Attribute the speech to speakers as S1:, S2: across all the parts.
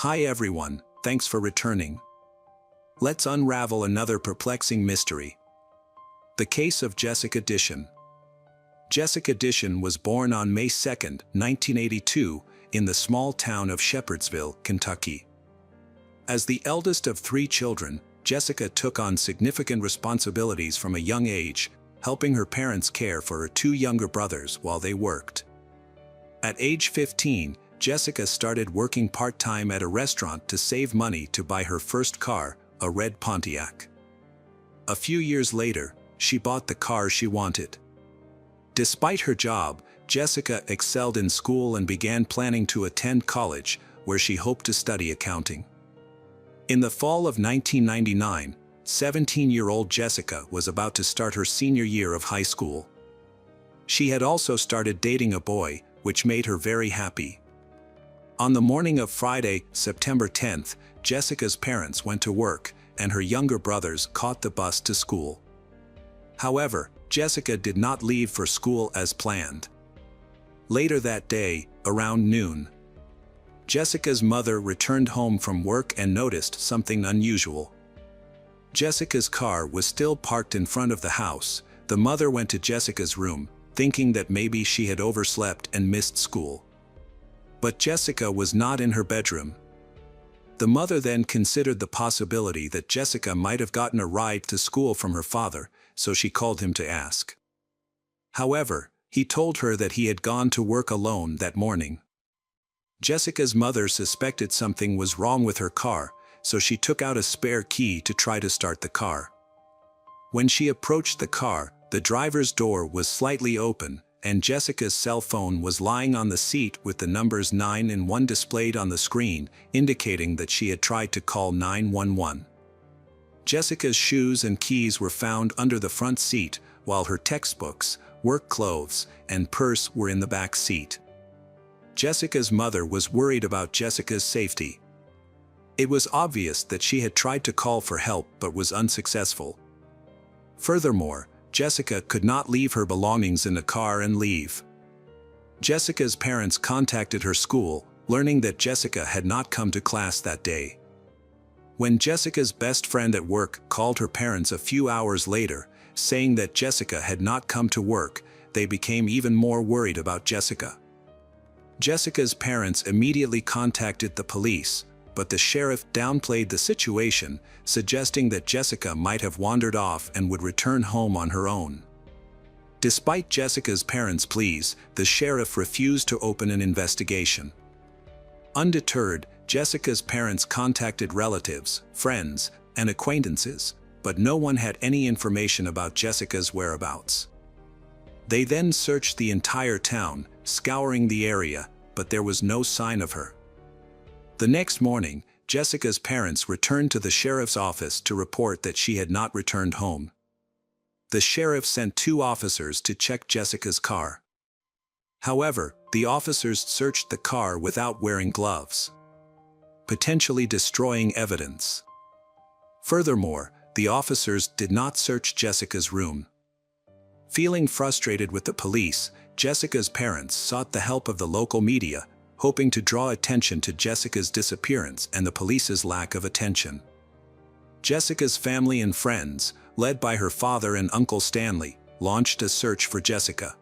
S1: Hi everyone, thanks for returning. Let's unravel another perplexing mystery. The case of Jessica Dishon. Jessica Dishon was born on May 2, 1982, in the small town of Shepherdsville, Kentucky. As the eldest of 3 children, Jessica took on significant responsibilities from a young age, helping her parents care for her 2 younger brothers while they worked. At age 15, Jessica started working part-time at a restaurant to save money to buy her first car, a red Pontiac. A few years later, she bought the car she wanted. Despite her job, Jessica excelled in school and began planning to attend college, where she hoped to study accounting. In the fall of 1999, 17-year-old Jessica was about to start her senior year of high school. She had also started dating a boy, which made her very happy. On the morning of Friday, September 10th, Jessica's parents went to work, and her younger brothers caught the bus to school. However, Jessica did not leave for school as planned. Later that day, around noon, Jessica's mother returned home from work and noticed something unusual. Jessica's car was still parked in front of the house. The mother went to Jessica's room, thinking that maybe she had overslept and missed school. But Jessica was not in her bedroom. The mother then considered the possibility that Jessica might have gotten a ride to school from her father, so she called him to ask. However, he told her that he had gone to work alone that morning. Jessica's mother suspected something was wrong with her car, so she took out a spare key to try to start the car. When she approached the car, the driver's door was slightly open, and Jessica's cell phone was lying on the seat with the numbers 9 and 1 displayed on the screen, indicating that she had tried to call 911. Jessica's shoes and keys were found under the front seat, while her textbooks, work clothes, and purse were in the back seat. Jessica's mother was worried about Jessica's safety. It was obvious that she had tried to call for help but was unsuccessful. Furthermore, Jessica could not leave her belongings in the car and leave. Jessica's parents contacted her school, learning that Jessica had not come to class that day. When Jessica's best friend at work called her parents a few hours later, saying that Jessica had not come to work, they became even more worried about Jessica. Jessica's parents immediately contacted the police, but the sheriff downplayed the situation, suggesting that Jessica might have wandered off and would return home on her own. Despite Jessica's parents' pleas, the sheriff refused to open an investigation. Undeterred, Jessica's parents contacted relatives, friends, and acquaintances, but no one had any information about Jessica's whereabouts. They then searched the entire town, scouring the area, but there was no sign of her. The next morning, Jessica's parents returned to the sheriff's office to report that she had not returned home. The sheriff sent 2 officers to check Jessica's car. However, the officers searched the car without wearing gloves, potentially destroying evidence. Furthermore, the officers did not search Jessica's room. Feeling frustrated with the police, Jessica's parents sought the help of the local media, hoping to draw attention to Jessica's disappearance and the police's lack of attention. Jessica's family and friends, led by her father and Uncle Stanley, launched a search for Jessica.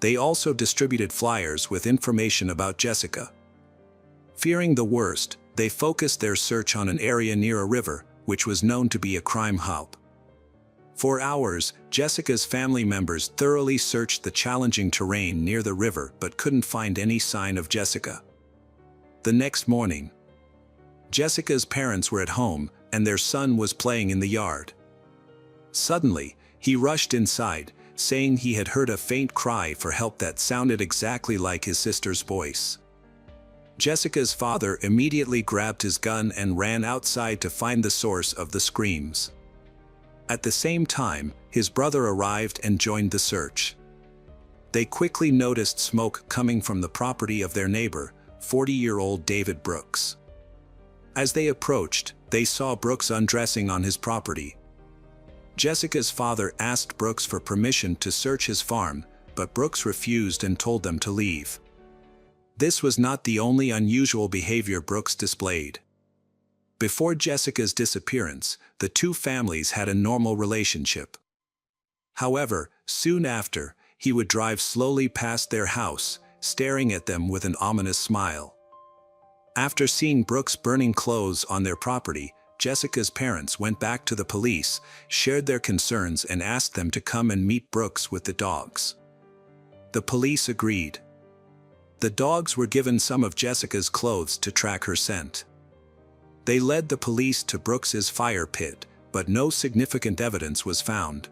S1: They also distributed flyers with information about Jessica. Fearing the worst, they focused their search on an area near a river, which was known to be a crime hub. For hours, Jessica's family members thoroughly searched the challenging terrain near the river but couldn't find any sign of Jessica. The next morning, Jessica's parents were at home, and their son was playing in the yard. Suddenly, he rushed inside, saying he had heard a faint cry for help that sounded exactly like his sister's voice. Jessica's father immediately grabbed his gun and ran outside to find the source of the screams. At the same time, his brother arrived and joined the search. They quickly noticed smoke coming from the property of their neighbor, 40-year-old David Brooks. As they approached, they saw Brooks undressing on his property. Jessica's father asked Brooks for permission to search his farm, but Brooks refused and told them to leave. This was not the only unusual behavior Brooks displayed. Before Jessica's disappearance, the two families had a normal relationship. However, soon after, he would drive slowly past their house, staring at them with an ominous smile. After seeing Brooks burning clothes on their property, Jessica's parents went back to the police, shared their concerns and asked them to come and meet Brooks with the dogs. The police agreed. The dogs were given some of Jessica's clothes to track her scent. They led the police to Brooks's fire pit, but no significant evidence was found.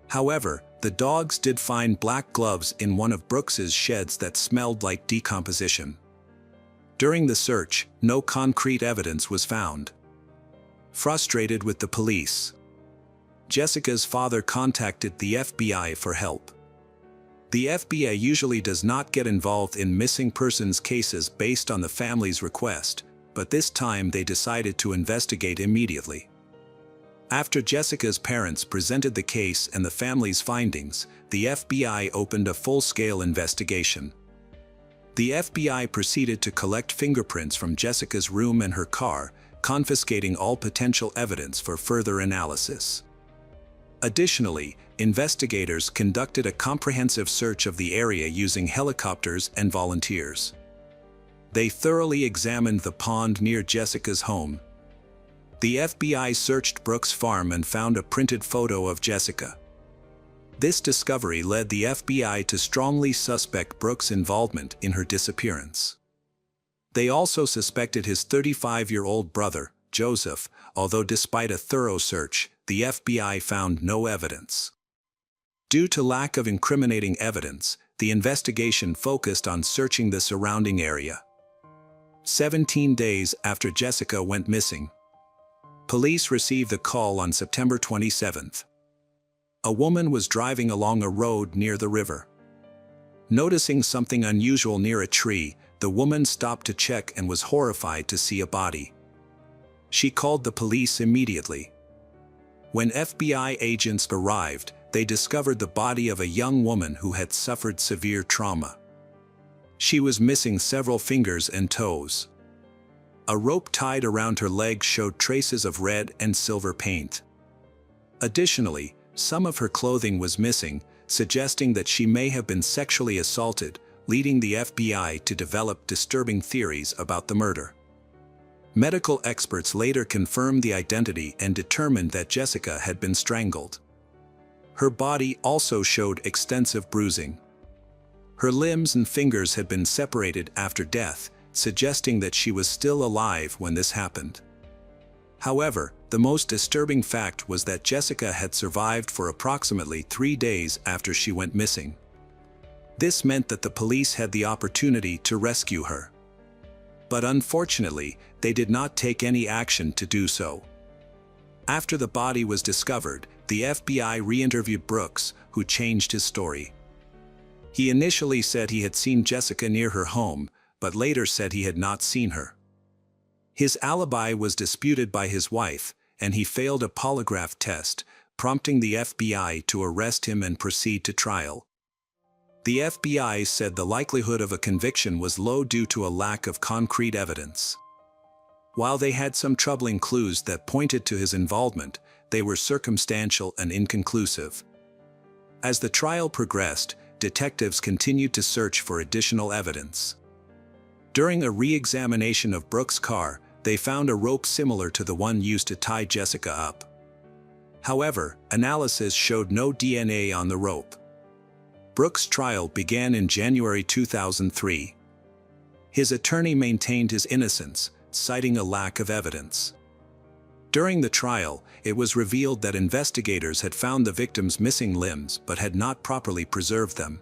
S1: However, the dogs did find black gloves in one of Brooks's sheds that smelled like decomposition. During the search, no concrete evidence was found. Frustrated with the police, Jessica's father contacted the FBI for help. The FBI usually does not get involved in missing persons cases based on the family's request, but this time they decided to investigate immediately. After Jessica's parents presented the case and the family's findings, the FBI opened a full-scale investigation. The FBI proceeded to collect fingerprints from Jessica's room and her car, confiscating all potential evidence for further analysis. Additionally, investigators conducted a comprehensive search of the area using helicopters and volunteers. They thoroughly examined the pond near Jessica's home. The FBI searched Brooks' farm and found a printed photo of Jessica. This discovery led the FBI to strongly suspect Brooks' involvement in her disappearance. They also suspected his 35-year-old brother, Joseph, although despite a thorough search, the FBI found no evidence. Due to lack of incriminating evidence, the investigation focused on searching the surrounding area. 17 days after Jessica went missing, police received a call on September 27th. A woman was driving along a road near the river. Noticing something unusual near a tree, the woman stopped to check and was horrified to see a body. She called the police immediately. When FBI agents arrived, they discovered the body of a young woman who had suffered severe trauma. She was missing several fingers and toes. A rope tied around her leg showed traces of red and silver paint. Additionally, some of her clothing was missing, suggesting that she may have been sexually assaulted, leading the FBI to develop disturbing theories about the murder. Medical experts later confirmed the identity and determined that Jessica had been strangled. Her body also showed extensive bruising. Her limbs and fingers had been separated after death, suggesting that she was still alive when this happened. However, the most disturbing fact was that Jessica had survived for approximately 3 days after she went missing. This meant that the police had the opportunity to rescue her. But unfortunately, they did not take any action to do so. After the body was discovered, the FBI re-interviewed Brooks, who changed his story. He initially said he had seen Jessica near her home, but later said he had not seen her. His alibi was disputed by his wife, and he failed a polygraph test, prompting the FBI to arrest him and proceed to trial. The FBI said the likelihood of a conviction was low due to a lack of concrete evidence. While they had some troubling clues that pointed to his involvement, they were circumstantial and inconclusive. As the trial progressed, detectives continued to search for additional evidence. During a re-examination of Brooks' car, they found a rope similar to the one used to tie Jessica up. However, analysis showed no DNA on the rope. Brooks' trial began in January 2003. His attorney maintained his innocence, citing a lack of evidence. During the trial, it was revealed that investigators had found the victim's missing limbs but had not properly preserved them,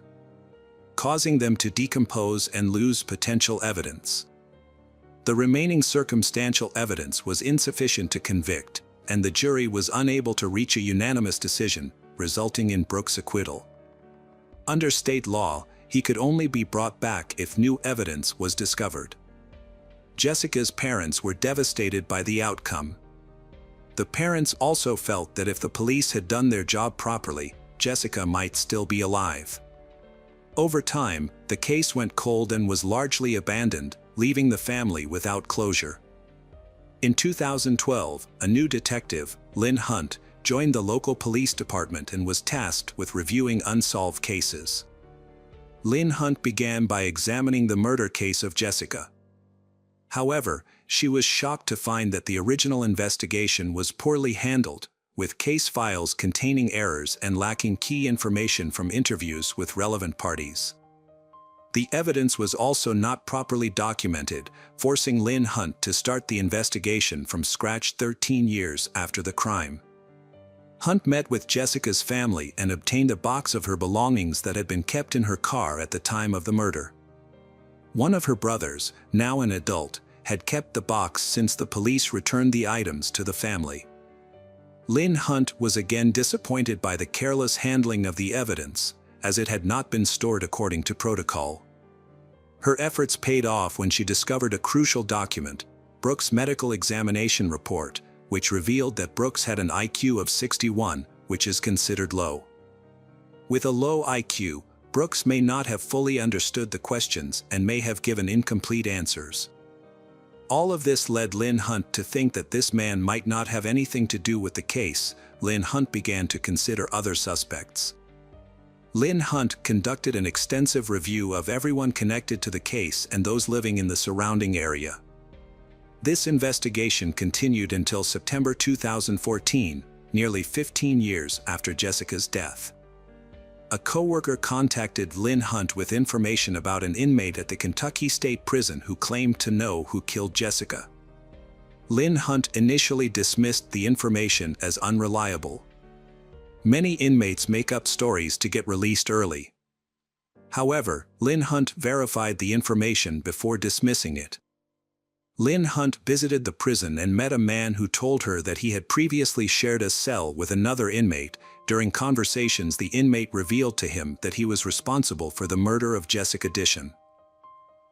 S1: causing them to decompose and lose potential evidence. The remaining circumstantial evidence was insufficient to convict, and the jury was unable to reach a unanimous decision, resulting in Brooks' acquittal. Under state law, he could only be brought back if new evidence was discovered. Jessica's parents were devastated by the outcome. The parents also felt that if the police had done their job properly, Jessica might still be alive. Over time, the case went cold and was largely abandoned, leaving the family without closure. In 2012, a new detective, Lynn Hunt, joined the local police department and was tasked with reviewing unsolved cases. Lynn Hunt began by examining the murder case of Jessica. However, she was shocked to find that the original investigation was poorly handled, with case files containing errors and lacking key information from interviews with relevant parties. The evidence was also not properly documented, forcing Lynn Hunt to start the investigation from scratch 13 years after the crime. Hunt met with Jessica's family and obtained a box of her belongings that had been kept in her car at the time of the murder. One of her brothers, now an adult, had kept the box since the police returned the items to the family. Lynn Hunt was again disappointed by the careless handling of the evidence, as it had not been stored according to protocol. Her efforts paid off when she discovered a crucial document, Brooks' medical examination report, which revealed that Brooks had an IQ of 61, which is considered low. With a low IQ, Brooks may not have fully understood the questions and may have given incomplete answers. All of this led Lynn Hunt to think that this man might not have anything to do with the case. Lynn Hunt began to consider other suspects. Lynn Hunt conducted an extensive review of everyone connected to the case and those living in the surrounding area. This investigation continued until September 2014, nearly 15 years after Jessica's death. A coworker contacted Lynn Hunt with information about an inmate at the Kentucky State Prison who claimed to know who killed Jessica. Lynn Hunt initially dismissed the information as unreliable. Many inmates make up stories to get released early. However, Lynn Hunt verified the information before dismissing it. Lynn Hunt visited the prison and met a man who told her that he had previously shared a cell with another inmate. During conversations, the inmate revealed to him that he was responsible for the murder of Jessica Dishon.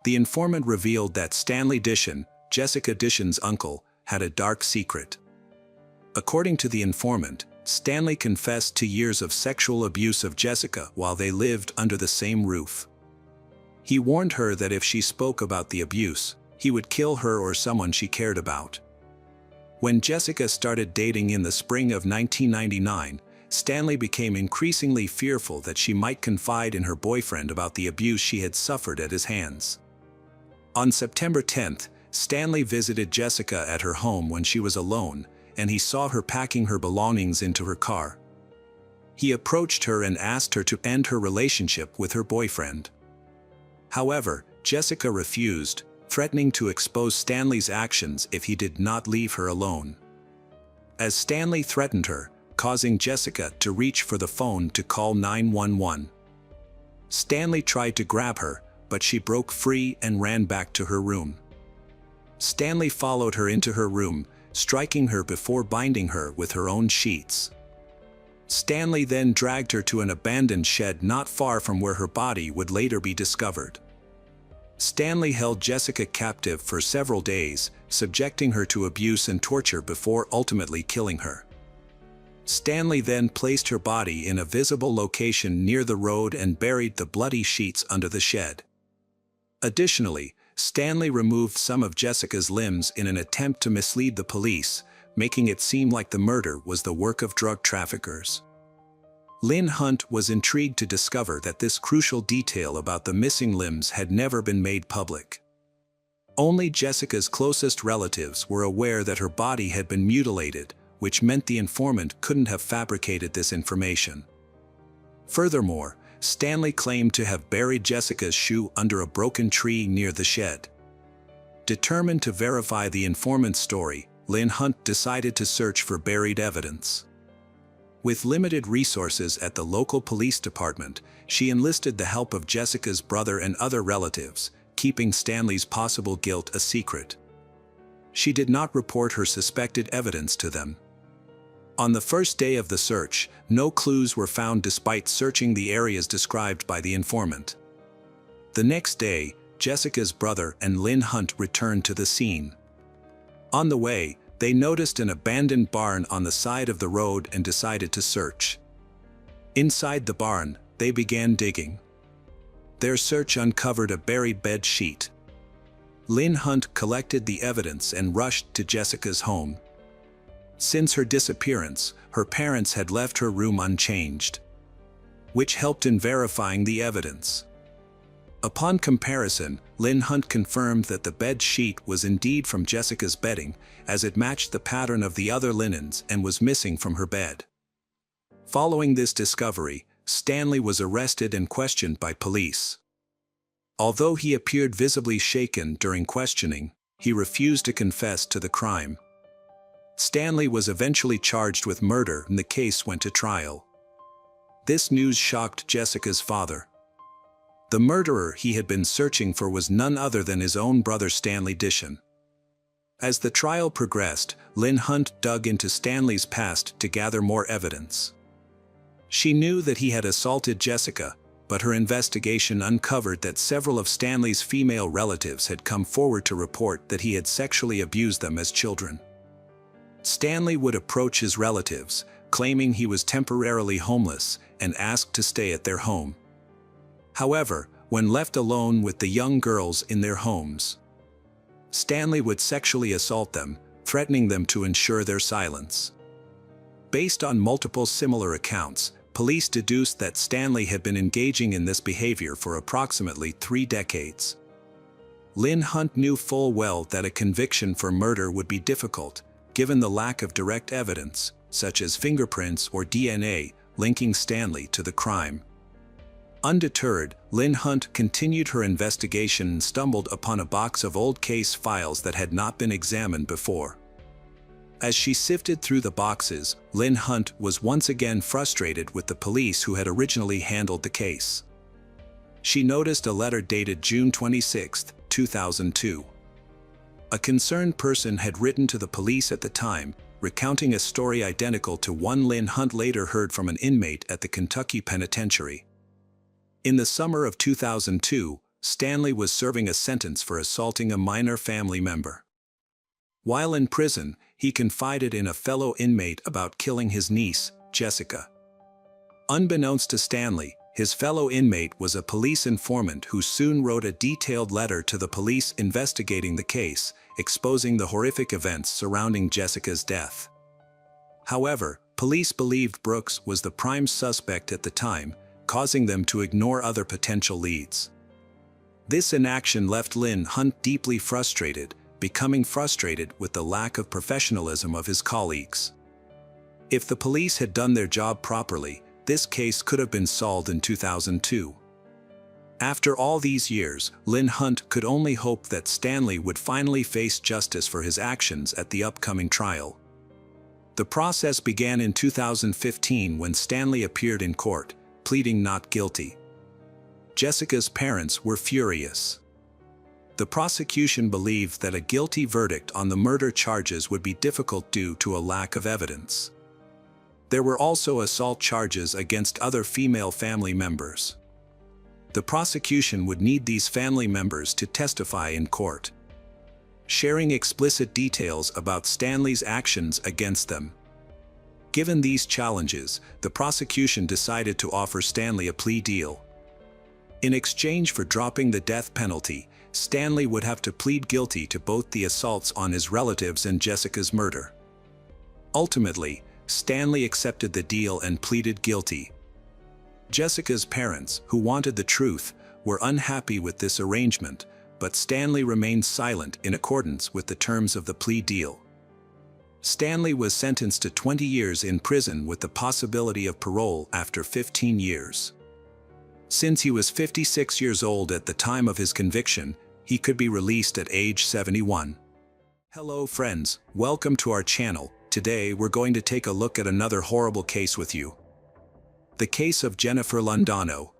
S1: The informant revealed that Stanley Dishon, Jessica Dishon's uncle, had a dark secret. According to the informant, Stanley confessed to years of sexual abuse of Jessica while they lived under the same roof. He warned her that if she spoke about the abuse, he would kill her or someone she cared about. When Jessica started dating in the spring of 1999, Stanley became increasingly fearful that she might confide in her boyfriend about the abuse she had suffered at his hands. On September 10th, Stanley visited Jessica at her home when she was alone, and he saw her packing her belongings into her car. He approached her and asked her to end her relationship with her boyfriend. However, Jessica refused, threatening to expose Stanley's actions if he did not leave her alone. As Stanley threatened her, causing Jessica to reach for the phone to call 911. Stanley tried to grab her, but she broke free and ran back to her room. Stanley followed her into her room, striking her before binding her with her own sheets. Stanley then dragged her to an abandoned shed not far from where her body would later be discovered. Stanley held Jessica captive for several days, subjecting her to abuse and torture before ultimately killing her. Stanley then placed her body in a visible location near the road and buried the bloody sheets under the shed. Additionally, Stanley removed some of Jessica's limbs in an attempt to mislead the police, making it seem like the murder was the work of drug traffickers. Lynn Hunt was intrigued to discover that this crucial detail about the missing limbs had never been made public. Only Jessica's closest relatives were aware that her body had been mutilated, which meant the informant couldn't have fabricated this information. Furthermore, Stanley claimed to have buried Jessica's shoe under a broken tree near the shed. Determined to verify the informant's story, Lynn Hunt decided to search for buried evidence. With limited resources at the local police department, she enlisted the help of Jessica's brother and other relatives, keeping Stanley's possible guilt a secret. She did not report her suspected evidence to them. On the first day of the search, no clues were found despite searching the areas described by the informant. The next day, Jessica's brother and Lynn Hunt returned to the scene. On the way, they noticed an abandoned barn on the side of the road and decided to search. Inside the barn, they began digging. Their search uncovered a buried bed sheet. Lynn Hunt collected the evidence and rushed to Jessica's home. Since her disappearance, her parents had left her room unchanged, which helped in verifying the evidence. Upon comparison, Lynn Hunt confirmed that the bed sheet was indeed from Jessica's bedding, as it matched the pattern of the other linens and was missing from her bed. Following this discovery, Stanley was arrested and questioned by police. Although he appeared visibly shaken during questioning, he refused to confess to the crime. Stanley was eventually charged with murder and the case went to trial. This news shocked Jessica's father. The murderer he had been searching for was none other than his own brother Stanley Dishon. As the trial progressed, Lynn Hunt dug into Stanley's past to gather more evidence. She knew that he had assaulted Jessica, but her investigation uncovered that several of Stanley's female relatives had come forward to report that he had sexually abused them as children. Stanley would approach his relatives, claiming he was temporarily homeless, and asked to stay at their home. However, when left alone with the young girls in their homes, Stanley would sexually assault them, threatening them to ensure their silence. Based on multiple similar accounts, police deduced that Stanley had been engaging in this behavior for approximately 3 decades. Lynn Hunt knew full well that a conviction for murder would be difficult, given the lack of direct evidence, such as fingerprints or DNA, linking Stanley to the crime. Undeterred, Lynn Hunt continued her investigation and stumbled upon a box of old case files that had not been examined before. As she sifted through the boxes, Lynn Hunt was once again frustrated with the police who had originally handled the case. She noticed a letter dated June 26, 2002. A concerned person had written to the police at the time, recounting a story identical to one Lynn Hunt later heard from an inmate at the Kentucky Penitentiary. In the summer of 2002, Stanley was serving a sentence for assaulting a minor family member. While in prison, he confided in a fellow inmate about killing his niece, Jessica. Unbeknownst to Stanley, his fellow inmate was a police informant who soon wrote a detailed letter to the police investigating the case, exposing the horrific events surrounding Jessica's death. However, police believed Brooks was the prime suspect at the time, causing them to ignore other potential leads. This inaction left Lynn Hunt deeply frustrated, becoming frustrated with the lack of professionalism of his colleagues. If the police had done their job properly, this case could have been solved in 2002. After all these years, Lynn Hunt could only hope that Stanley would finally face justice for his actions at the upcoming trial. The process began in 2015 when Stanley appeared in court, pleading not guilty. Jessica's parents were furious. The prosecution believed that a guilty verdict on the murder charges would be difficult due to a lack of evidence. There were also assault charges against other female family members. The prosecution would need these family members to testify in court, sharing explicit details about Stanley's actions against them. Given these challenges, the prosecution decided to offer Stanley a plea deal. In exchange for dropping the death penalty, Stanley would have to plead guilty to both the assaults on his relatives and Jessica's murder. Ultimately, Stanley accepted the deal and pleaded guilty. Jessica's parents, who wanted the truth, were unhappy with this arrangement, but Stanley remained silent in accordance with the terms of the plea deal. Stanley was sentenced to 20 years in prison with the possibility of parole after 15 years. Since he was 56 years old at the time of his conviction, he could be released at age 71. Hello friends, welcome to our channel. Today we're going to take a look at another horrible case with you. The case of Jennifer Londano.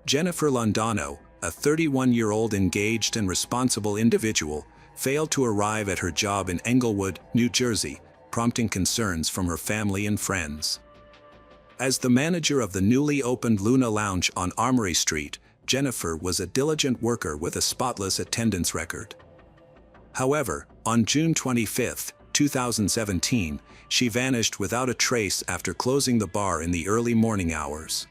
S1: Jennifer Londano, a 31-year-old engaged and responsible individual, failed to arrive at her job in Englewood, New Jersey, prompting concerns from her family and friends. As the manager of the newly opened Luna Lounge on Armory Street, Jennifer was a diligent worker with a spotless attendance record. However, on June 25, 2017, she vanished without a trace after closing the bar in the early morning hours.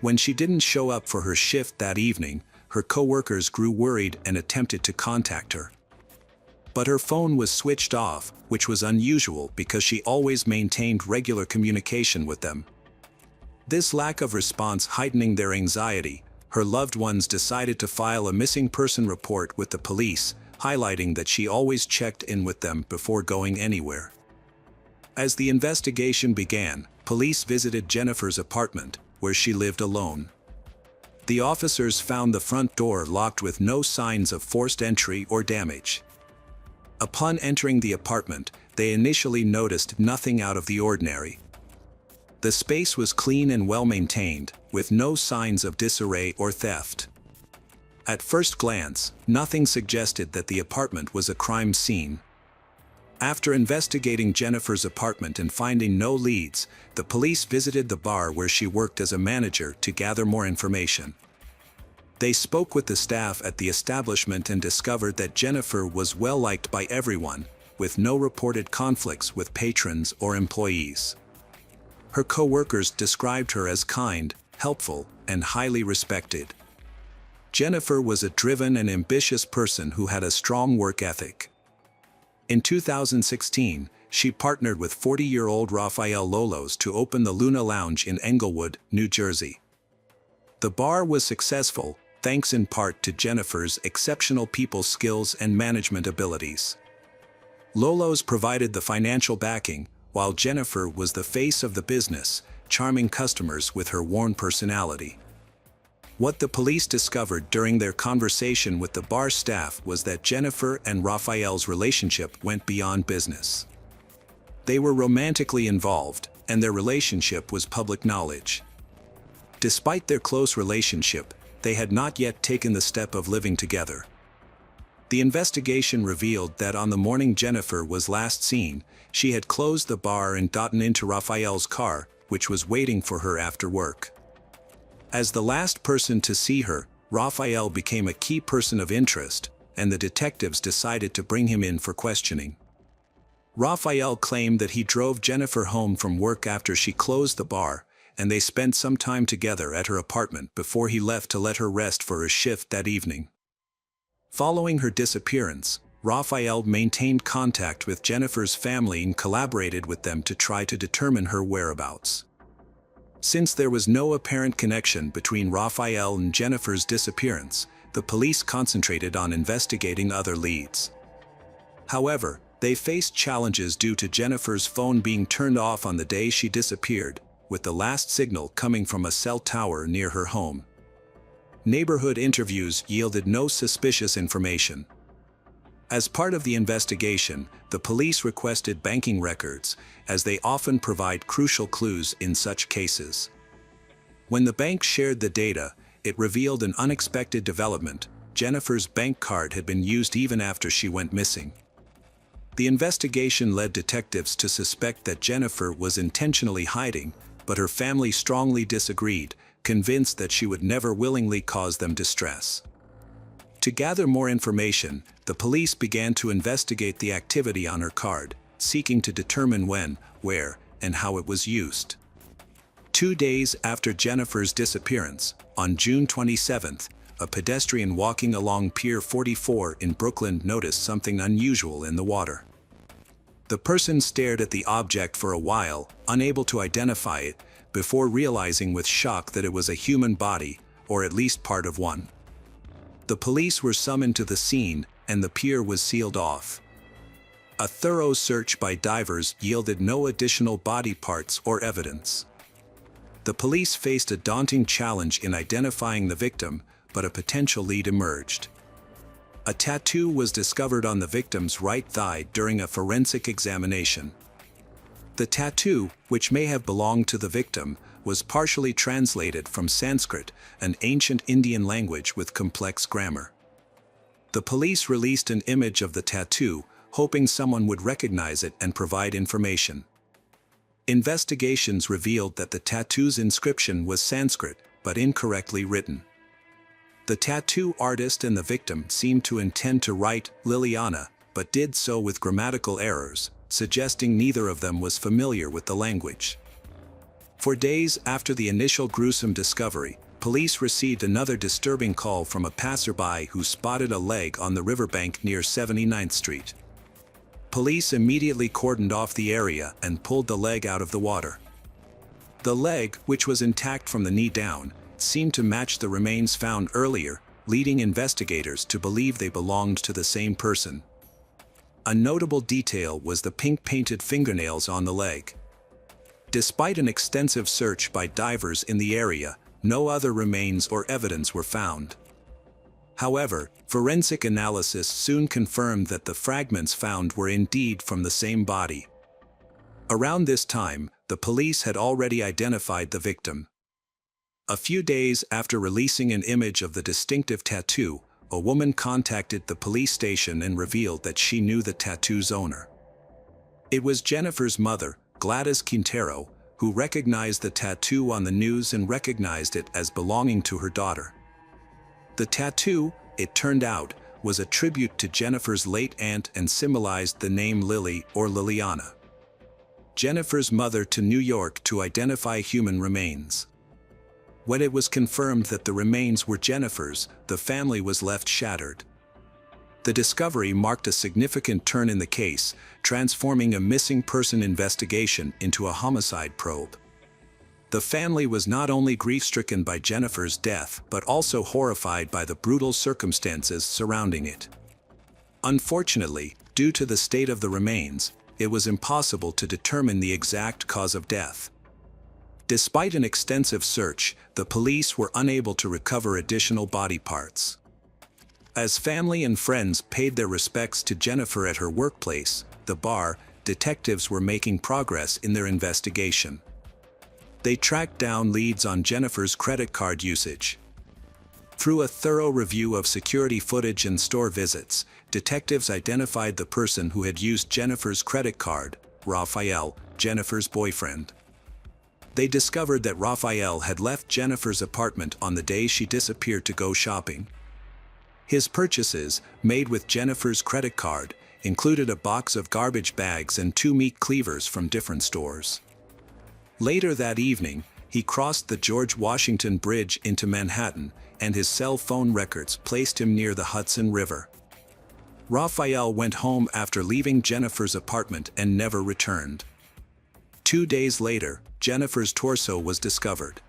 S1: When she didn't show up for her shift that evening, her coworkers grew worried and attempted to contact her. But her phone was switched off, which was unusual because she always maintained regular communication with them. This lack of response heightening their anxiety, her loved ones decided to file a missing person report with the police, highlighting that she always checked in with them before going anywhere. As the investigation began, police visited Jennifer's apartment, where she lived alone. The officers found the front door locked with no signs of forced entry or damage. Upon entering the apartment, they initially noticed nothing out of the ordinary. The space was clean and well-maintained, with no signs of disarray or theft. At first glance, nothing suggested that the apartment was a crime scene. After investigating Jennifer's apartment and finding no leads, the police visited the bar where she worked as a manager to gather more information. They spoke with the staff at the establishment and discovered that Jennifer was well liked by everyone, with no reported conflicts with patrons or employees. Her co-workers described her as kind, helpful, and highly respected. Jennifer was a driven and ambitious person who had a strong work ethic. In 2016, she partnered with 40-year-old Rafael Lolos to open the Luna Lounge in Englewood, New Jersey. The bar was successful, thanks in part to Jennifer's exceptional people skills and management abilities. Lolos provided the financial backing, while Jennifer was the face of the business, charming customers with her warm personality. What the police discovered during their conversation with the bar staff was that Jennifer and Rafael's relationship went beyond business. They were romantically involved, and their relationship was public knowledge. Despite their close relationship, they had not yet taken the step of living together. The investigation revealed that on the morning Jennifer was last seen, she had closed the bar and gotten into Rafael's car, which was waiting for her after work. As the last person to see her, Rafael became a key person of interest, and the detectives decided to bring him in for questioning. Rafael claimed that he drove Jennifer home from work after she closed the bar, and they spent some time together at her apartment before he left to let her rest for her shift that evening. Following her disappearance, Rafael maintained contact with Jennifer's family and collaborated with them to try to determine her whereabouts. Since there was no apparent connection between Rafael and Jennifer's disappearance, the police concentrated on investigating other leads. However, they faced challenges due to Jennifer's phone being turned off on the day she disappeared, with the last signal coming from a cell tower near her home. Neighborhood interviews yielded no suspicious information. As part of the investigation, the police requested banking records, as they often provide crucial clues in such cases. When the bank shared the data, it revealed an unexpected development: Jennifer's bank card had been used even after she went missing. The investigation led detectives to suspect that Jennifer was intentionally hiding, but her family strongly disagreed, convinced that she would never willingly cause them distress. To gather more information, the police began to investigate the activity on her card, seeking to determine when, where, and how it was used. 2 days after Jennifer's disappearance, on June 27th, a pedestrian walking along Pier 44 in Brooklyn noticed something unusual in the water. The person stared at the object for a while, unable to identify it, before realizing with shock that it was a human body, or at least part of one. The police were summoned to the scene, and the pier was sealed off. A thorough search by divers yielded no additional body parts or evidence. The police faced a daunting challenge in identifying the victim, but a potential lead emerged. A tattoo was discovered on the victim's right thigh during a forensic examination. The tattoo, which may have belonged to the victim, was partially translated from Sanskrit, an ancient Indian language with complex grammar. The police released an image of the tattoo, hoping someone would recognize it and provide information. Investigations revealed that the tattoo's inscription was Sanskrit, but incorrectly written. The tattoo artist and the victim seemed to intend to write Liliana, but did so with grammatical errors, suggesting neither of them was familiar with the language. For days after the initial gruesome discovery, police received another disturbing call from a passerby who spotted a leg on the riverbank near 79th Street. Police immediately cordoned off the area and pulled the leg out of the water. The leg, which was intact from the knee down, seemed to match the remains found earlier, leading investigators to believe they belonged to the same person. A notable detail was the pink-painted fingernails on the leg. Despite an extensive search by divers in the area, no other remains or evidence were found. However, forensic analysis soon confirmed that the fragments found were indeed from the same body. Around this time, the police had already identified the victim. A few days after releasing an image of the distinctive tattoo, a woman contacted the police station and revealed that she knew the tattoo's owner. It was Jennifer's mother, Gladys Quintero, who recognized the tattoo on the news and recognized it as belonging to her daughter. The tattoo, it turned out, was a tribute to Jennifer's late aunt and symbolized the name Lily or Liliana. Jennifer's mother to New York to identify human remains. When it was confirmed that the remains were Jennifer's, the family was left shattered. The discovery marked a significant turn in the case, transforming a missing person investigation into a homicide probe. The family was not only grief-stricken by Jennifer's death but also horrified by the brutal circumstances surrounding it. Unfortunately, due to the state of the remains, it was impossible to determine the exact cause of death. Despite an extensive search, the police were unable to recover additional body parts. As family and friends paid their respects to Jennifer at her workplace, the bar, detectives were making progress in their investigation. They tracked down leads on Jennifer's credit card usage. Through a thorough review of security footage and store visits, detectives identified the person who had used Jennifer's credit card, Raphael, Jennifer's boyfriend. They discovered that Raphael had left Jennifer's apartment on the day she disappeared to go shopping. His purchases, made with Jennifer's credit card, included a box of garbage bags and 2 meat cleavers from different stores. Later that evening, he crossed the George Washington Bridge into Manhattan, and his cell phone records placed him near the Hudson River. Raphael went home after leaving Jennifer's apartment and never returned. 2 days later, Jennifer's torso was discovered.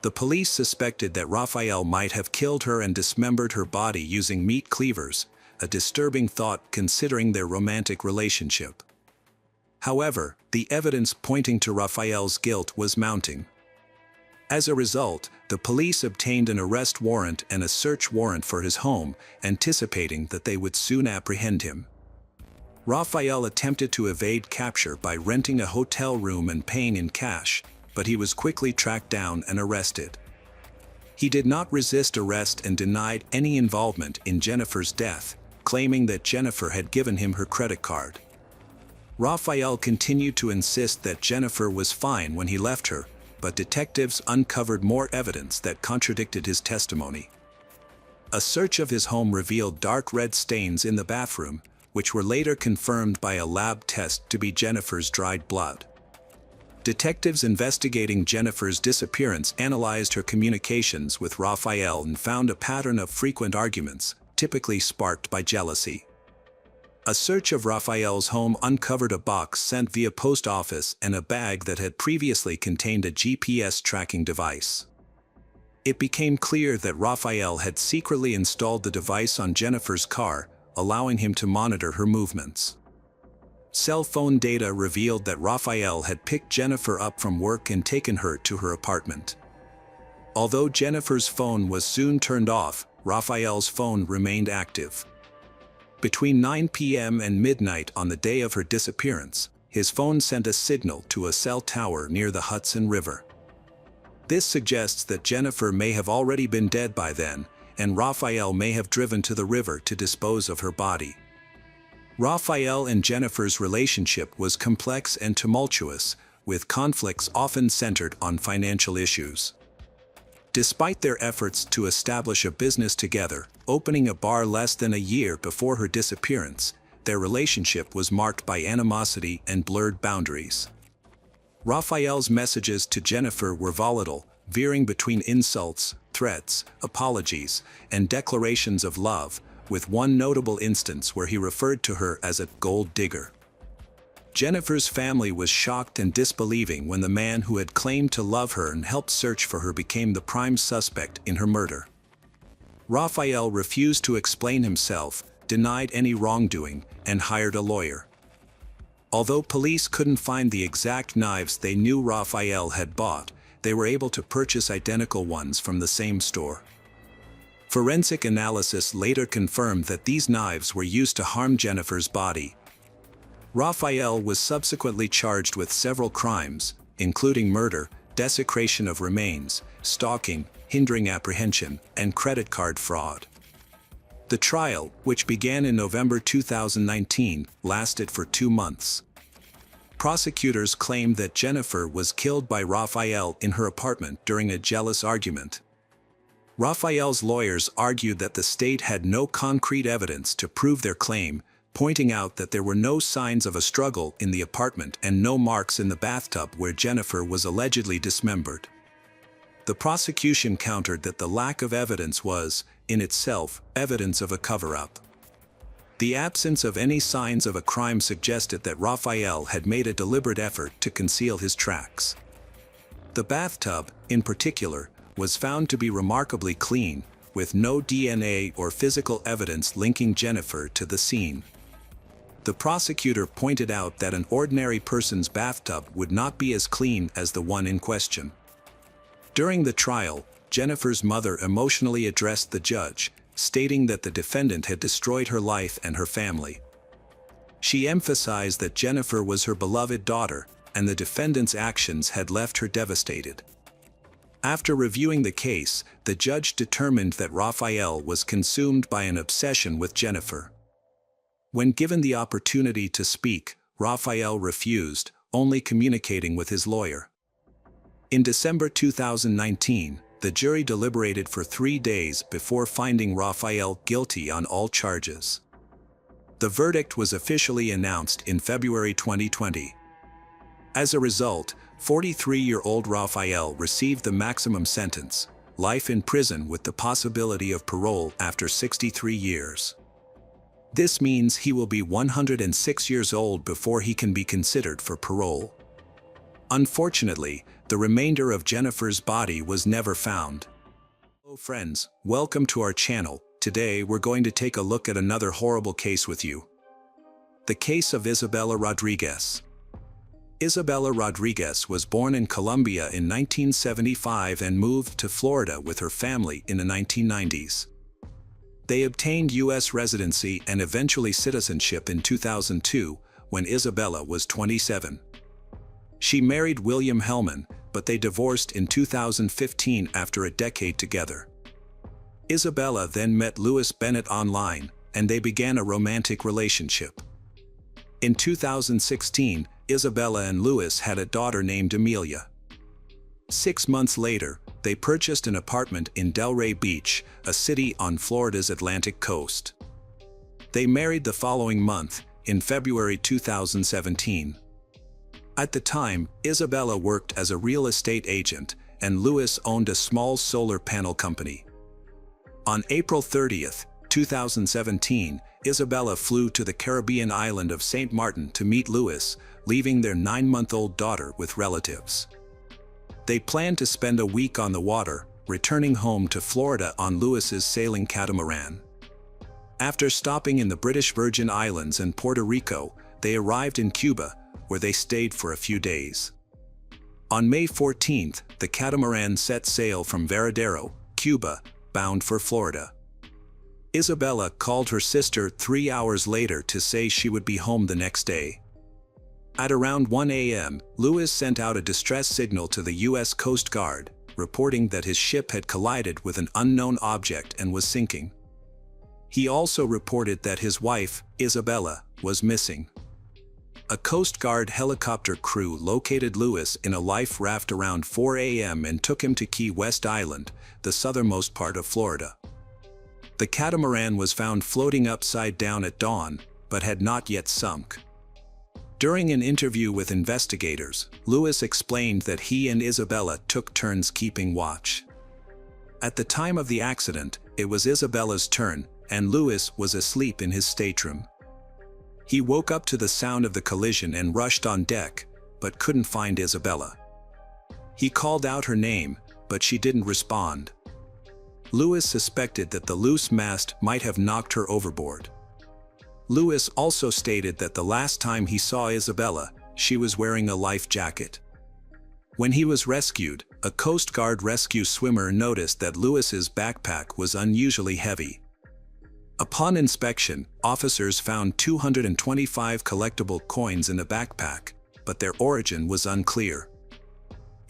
S1: The police suspected that Raphael might have killed her and dismembered her body using meat cleavers, a disturbing thought considering their romantic relationship. However, the evidence pointing to Raphael's guilt was mounting. As a result, the police obtained an arrest warrant and a search warrant for his home, anticipating that they would soon apprehend him. Raphael attempted to evade capture by renting a hotel room and paying in cash, but he was quickly tracked down and arrested. He did not resist arrest and denied any involvement in Jennifer's death, claiming that Jennifer had given him her credit card. Raphael continued to insist that Jennifer was fine when he left her, but detectives uncovered more evidence that contradicted his testimony. A search of his home revealed dark red stains in the bathroom, which were later confirmed by a lab test to be Jennifer's dried blood. Detectives investigating Jennifer's disappearance analyzed her communications with Raphael and found a pattern of frequent arguments, typically sparked by jealousy. A search of Raphael's home uncovered a box sent via post office and a bag that had previously contained a GPS tracking device. It became clear that Raphael had secretly installed the device on Jennifer's car, allowing him to monitor her movements. Cell phone data revealed that Raphael had picked Jennifer up from work and taken her to her apartment. Although Jennifer's phone was soon turned off, Raphael's phone remained active. Between 9 p.m. and midnight on the day of her disappearance, his phone sent a signal to a cell tower near the Hudson River. This suggests that Jennifer may have already been dead by then, and Raphael may have driven to the river to dispose of her body. Raphael and Jennifer's relationship was complex and tumultuous, with conflicts often centered on financial issues. Despite their efforts to establish a business together, opening a bar less than a year before her disappearance, their relationship was marked by animosity and blurred boundaries. Raphael's messages to Jennifer were volatile, veering between insults, threats, apologies, and declarations of love, with one notable instance where he referred to her as a gold digger. Jennifer's family was shocked and disbelieving when the man who had claimed to love her and helped search for her became the prime suspect in her murder. Raphael refused to explain himself, denied any wrongdoing, and hired a lawyer. Although police couldn't find the exact knives they knew Raphael had bought, they were able to purchase identical ones from the same store. Forensic analysis later confirmed that these knives were used to harm Jennifer's body. Raphael was subsequently charged with several crimes, including murder, desecration of remains, stalking, hindering apprehension, and credit card fraud. The trial, which began in November 2019, lasted for 2 months. Prosecutors claimed that Jennifer was killed by Raphael in her apartment during a jealous argument. Raphael's lawyers argued that the state had no concrete evidence to prove their claim, pointing out that there were no signs of a struggle in the apartment and no marks in the bathtub where Jennifer was allegedly dismembered. The prosecution countered that the lack of evidence was, in itself, evidence of a cover-up. The absence of any signs of a crime suggested that Raphael had made a deliberate effort to conceal his tracks. The bathtub, in particular, was found to be remarkably clean, with no DNA or physical evidence linking Jennifer to the scene. The prosecutor pointed out that an ordinary person's bathtub would not be as clean as the one in question. During the trial, Jennifer's mother emotionally addressed the judge, stating that the defendant had destroyed her life and her family. She emphasized that Jennifer was her beloved daughter, and the defendant's actions had left her devastated. After reviewing the case, the judge determined that Raphael was consumed by an obsession with Jennifer. When given the opportunity to speak, Raphael refused, only communicating with his lawyer. In December 2019, the jury deliberated for 3 days before finding Raphael guilty on all charges. The verdict was officially announced in February 2020. As a result, 43-year-old Raphael received the maximum sentence, life in prison with the possibility of parole after 63 years. This means he will be 106 years old before he can be considered for parole. Unfortunately, the remainder of Jennifer's body was never found. Hello friends, welcome to our channel. Today we're going to take a look at another horrible case with you. The case of Isabella Rodriguez. Isabella Rodriguez was born in Colombia in 1975 and moved to Florida with her family in the 1990s. They obtained U.S. residency and eventually citizenship in 2002, when Isabella was 27. She married William Hellman, but they divorced in 2015 after a decade together. Isabella then met Louis Bennett online, and they began a romantic relationship. In 2016, Isabella and Louis had a daughter named Amelia. 6 months later, they purchased an apartment in Delray Beach, a city on Florida's Atlantic coast. They married the following month, in February 2017. At the time, Isabella worked as a real estate agent, and Louis owned a small solar panel company. On April 30, 2017, Isabella flew to the Caribbean island of St. Martin to meet Louis, leaving their 9-month-old daughter with relatives. They planned to spend a week on the water, returning home to Florida on Louis's sailing catamaran. After stopping in the British Virgin Islands and Puerto Rico, they arrived in Cuba, where they stayed for a few days. On May 14th, the catamaran set sail from Varadero, Cuba, bound for Florida. Isabella called her sister 3 hours later to say she would be home the next day. At around 1 a.m., Louis sent out a distress signal to the U.S. Coast Guard, reporting that his ship had collided with an unknown object and was sinking. He also reported that his wife, Isabella, was missing. A Coast Guard helicopter crew located Louis in a life raft around 4 a.m. and took him to Key West Island, the southernmost part of Florida. The catamaran was found floating upside down at dawn, but had not yet sunk. During an interview with investigators, Lewis explained that he and Isabella took turns keeping watch. At the time of the accident, it was Isabella's turn, and Lewis was asleep in his stateroom. He woke up to the sound of the collision and rushed on deck, but couldn't find Isabella. He called out her name, but she didn't respond. Lewis suspected that the loose mast might have knocked her overboard. Lewis also stated that the last time he saw Isabella, she was wearing a life jacket. When he was rescued, a Coast Guard rescue swimmer noticed that Lewis's backpack was unusually heavy. Upon inspection, officers found 225 collectible coins in the backpack, but their origin was unclear.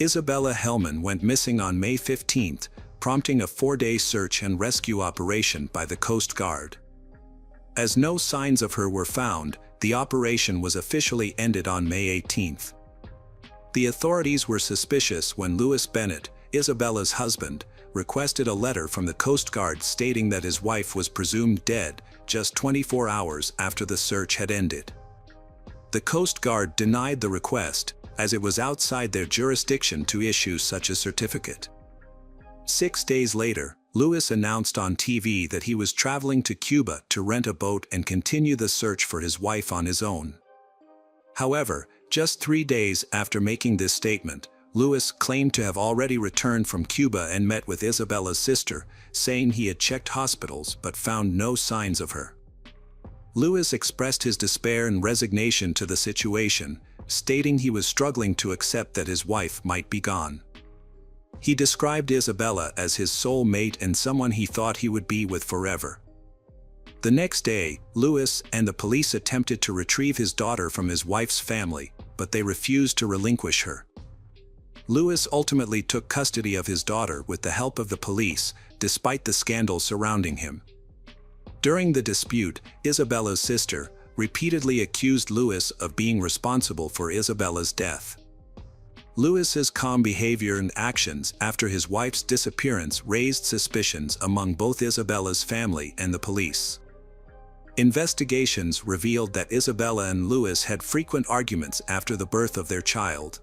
S1: Isabella Hellman went missing on May 15th, prompting a 4-day search and rescue operation by the Coast Guard. As no signs of her were found, the operation was officially ended on May 18th. The authorities were suspicious when Louis Bennett, Isabella's husband, requested a letter from the Coast Guard stating that his wife was presumed dead just 24 hours after the search had ended. The Coast Guard denied the request, as it was outside their jurisdiction to issue such a certificate. 6 days later, Lewis announced on TV that he was traveling to Cuba to rent a boat and continue the search for his wife on his own. However, just 3 days after making this statement, Lewis claimed to have already returned from Cuba and met with Isabella's sister, saying he had checked hospitals but found no signs of her. Lewis expressed his despair and resignation to the situation, stating he was struggling to accept that his wife might be gone. He described Isabella as his soul mate and someone he thought he would be with forever. The next day, Lewis and the police attempted to retrieve his daughter from his wife's family, but they refused to relinquish her. Lewis ultimately took custody of his daughter with the help of the police, despite the scandal surrounding him. During the dispute, Isabella's sister repeatedly accused Lewis of being responsible for Isabella's death. Lewis's calm behavior and actions after his wife's disappearance raised suspicions among both Isabella's family and the police. Investigations revealed that Isabella and Lewis had frequent arguments after the birth of their child.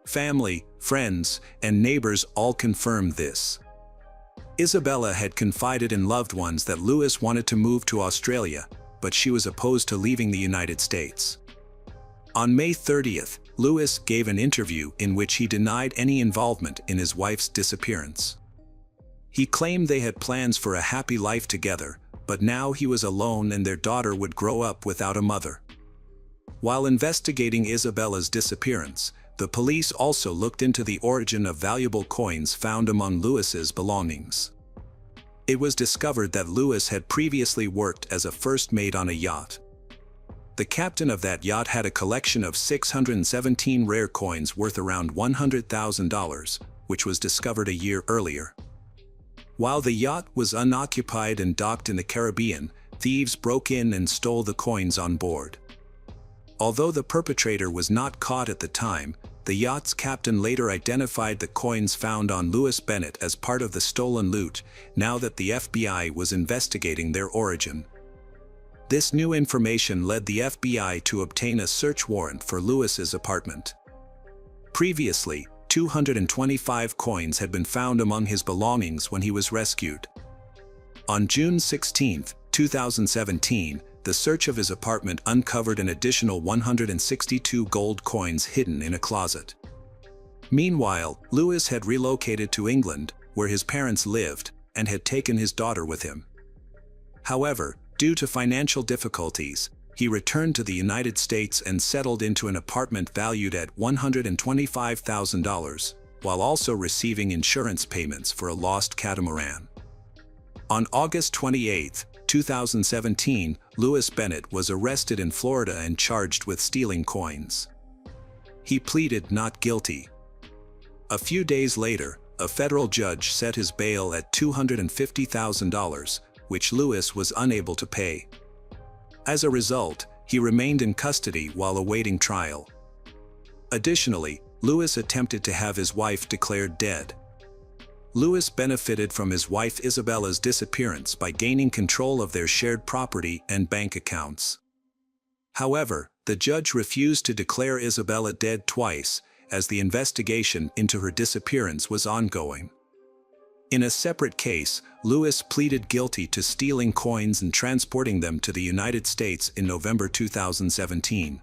S1: Family, friends, and neighbors all confirmed this. Isabella had confided in loved ones that Lewis wanted to move to Australia, but she was opposed to leaving the United States. On May 30th, Lewis gave an interview in which he denied any involvement in his wife's disappearance. He claimed they had plans for a happy life together, but now he was alone and their daughter would grow up without a mother. While investigating Isabella's disappearance, the police also looked into the origin of valuable coins found among Lewis's belongings. It was discovered that Lewis had previously worked as a first mate on a yacht. The captain of that yacht had a collection of 617 rare coins worth around $100,000, which was discovered a year earlier. While the yacht was unoccupied and docked in the Caribbean, thieves broke in and stole the coins on board. Although the perpetrator was not caught at the time, the yacht's captain later identified the coins found on Louis Bennett as part of the stolen loot, now that the FBI was investigating their origin. This new information led the FBI to obtain a search warrant for Lewis's apartment. Previously, 225 coins had been found among his belongings when he was rescued. On June 16, 2017, the search of his apartment uncovered an additional 162 gold coins hidden in a closet. Meanwhile, Lewis had relocated to England, where his parents lived, and had taken his daughter with him. However, due to financial difficulties, he returned to the United States and settled into an apartment valued at $125,000, while also receiving insurance payments for a lost catamaran. On August 28, 2017, Louis Bennett was arrested in Florida and charged with stealing coins. He pleaded not guilty. A few days later, a federal judge set his bail at $250,000, which Lewis was unable to pay. As a result, he remained in custody while awaiting trial. Additionally, Lewis attempted to have his wife declared dead. Lewis benefited from his wife Isabella's disappearance by gaining control of their shared property and bank accounts. However, the judge refused to declare Isabella dead twice, as the investigation into her disappearance was ongoing. In a separate case, Lewis pleaded guilty to stealing coins and transporting them to the United States in November 2017.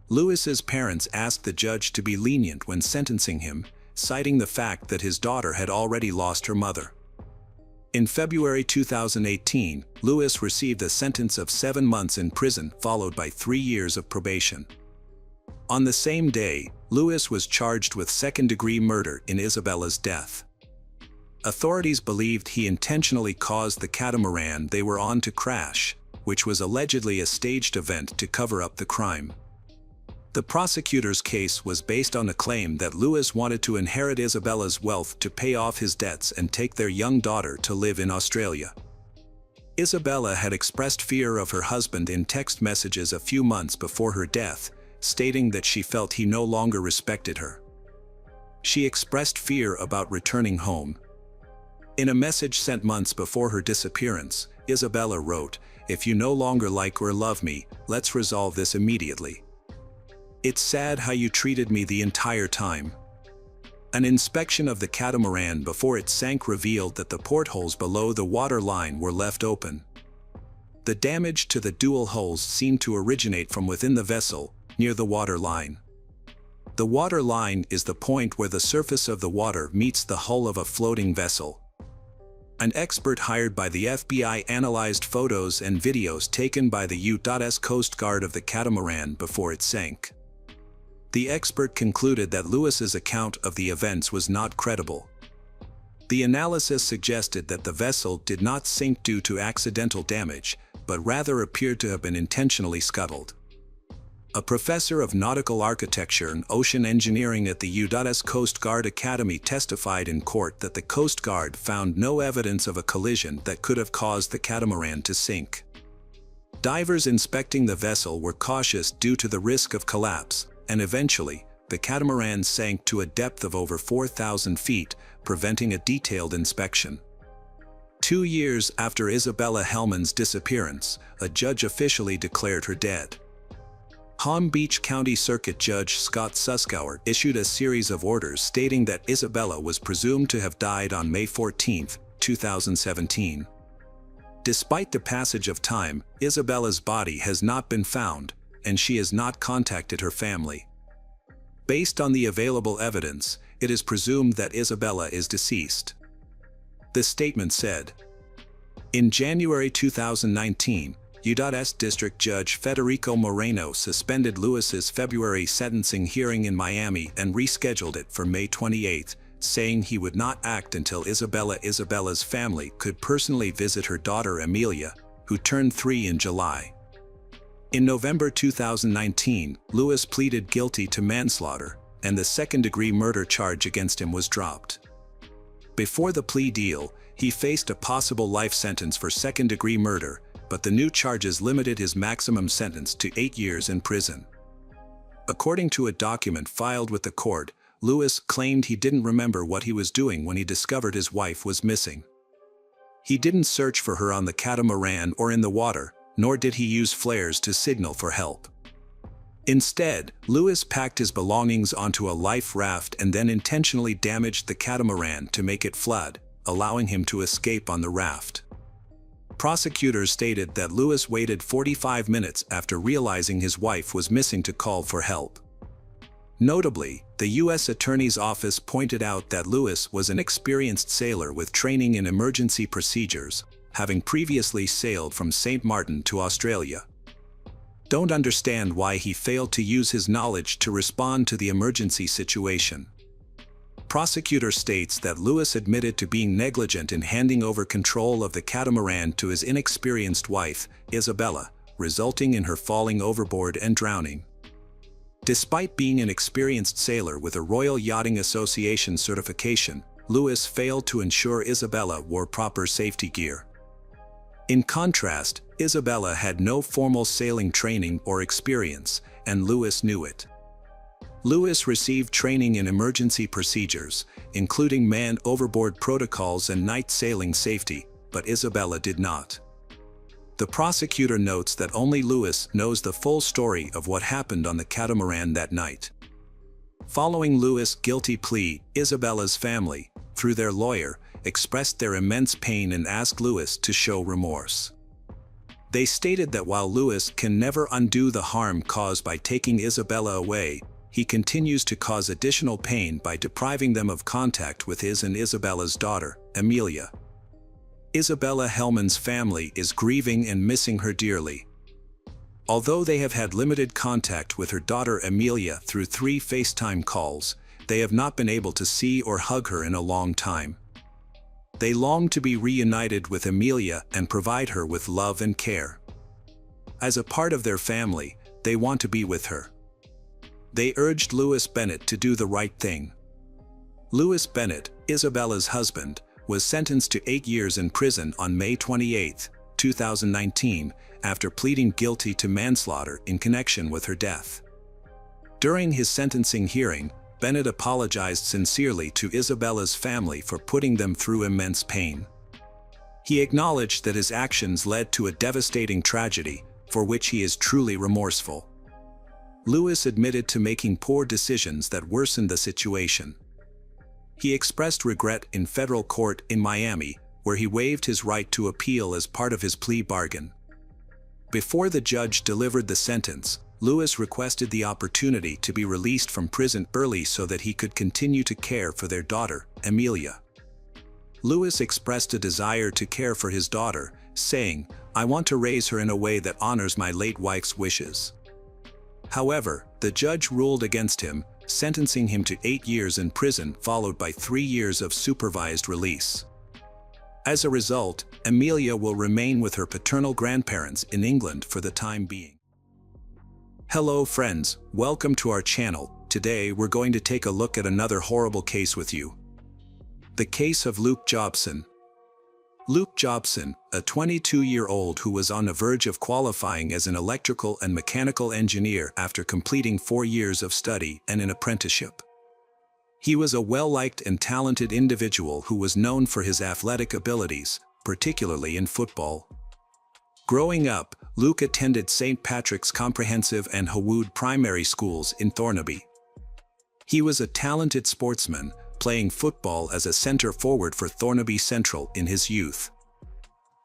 S1: Lewis's parents asked the judge to be lenient when sentencing him, citing the fact that his daughter had already lost her mother. In February 2018, Lewis received a sentence of 7 months in prison followed by 3 years of probation. On the same day, Lewis was charged with second-degree murder in Isabella's death. Authorities believed he intentionally caused the catamaran they were on to crash, which was allegedly a staged event to cover up the crime. The prosecutor's case was based on a claim that Lewis wanted to inherit Isabella's wealth to pay off his debts and take their young daughter to live in Australia. Isabella had expressed fear of her husband in text messages a few months before her death, stating that she felt he no longer respected her. She expressed fear about returning home. In a message sent months before her disappearance, Isabella wrote, "If you no longer like or love me, let's resolve this immediately. It's sad how you treated me the entire time." An inspection of the catamaran before it sank revealed that the portholes below the water line were left open. The damage to the dual hulls seemed to originate from within the vessel, near the water line. The water line is the point where the surface of the water meets the hull of a floating vessel. An expert hired by the FBI analyzed photos and videos taken by the U.S. Coast Guard of the catamaran before it sank. The expert concluded that Lewis's account of the events was not credible. The analysis suggested that the vessel did not sink due to accidental damage, but rather appeared to have been intentionally scuttled. A professor of nautical architecture and ocean engineering at the U.S. Coast Guard Academy testified in court that the Coast Guard found no evidence of a collision that could have caused the catamaran to sink. Divers inspecting the vessel were cautious due to the risk of collapse, and eventually, the catamaran sank to a depth of over 4,000 feet, preventing a detailed inspection. 2 years after Isabella Hellman's disappearance, a judge officially declared her dead. Palm Beach County Circuit Judge Scott Suskauer issued a series of orders stating that Isabella was presumed to have died on May 14, 2017. Despite the passage of time, Isabella's body has not been found, and she has not contacted her family. Based on the available evidence, it is presumed that Isabella is deceased. The statement said, "In January 2019, U.S. District Judge Federico Moreno suspended Lewis's February sentencing hearing in Miami and rescheduled it for May 28, saying he would not act until Isabella's family could personally visit her daughter Amelia, who turned 3 in July. In November 2019, Lewis pleaded guilty to manslaughter, and the second-degree murder charge against him was dropped. Before the plea deal, he faced a possible life sentence for second-degree murder, but the new charges limited his maximum sentence to 8 years in prison. According to a document filed with the court, Lewis claimed he didn't remember what he was doing when he discovered his wife was missing. He didn't search for her on the catamaran or in the water, nor did he use flares to signal for help. Instead, Lewis packed his belongings onto a life raft and then intentionally damaged the catamaran to make it flood, allowing him to escape on the raft. Prosecutors stated that Lewis waited 45 minutes after realizing his wife was missing to call for help. Notably, the U.S. Attorney's Office pointed out that Lewis was an experienced sailor with training in emergency procedures, having previously sailed from St. Martin to Australia. Don't understand why he failed to use his knowledge to respond to the emergency situation. Prosecutor states that Lewis admitted to being negligent in handing over control of the catamaran to his inexperienced wife, Isabella, resulting in her falling overboard and drowning. Despite being an experienced sailor with a Royal Yachting Association certification, Lewis failed to ensure Isabella wore proper safety gear. In contrast, Isabella had no formal sailing training or experience, and Lewis knew it. Lewis received training in emergency procedures, including man overboard protocols and night sailing safety, but Isabella did not. The prosecutor notes that only Lewis knows the full story of what happened on the catamaran that night. Following Lewis' guilty plea, Isabella's family, through their lawyer, expressed their immense pain and asked Lewis to show remorse. They stated that while Lewis can never undo the harm caused by taking Isabella away, he continues to cause additional pain by depriving them of contact with his and Isabella's daughter, Amelia. Isabella Hellman's family is grieving and missing her dearly. Although they have had limited contact with her daughter Amelia through 3 FaceTime calls, they have not been able to see or hug her in a long time. They long to be reunited with Amelia and provide her with love and care. As a part of their family, they want to be with her. They urged Lewis Bennett to do the right thing. Lewis Bennett, Isabella's husband, was sentenced to 8 years in prison on May 28, 2019, after pleading guilty to manslaughter in connection with her death. During his sentencing hearing, Bennett apologized sincerely to Isabella's family for putting them through immense pain. He acknowledged that his actions led to a devastating tragedy, for which he is truly remorseful. Lewis admitted to making poor decisions that worsened the situation. He expressed regret in federal court in Miami, where he waived his right to appeal as part of his plea bargain. Before the judge delivered the sentence, Lewis requested the opportunity to be released from prison early so that he could continue to care for their daughter, Amelia. Lewis expressed a desire to care for his daughter, saying, "I want to raise her in a way that honors my late wife's wishes." However, the judge ruled against him, sentencing him to 8 years in prison followed by 3 years of supervised release. As a result, Amelia will remain with her paternal grandparents in England for the time being. Hello friends, welcome to our channel. Today we're going to take a look at another horrible case with you. The case of Luke Jobson. Luke Jobson, a 22-year-old who was on the verge of qualifying as an electrical and mechanical engineer after completing 4 years of study and an apprenticeship. He was a well-liked and talented individual who was known for his athletic abilities, particularly in football. Growing up, Luke attended St. Patrick's Comprehensive and Hawood Primary Schools in Thornaby. He was a talented sportsman, playing football as a center forward for Thornaby Central in his youth.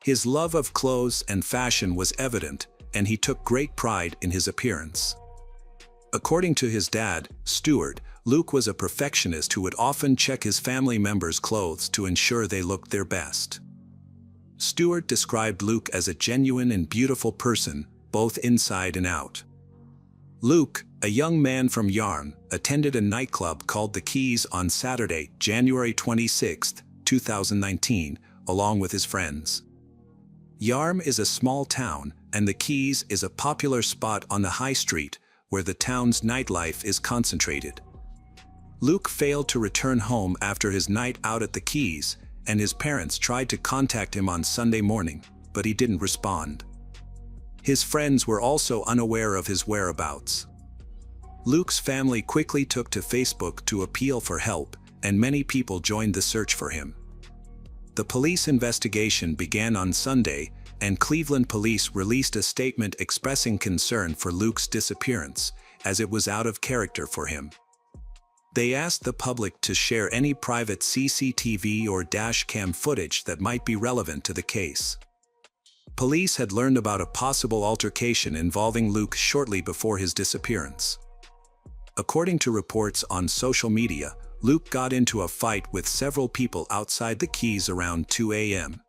S1: His love of clothes and fashion was evident, and he took great pride in his appearance. According to his dad, Stuart, Luke was a perfectionist who would often check his family members' clothes to ensure they looked their best. Stuart described Luke as a genuine and beautiful person, both inside and out. Luke, a young man from Yarm, attended a nightclub called The Keys on Saturday, January 26, 2019, along with his friends. Yarm is a small town, and The Keys is a popular spot on the high street, where the town's nightlife is concentrated. Luke failed to return home after his night out at The Keys, and his parents tried to contact him on Sunday morning, but he didn't respond. His friends were also unaware of his whereabouts. Luke's family quickly took to Facebook to appeal for help, and many people joined the search for him. The police investigation began on Sunday, and Cleveland police released a statement expressing concern for Luke's disappearance, as it was out of character for him. They asked the public to share any private CCTV or dash cam footage that might be relevant to the case. Police had learned about a possible altercation involving Luke shortly before his disappearance. According to reports on social media, Luke got into a fight with several people outside The Keys around 2 a.m.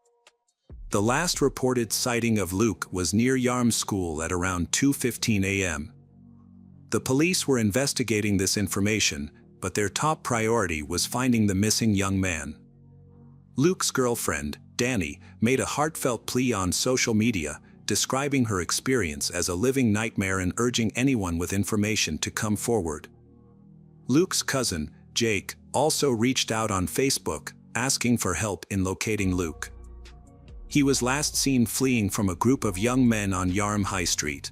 S1: The last reported sighting of Luke was near Yarm School at around 2:15 a.m. The police were investigating this information, but their top priority was finding the missing young man. Luke's girlfriend, Danny, made a heartfelt plea on social media, describing her experience as a living nightmare and urging anyone with information to come forward. Luke's cousin, Jake, also reached out on Facebook, asking for help in locating Luke. He was last seen fleeing from a group of young men on Yarm High Street.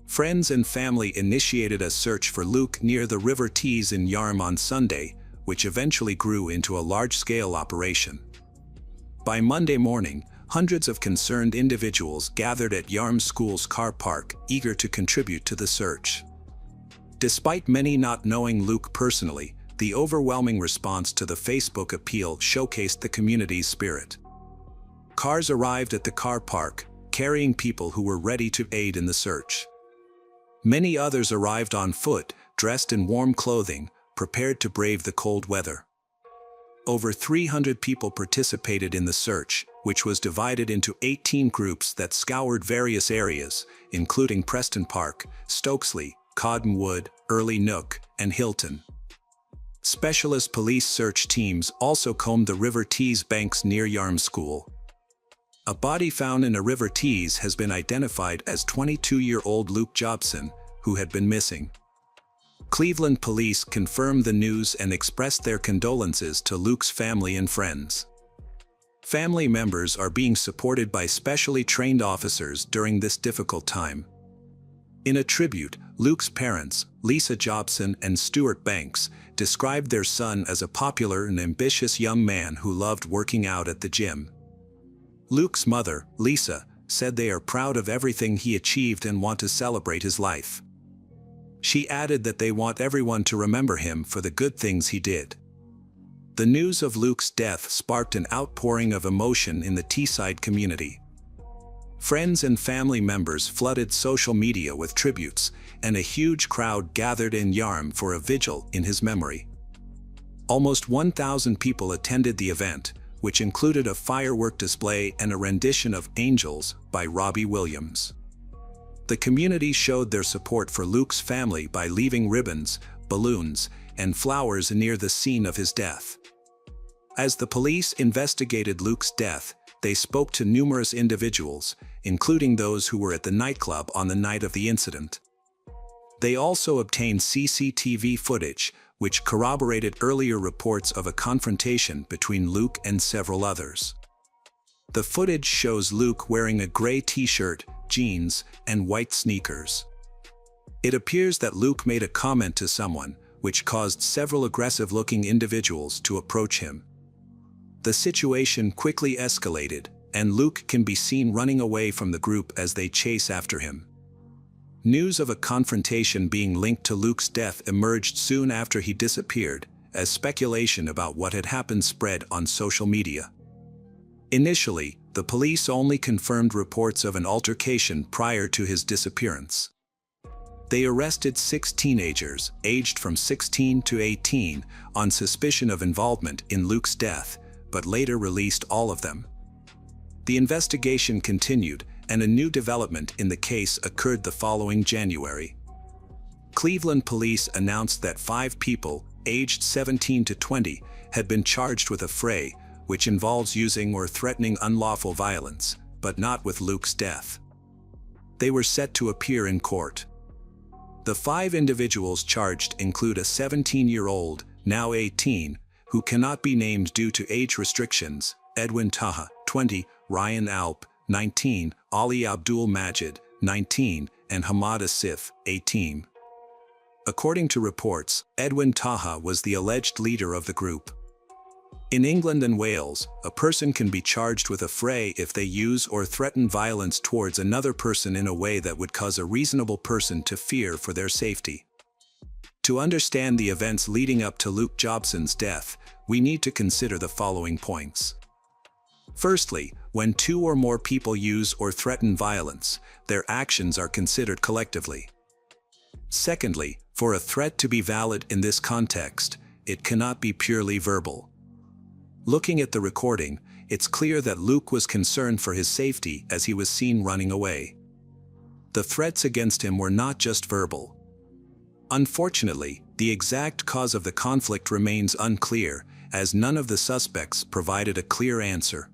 S1: Friends and family initiated a search for Luke near the River Tees in Yarm on Sunday, which eventually grew into a large-scale operation. By Monday morning, hundreds of concerned individuals gathered at Yarm School's car park, eager to contribute to the search. Despite many not knowing Luke personally, the overwhelming response to the Facebook appeal showcased the community's spirit. Cars arrived at the car park, carrying people who were ready to aid in the search. Many others arrived on foot, dressed in warm clothing, prepared to brave the cold weather. Over 300 people participated in the search, which was divided into 18 groups that scoured various areas, including Preston Park, Stokesley, Cottonwood, Early Nook, and Hilton. Specialist police search teams also combed the River Tees banks near Yarm School. A body found in a River Tees has been identified as 22-year-old Luke Jobson, who had been missing. Cleveland police confirmed the news and expressed their condolences to Luke's family and friends. Family members are being supported by specially trained officers during this difficult time. In a tribute, Luke's parents, Lisa Jobson and Stuart Banks, described their son as a popular and ambitious young man who loved working out at the gym. Luke's mother, Lisa, said they are proud of everything he achieved and want to celebrate his life. She added that they want everyone to remember him for the good things he did. The news of Luke's death sparked an outpouring of emotion in the Teesside community. Friends and family members flooded social media with tributes, and a huge crowd gathered in Yarm for a vigil in his memory. Almost 1,000 people attended the event, which included a firework display and a rendition of Angels by Robbie Williams. The community showed their support for Luke's family by leaving ribbons, balloons, and flowers near the scene of his death. As the police investigated Luke's death, they spoke to numerous individuals, including those who were at the nightclub on the night of the incident. They also obtained CCTV footage, which corroborated earlier reports of a confrontation between Luke and several others. The footage shows Luke wearing a gray t-shirt, jeans, and white sneakers. It appears that Luke made a comment to someone, which caused several aggressive-looking individuals to approach him. The situation quickly escalated, and Luke can be seen running away from the group as they chase after him. News of a confrontation being linked to Luke's death emerged soon after he disappeared, as speculation about what had happened spread on social media. Initially, the police only confirmed reports of an altercation prior to his disappearance. They arrested 6 teenagers, aged from 16 to 18, on suspicion of involvement in Luke's death, but later released all of them. The investigation continued, and a new development in the case occurred the following January. Cleveland police announced that 5 people, aged 17 to 20, had been charged with a fray, which involves using or threatening unlawful violence, but not with Luke's death. They were set to appear in court. The 5 individuals charged include a 17-year-old, now 18, who cannot be named due to age restrictions, Edwin Taha, 20, Ryan Alp, 19, Ali Abdul Majid, 19, and Hamad Asif, 18. According to reports, Edwin Taha was the alleged leader of the group. In England and Wales, a person can be charged with a fray if they use or threaten violence towards another person in a way that would cause a reasonable person to fear for their safety. To understand the events leading up to Luke Jobson's death, we need to consider the following points. Firstly, when 2 or more people use or threaten violence, their actions are considered collectively. Secondly, for a threat to be valid in this context, it cannot be purely verbal. Looking at the recording, it's clear that Luke was concerned for his safety as he was seen running away. The threats against him were not just verbal. Unfortunately, the exact cause of the conflict remains unclear, as none of the suspects provided a clear answer.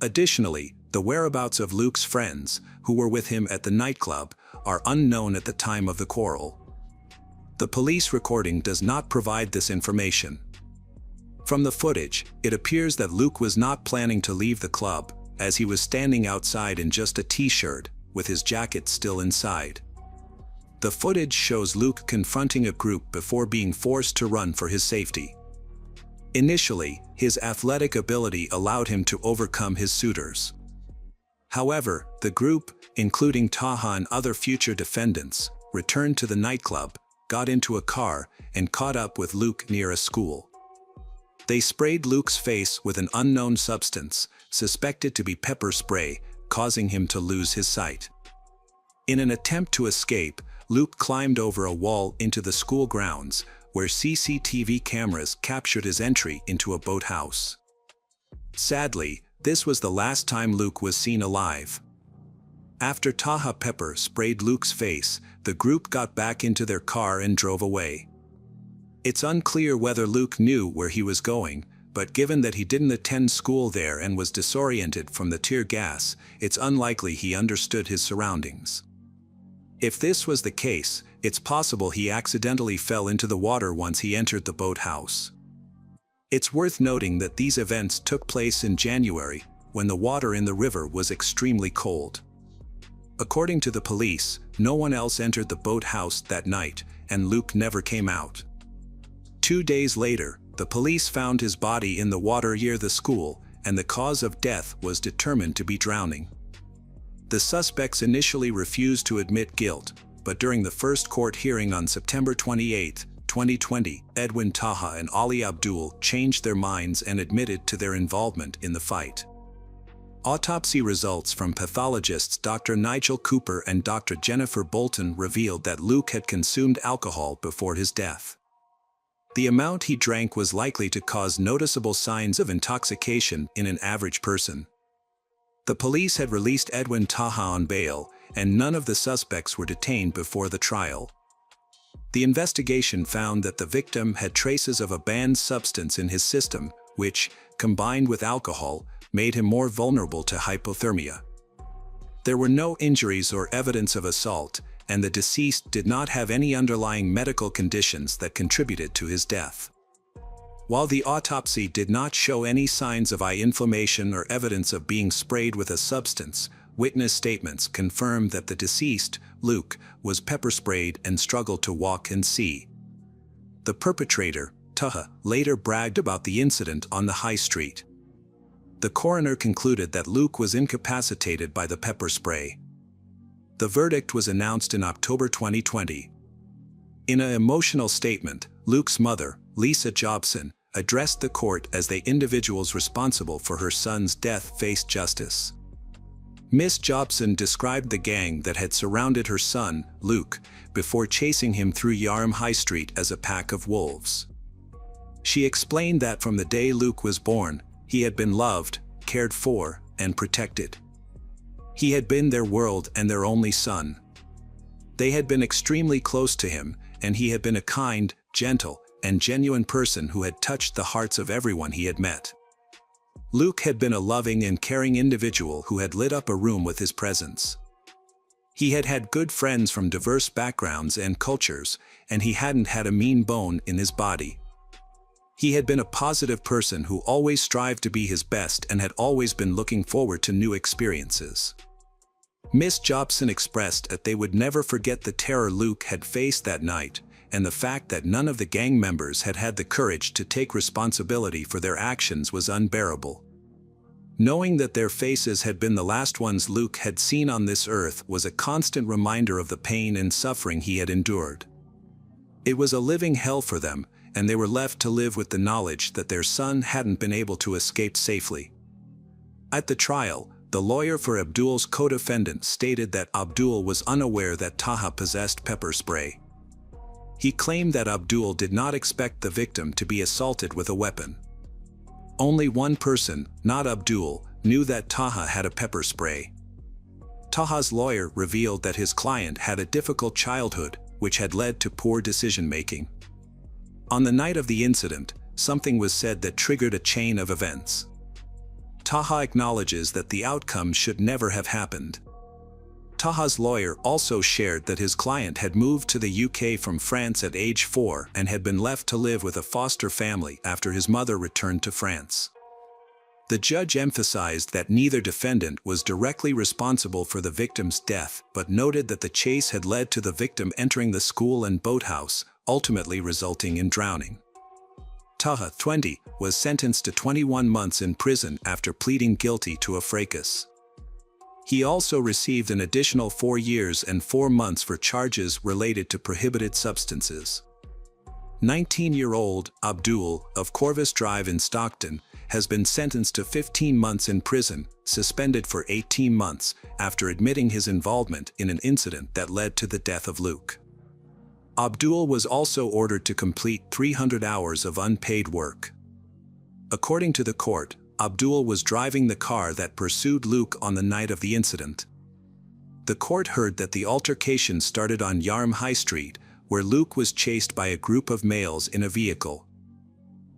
S1: Additionally, the whereabouts of Luke's friends, who were with him at the nightclub, are unknown at the time of the quarrel. The police recording does not provide this information. From the footage, it appears that Luke was not planning to leave the club, as he was standing outside in just a t-shirt, with his jacket still inside. The footage shows Luke confronting a group before being forced to run for his safety. Initially, his athletic ability allowed him to overcome his suitors. However, the group, including Taha and other future defendants, returned to the nightclub, got into a car, and caught up with Luke near a school. They sprayed Luke's face with an unknown substance, suspected to be pepper spray, causing him to lose his sight. In an attempt to escape, Luke climbed over a wall into the school grounds, where CCTV cameras captured his entry into a boathouse. Sadly, this was the last time Luke was seen alive. After Taha pepper sprayed Luke's face, the group got back into their car and drove away. It's unclear whether Luke knew where he was going, but given that he didn't attend school there and was disoriented from the tear gas, it's unlikely he understood his surroundings. If this was the case, it's possible he accidentally fell into the water once he entered the boathouse. It's worth noting that these events took place in January, when the water in the river was extremely cold. According to the police, no one else entered the boathouse that night, and Luke never came out. 2 days later, the police found his body in the water near the school, and the cause of death was determined to be drowning. The suspects initially refused to admit guilt, but during the first court hearing on September 28, 2020, Edwin Taha and Ali Abdul changed their minds and admitted to their involvement in the fight. Autopsy results from pathologists Dr. Nigel Cooper and Dr. Jennifer Bolton revealed that Luke had consumed alcohol before his death. The amount he drank was likely to cause noticeable signs of intoxication in an average person. The police had released Edwin Taha on bail, and none of the suspects were detained before the trial. The investigation found that the victim had traces of a banned substance in his system, which, combined with alcohol, made him more vulnerable to hypothermia. There were no injuries or evidence of assault, and the deceased did not have any underlying medical conditions that contributed to his death. While the autopsy did not show any signs of eye inflammation or evidence of being sprayed with a substance, witness statements confirmed that the deceased, Luke, was pepper sprayed and struggled to walk and see. The perpetrator, Taha, later bragged about the incident on the high street. The coroner concluded that Luke was incapacitated by the pepper spray. The verdict was announced in October 2020. In an emotional statement, Luke's mother, Lisa Jobson, addressed the court as the individuals responsible for her son's death faced justice. Miss Jobson described the gang that had surrounded her son, Luke, before chasing him through Yarm High Street as a pack of wolves. She explained that from the day Luke was born, he had been loved, cared for, and protected. He had been their world and their only son. They had been extremely close to him, and he had been a kind, gentle, and genuine person who had touched the hearts of everyone he had met. Luke had been a loving and caring individual who had lit up a room with his presence. He had had good friends from diverse backgrounds and cultures, and he hadn't had a mean bone in his body. He had been a positive person who always strived to be his best and had always been looking forward to new experiences. Miss Jobson expressed that they would never forget the terror Luke had faced that night, and the fact that none of the gang members had had the courage to take responsibility for their actions was unbearable. Knowing that their faces had been the last ones Luke had seen on this earth was a constant reminder of the pain and suffering he had endured. It was a living hell for them, and they were left to live with the knowledge that their son hadn't been able to escape safely. At the trial, the lawyer for Abdul's co-defendant stated that Abdul was unaware that Taha possessed pepper spray. He claimed that Abdul did not expect the victim to be assaulted with a weapon. Only one person, not Abdul, knew that Taha had a pepper spray. Taha's lawyer revealed that his client had a difficult childhood, which had led to poor decision-making. On the night of the incident, something was said that triggered a chain of events. Taha acknowledges that the outcome should never have happened. Taha's lawyer also shared that his client had moved to the UK from France at age 4 and had been left to live with a foster family after his mother returned to France. The judge emphasized that neither defendant was directly responsible for the victim's death, but noted that the chase had led to the victim entering the school and boathouse, ultimately resulting in drowning. Taha, 20, was sentenced to 21 months in prison after pleading guilty to a fracas. He also received an additional 4 years and 4 months for charges related to prohibited substances. 19-year-old Abdul, of Corvus Drive in Stockton, has been sentenced to 15 months in prison, suspended for 18 months, after admitting his involvement in an incident that led to the death of Luke. Abdul was also ordered to complete 300 hours of unpaid work. According to the court, Abdul was driving the car that pursued Luke on the night of the incident. The court heard that the altercation started on Yarm High Street, where Luke was chased by a group of males in a vehicle.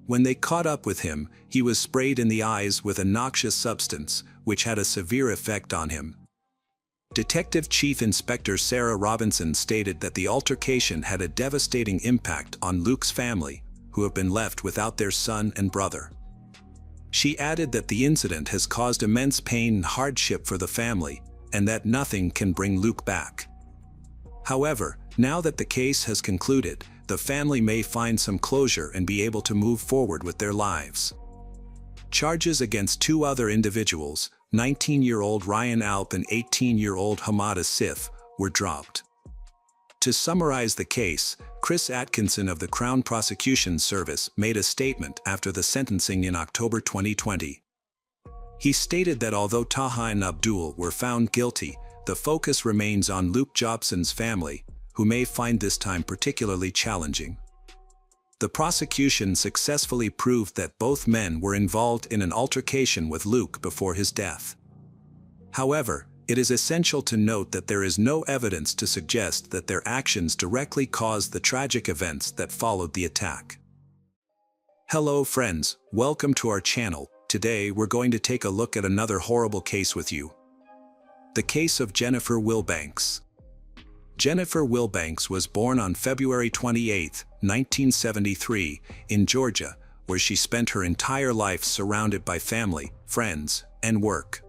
S1: When they caught up with him, he was sprayed in the eyes with a noxious substance, which had a severe effect on him. Detective Chief Inspector Sarah Robinson stated that the altercation had a devastating impact on Luke's family, who have been left without their son and brother. She added that the incident has caused immense pain and hardship for the family, and that nothing can bring Luke back. However, now that the case has concluded, the family may find some closure and be able to move forward with their lives. Charges against 2 other individuals, 19-year-old Ryan Alp and 18-year-old Hamada Sif, were dropped. To summarize the case, Chris Atkinson of the Crown Prosecution Service made a statement after the sentencing in October 2020. He stated that although Taha and Abdul were found guilty, the focus remains on Luke Jobson's family, who may find this time particularly challenging. The prosecution successfully proved that both men were involved in an altercation with Luke before his death. However, it is essential to note that there is no evidence to suggest that their actions directly caused the tragic events that followed the attack. Hello friends, welcome to our channel. Today we're going to take a look at another horrible case with you. The case of Jennifer Wilbanks. Jennifer Wilbanks was born on February 28, 1973, in Georgia, where she spent her entire life surrounded by family, friends, and work.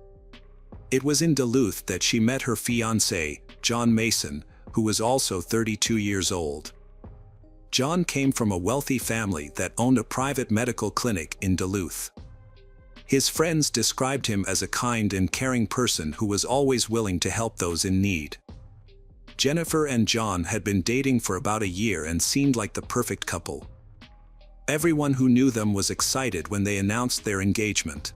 S1: It was in Duluth that she met her fiancé, John Mason, who was also 32 years old. John came from a wealthy family that owned a private medical clinic in Duluth. His friends described him as a kind and caring person who was always willing to help those in need. Jennifer and John had been dating for about a year and seemed like the perfect couple. Everyone who knew them was excited when they announced their engagement.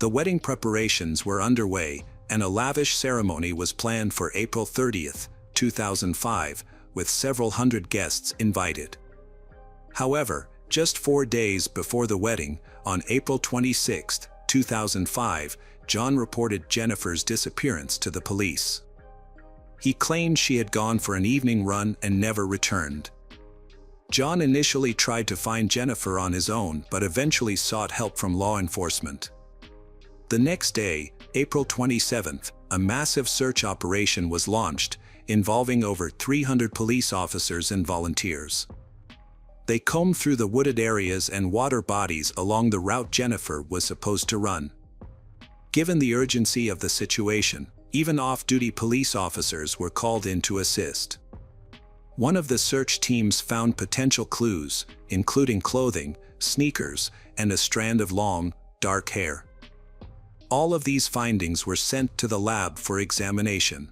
S1: The wedding preparations were underway, and a lavish ceremony was planned for April 30, 2005, with several hundred guests invited. However, just 4 days before the wedding, on April 26, 2005, John reported Jennifer's disappearance to the police. He claimed she had gone for an evening run and never returned. John initially tried to find Jennifer on his own but eventually sought help from law enforcement. The next day, April 27th, a massive search operation was launched, involving over 300 police officers and volunteers. They combed through the wooded areas and water bodies along the route Jennifer was supposed to run. Given the urgency of the situation, even off-duty police officers were called in to assist. One of the search teams found potential clues, including clothing, sneakers, and a strand of long, dark hair. All of these findings were sent to the lab for examination.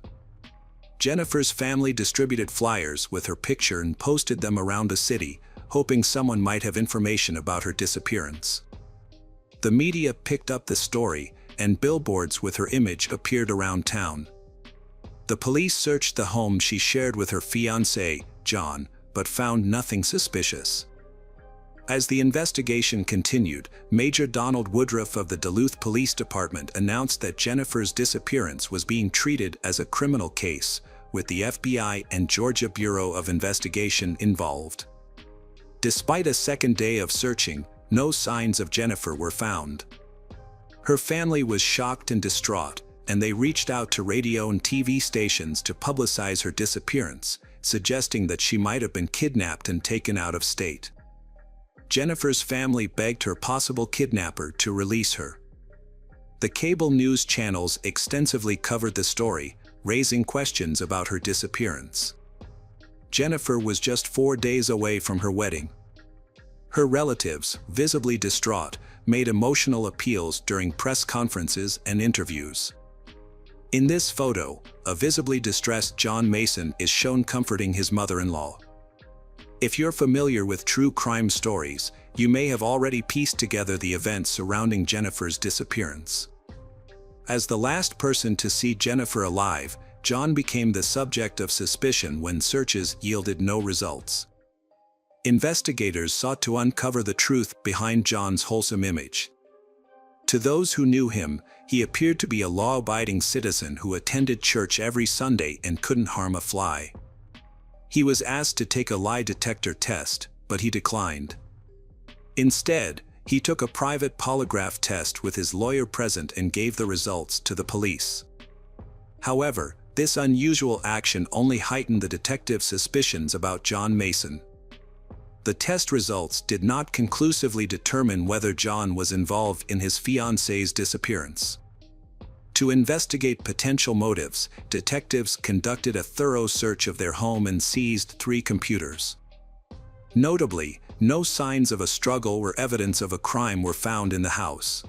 S1: Jennifer's family distributed flyers with her picture and posted them around the city, hoping someone might have information about her disappearance. The media picked up the story, and billboards with her image appeared around town. The police searched the home she shared with her fiancé, John, but found nothing suspicious. As the investigation continued, Major Donald Woodruff of the Duluth Police Department announced that Jennifer's disappearance was being treated as a criminal case, with the FBI and Georgia Bureau of Investigation involved. Despite a second day of searching, no signs of Jennifer were found. Her family was shocked and distraught, and they reached out to radio and TV stations to publicize her disappearance, suggesting that she might have been kidnapped and taken out of state. Jennifer's family begged her possible kidnapper to release her. The cable news channels extensively covered the story, raising questions about her disappearance. Jennifer was just 4 days away from her wedding. Her relatives, visibly distraught, made emotional appeals during press conferences and interviews. In this photo, a visibly distressed John Mason is shown comforting his mother-in-law. If you're familiar with true crime stories, you may have already pieced together the events surrounding Jennifer's disappearance. As the last person to see Jennifer alive, John became the subject of suspicion when searches yielded no results. Investigators sought to uncover the truth behind John's wholesome image. To those who knew him, he appeared to be a law-abiding citizen who attended church every Sunday and couldn't harm a fly. He was asked to take a lie detector test, but he declined. Instead, he took a private polygraph test with his lawyer present and gave the results to the police. However, this unusual action only heightened the detective's suspicions about John Mason. The test results did not conclusively determine whether John was involved in his fiancée's disappearance. To investigate potential motives, detectives conducted a thorough search of their home and seized 3 computers. Notably, no signs of a struggle or evidence of a crime were found in the house.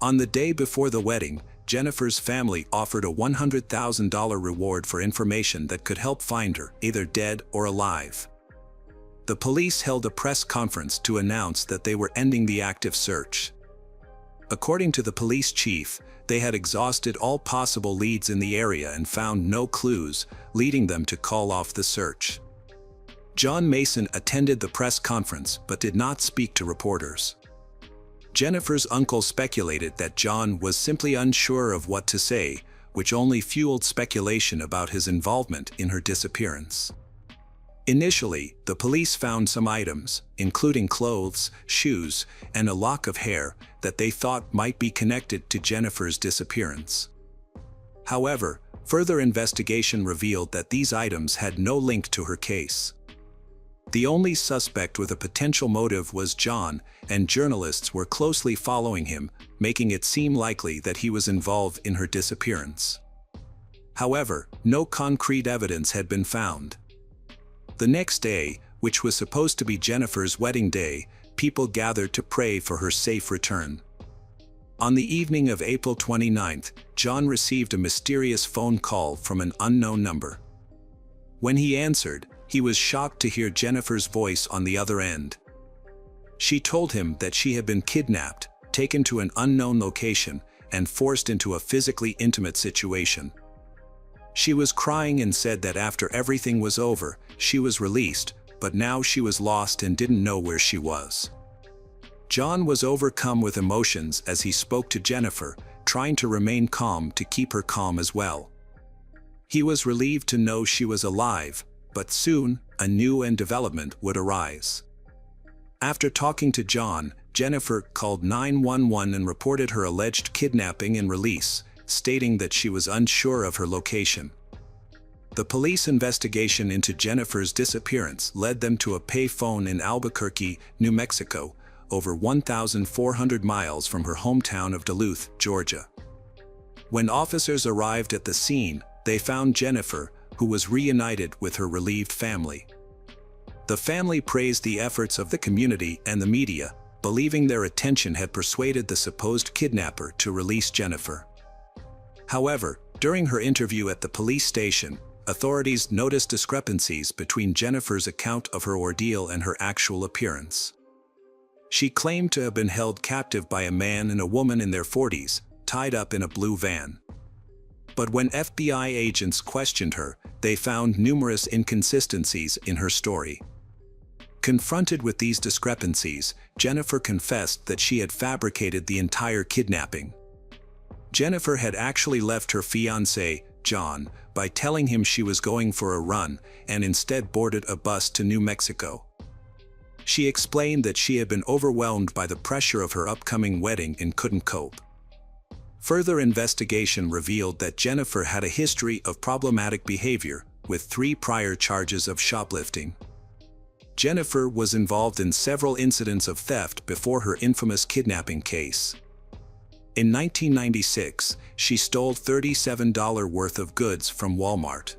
S1: On the day before the wedding, Jennifer's family offered a $100,000 reward for information that could help find her, either dead or alive. The police held a press conference to announce that they were ending the active search. According to the police chief, they had exhausted all possible leads in the area and found no clues, leading them to call off the search. John Mason attended the press conference but did not speak to reporters. Jennifer's uncle speculated that John was simply unsure of what to say, which only fueled speculation about his involvement in her disappearance. Initially, the police found some items, including clothes, shoes, and a lock of hair, that they thought might be connected to Jennifer's disappearance. However, further investigation revealed that these items had no link to her case. The only suspect with a potential motive was John, and journalists were closely following him, making it seem likely that he was involved in her disappearance. However, no concrete evidence had been found. The next day, which was supposed to be Jennifer's wedding day, people gathered to pray for her safe return. On the evening of April 29th, John received a mysterious phone call from an unknown number. When he answered, he was shocked to hear Jennifer's voice on the other end. She told him that she had been kidnapped, taken to an unknown location, and forced into a physically intimate situation. She was crying and said that after everything was over, she was released, but now she was lost and didn't know where she was. John was overcome with emotions as he spoke to Jennifer, trying to remain calm to keep her calm as well. He was relieved to know she was alive, but soon, a new development would arise. After talking to John, Jennifer called 911 and reported her alleged kidnapping and release, stating that she was unsure of her location. The police investigation into Jennifer's disappearance led them to a payphone in Albuquerque, New Mexico, over 1,400 miles from her hometown of Duluth, Georgia. When officers arrived at the scene, they found Jennifer, who was reunited with her relieved family. The family praised the efforts of the community and the media, believing their attention had persuaded the supposed kidnapper to release Jennifer. However, during her interview at the police station, authorities noticed discrepancies between Jennifer's account of her ordeal and her actual appearance. She claimed to have been held captive by a man and a woman in their 40s, tied up in a blue van. But when FBI agents questioned her, they found numerous inconsistencies in her story. Confronted with these discrepancies, Jennifer confessed that she had fabricated the entire kidnapping. Jennifer had actually left her fiancé, John, by telling him she was going for a run and instead boarded a bus to New Mexico. She explained that she had been overwhelmed by the pressure of her upcoming wedding and couldn't cope. Further investigation revealed that Jennifer had a history of problematic behavior, with 3 prior charges of shoplifting. Jennifer was involved in several incidents of theft before her infamous kidnapping case. In 1996, she stole $37 worth of goods from Walmart.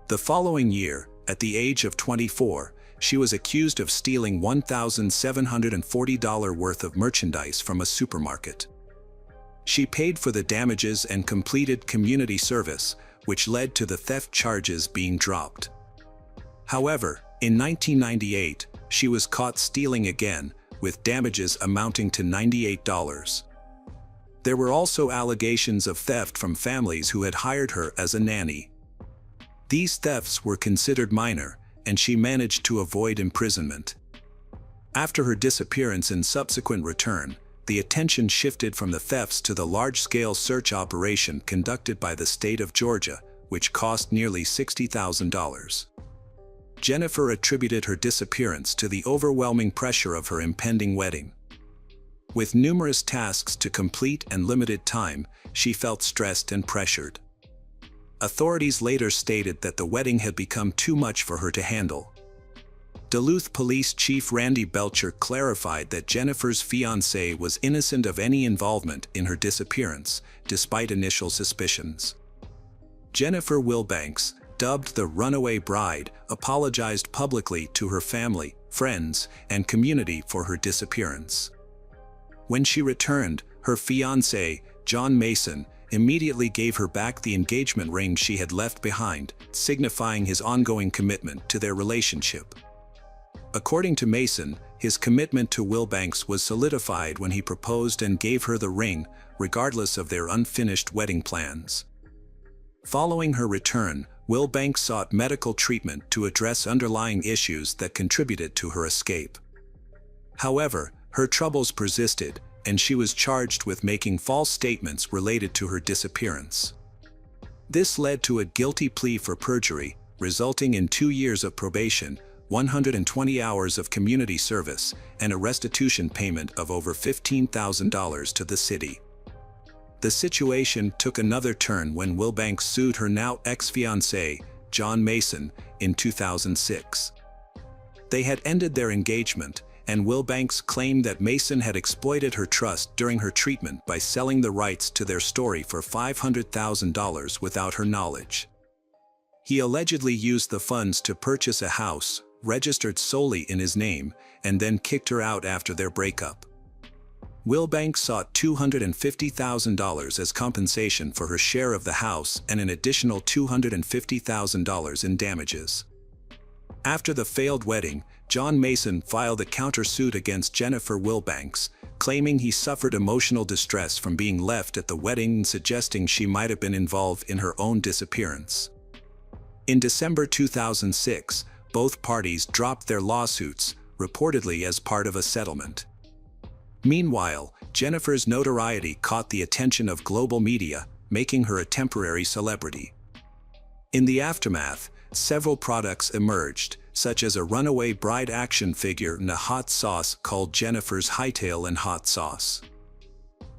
S1: The following year, at the age of 24, she was accused of stealing $1,740 worth of merchandise from a supermarket. She paid for the damages and completed community service, which led to the theft charges being dropped. However, in 1998, she was caught stealing again, with damages amounting to $98. There were also allegations of theft from families who had hired her as a nanny. These thefts were considered minor, and she managed to avoid imprisonment. After her disappearance and subsequent return, the attention shifted from the thefts to the large-scale search operation conducted by the state of Georgia, which cost nearly $60,000. Jennifer attributed her disappearance to the overwhelming pressure of her impending wedding. With numerous tasks to complete and limited time, she felt stressed and pressured. Authorities later stated that the wedding had become too much for her to handle. Duluth Police Chief Randy Belcher clarified that Jennifer's fiancé was innocent of any involvement in her disappearance, despite initial suspicions. Jennifer Wilbanks, dubbed the Runaway Bride, apologized publicly to her family, friends, and community for her disappearance. When she returned, her fiancé, John Mason, immediately gave her back the engagement ring she had left behind, signifying his ongoing commitment to their relationship. According to Mason, his commitment to Wilbanks was solidified when he proposed and gave her the ring, regardless of their unfinished wedding plans. Following her return, Wilbanks sought medical treatment to address underlying issues that contributed to her escape. However, her troubles persisted, and she was charged with making false statements related to her disappearance. This led to a guilty plea for perjury, resulting in 2 years of probation, 120 hours of community service, and a restitution payment of over $15,000 to the city. The situation took another turn when Wilbanks sued her now ex-fiancé, John Mason, in 2006. They had ended their engagement, and Wilbanks claimed that Mason had exploited her trust during her treatment by selling the rights to their story for $500,000 without her knowledge. He allegedly used the funds to purchase a house, registered solely in his name, and then kicked her out after their breakup. Wilbanks sought $250,000 as compensation for her share of the house and an additional $250,000 in damages. After the failed wedding, John Mason filed a countersuit against Jennifer Wilbanks, claiming he suffered emotional distress from being left at the wedding and suggesting she might have been involved in her own disappearance. In December 2006, both parties dropped their lawsuits, reportedly as part of a settlement. Meanwhile, Jennifer's notoriety caught the attention of global media, making her a temporary celebrity. In the aftermath, several products emerged, such as a runaway bride action figure and a hot sauce called Jennifer's Hightail and Hot Sauce.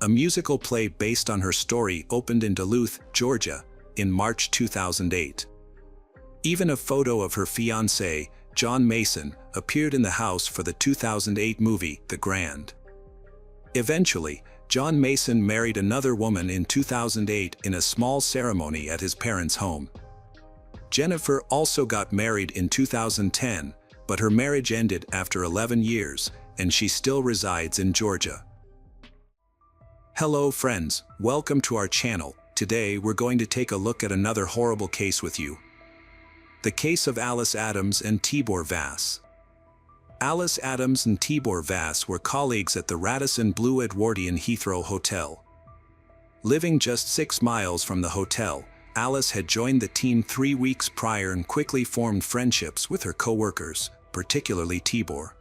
S1: A musical play based on her story opened in Duluth, Georgia, in March 2008. Even a photo of her fiancé, John Mason, appeared in the house for the 2008 movie, The Grand. Eventually, John Mason married another woman in 2008 in a small ceremony at his parents' home. Jennifer also got married in 2010, but her marriage ended after 11 years, and she still resides in Georgia. Hello friends, welcome to our channel. Today we're going to take a look at another horrible case with you. The case of Alice Adams and Tibor Vass. Alice Adams and Tibor Vass were colleagues at the Radisson Blu Edwardian Heathrow Hotel. Living just 6 miles from the hotel, Alice had joined the team 3 weeks prior and quickly formed friendships with her co-workers, particularly Tibor.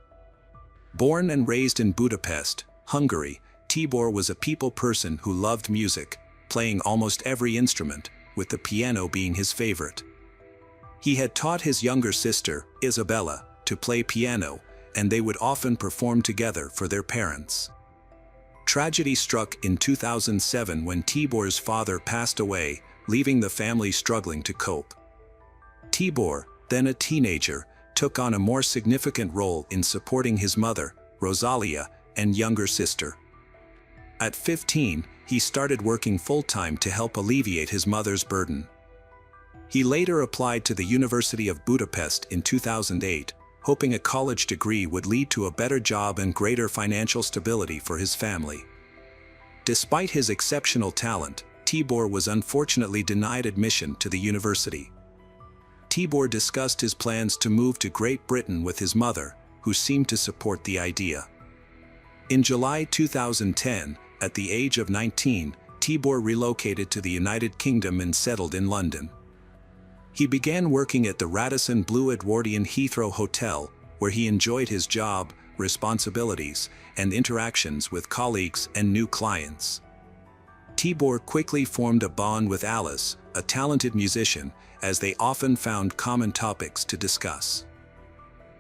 S1: Born and raised in Budapest, Hungary, Tibor was a people person who loved music, playing almost every instrument, with the piano being his favorite. He had taught his younger sister, Isabella, to play piano, and they would often perform together for their parents. Tragedy struck in 2007 when Tibor's father passed away, leaving the family struggling to cope. Tibor, then a teenager, took on a more significant role in supporting his mother, Rosalia, and younger sister. At 15, he started working full-time to help alleviate his mother's burden. He later applied to the University of Budapest in 2008, hoping a college degree would lead to a better job and greater financial stability for his family. Despite his exceptional talent, Tibor was unfortunately denied admission to the university. Tibor discussed his plans to move to Great Britain with his mother, who seemed to support the idea. In July 2010, at the age of 19, Tibor relocated to the United Kingdom and settled in London. He began working at the Radisson Blu Edwardian Heathrow Hotel, where he enjoyed his job, responsibilities, and interactions with colleagues and new clients. Tibor quickly formed a bond with Alice, a talented musician, as they often found common topics to discuss.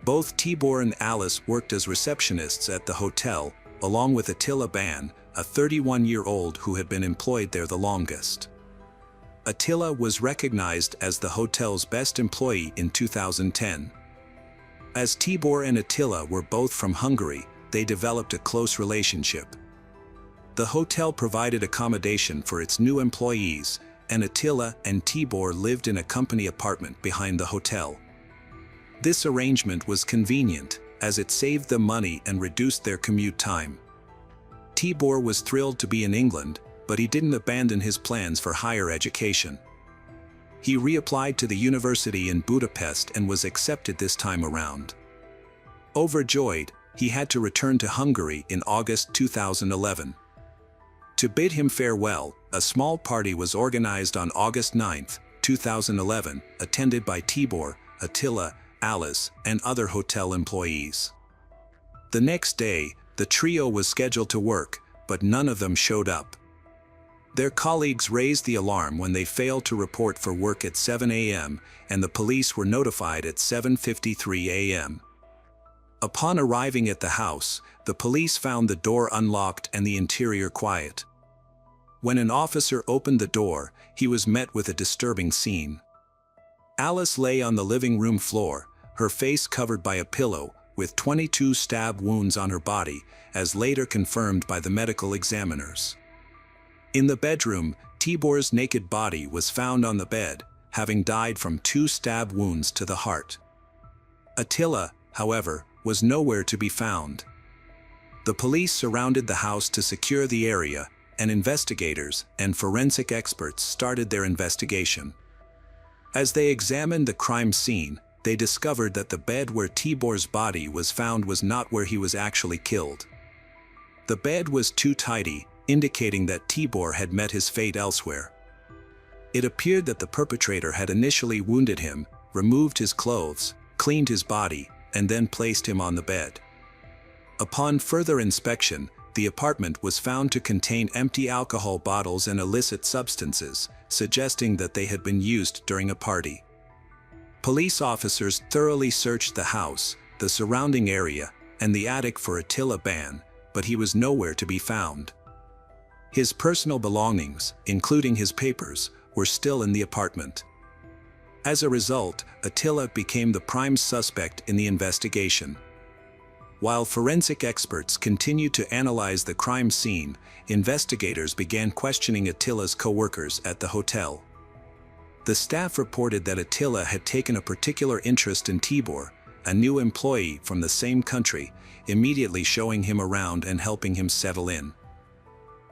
S1: Both Tibor and Alice worked as receptionists at the hotel, along with Attila Ban, a 31-year-old who had been employed there the longest. Attila was recognized as the hotel's best employee in 2010. As Tibor and Attila were both from Hungary, they developed a close relationship. The hotel provided accommodation for its new employees, and Attila and Tibor lived in a company apartment behind the hotel. This arrangement was convenient, as it saved them money and reduced their commute time. Tibor was thrilled to be in England, but he didn't abandon his plans for higher education. He reapplied to the university in Budapest and was accepted this time around. Overjoyed, he had to return to Hungary in August 2011. To bid him farewell, a small party was organized on August 9, 2011, attended by Tibor, Attila, Alice, and other hotel employees. The next day, the trio was scheduled to work, but none of them showed up. Their colleagues raised the alarm when they failed to report for work at 7 a.m., and the police were notified at 7:53 a.m. Upon arriving at the house, the police found the door unlocked and the interior quiet. When an officer opened the door, he was met with a disturbing scene. Alice lay on the living room floor, her face covered by a pillow, with 22 stab wounds on her body, as later confirmed by the medical examiners. In the bedroom, Tibor's naked body was found on the bed, having died from 2 stab wounds to the heart. Attila, however, was nowhere to be found. The police surrounded the house to secure the area, and investigators and forensic experts started their investigation. As they examined the crime scene, they discovered that the bed where Tibor's body was found was not where he was actually killed. The bed was too tidy, indicating that Tibor had met his fate elsewhere. It appeared that the perpetrator had initially wounded him, removed his clothes, cleaned his body, and then placed him on the bed. Upon further inspection, the apartment was found to contain empty alcohol bottles and illicit substances, suggesting that they had been used during a party. Police officers thoroughly searched the house, the surrounding area, and the attic for Attila Ban, but he was nowhere to be found. His personal belongings, including his papers, were still in the apartment. As a result, Attila became the prime suspect in the investigation. While forensic experts continued to analyze the crime scene, investigators began questioning Attila's co-workers at the hotel. The staff reported that Attila had taken a particular interest in Tibor, a new employee from the same country, immediately showing him around and helping him settle in.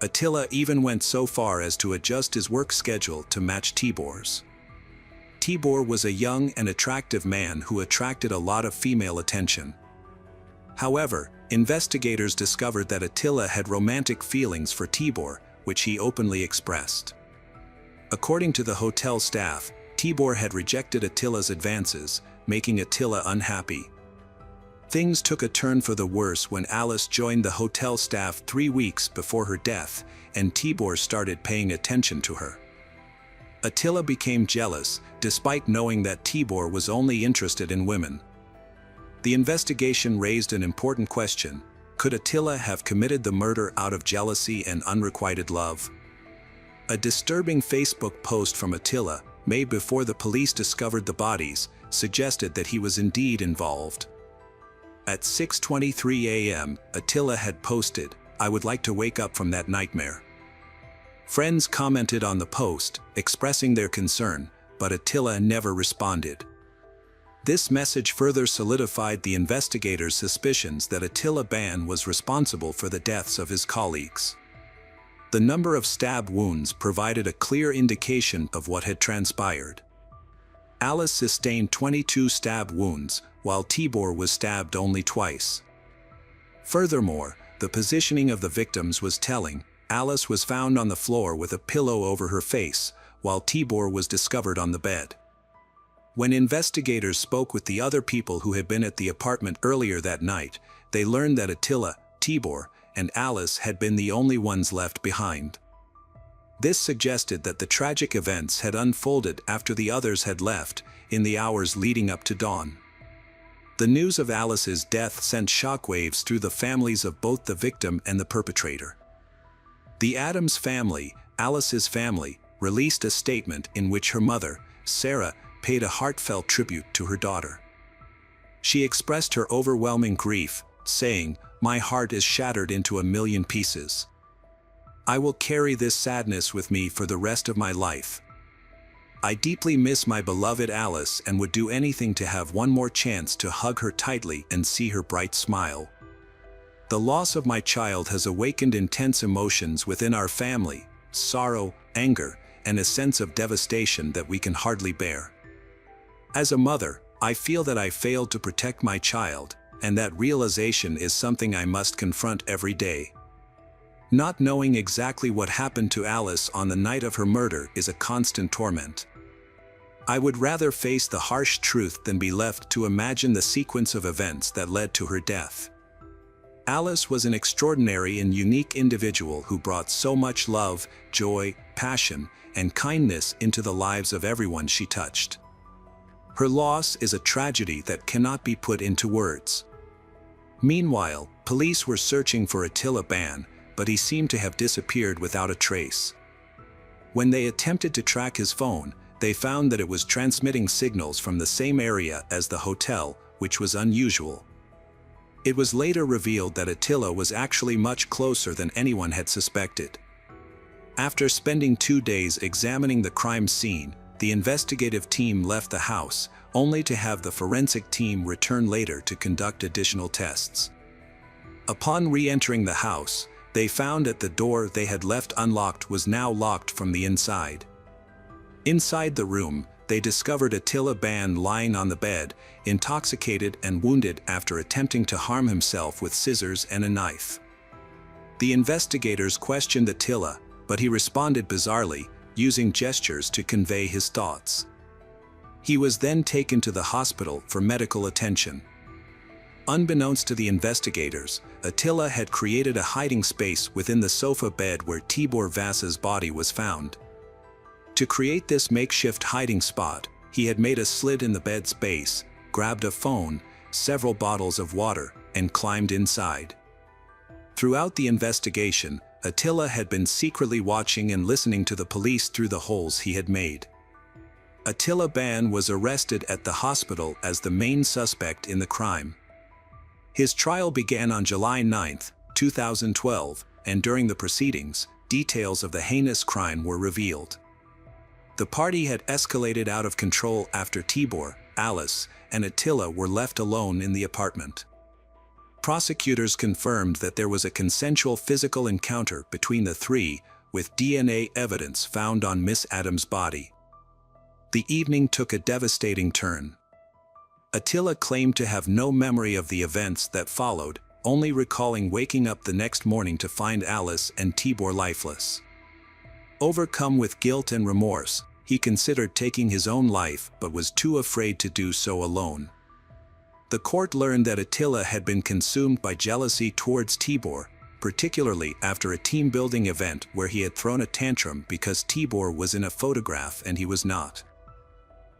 S1: Attila even went so far as to adjust his work schedule to match Tibor's. Tibor was a young and attractive man who attracted a lot of female attention. However, investigators discovered that Attila had romantic feelings for Tibor, which he openly expressed. According to the hotel staff, Tibor had rejected Attila's advances, making Attila unhappy. Things took a turn for the worse when Alice joined the hotel staff 3 weeks before her death, and Tibor started paying attention to her. Attila became jealous, despite knowing that Tibor was only interested in women. The investigation raised an important question: could Attila have committed the murder out of jealousy and unrequited love? A disturbing Facebook post from Attila, made before the police discovered the bodies, suggested that he was indeed involved. At 6:23 a.m., Attila had posted, "I would like to wake up from that nightmare." Friends commented on the post, expressing their concern, but Attila never responded. This message further solidified the investigators' suspicions that Attila Ban was responsible for the deaths of his colleagues. The number of stab wounds provided a clear indication of what had transpired. Alice sustained 22 stab wounds, while Tibor was stabbed only twice. Furthermore, the positioning of the victims was telling. Alice was found on the floor with a pillow over her face, while Tibor was discovered on the bed. When investigators spoke with the other people who had been at the apartment earlier that night, they learned that Attila, Tibor, and Alice had been the only ones left behind. This suggested that the tragic events had unfolded after the others had left, in the hours leading up to dawn. The news of Alice's death sent shockwaves through the families of both the victim and the perpetrator. The Adams family, Alice's family, released a statement in which her mother, Sarah, paid a heartfelt tribute to her daughter. She expressed her overwhelming grief, saying, "My heart is shattered into a million pieces. I will carry this sadness with me for the rest of my life. I deeply miss my beloved Alice and would do anything to have one more chance to hug her tightly and see her bright smile. The loss of my child has awakened intense emotions within our family, sorrow, anger, and a sense of devastation that we can hardly bear. As a mother, I feel that I failed to protect my child, and that realization is something I must confront every day. Not knowing exactly what happened to Alice on the night of her murder is a constant torment. I would rather face the harsh truth than be left to imagine the sequence of events that led to her death. Alice was an extraordinary and unique individual who brought so much love, joy, passion, and kindness into the lives of everyone she touched. Her loss is a tragedy that cannot be put into words." Meanwhile, police were searching for Attila Ban, but he seemed to have disappeared without a trace. When they attempted to track his phone, they found that it was transmitting signals from the same area as the hotel, which was unusual. It was later revealed that Attila was actually much closer than anyone had suspected. After spending 2 days examining the crime scene, the investigative team left the house, only to have the forensic team return later to conduct additional tests. Upon re-entering the house, they found that the door they had left unlocked was now locked from the inside. Inside the room, they discovered Attila Ban lying on the bed, intoxicated and wounded after attempting to harm himself with scissors and a knife. The investigators questioned Attila, but he responded bizarrely, using gestures to convey his thoughts. He was then taken to the hospital for medical attention. Unbeknownst to the investigators, Attila had created a hiding space within the sofa bed where Tibor Vasa's body was found. To create this makeshift hiding spot, he had made a slit in the bed's base, grabbed a phone, several bottles of water, and climbed inside. Throughout the investigation, Attila had been secretly watching and listening to the police through the holes he had made. Attila Ban was arrested at the hospital as the main suspect in the crime. His trial began on July 9, 2012, and during the proceedings, details of the heinous crime were revealed. The party had escalated out of control after Tibor, Alice, and Attila were left alone in the apartment. Prosecutors confirmed that there was a consensual physical encounter between the three, with DNA evidence found on Miss Adams' body. The evening took a devastating turn. Attila claimed to have no memory of the events that followed, only recalling waking up the next morning to find Alice and Tibor lifeless. Overcome with guilt and remorse, he considered taking his own life but was too afraid to do so alone. The court learned that Attila had been consumed by jealousy towards Tibor, particularly after a team-building event where he had thrown a tantrum because Tibor was in a photograph and he was not.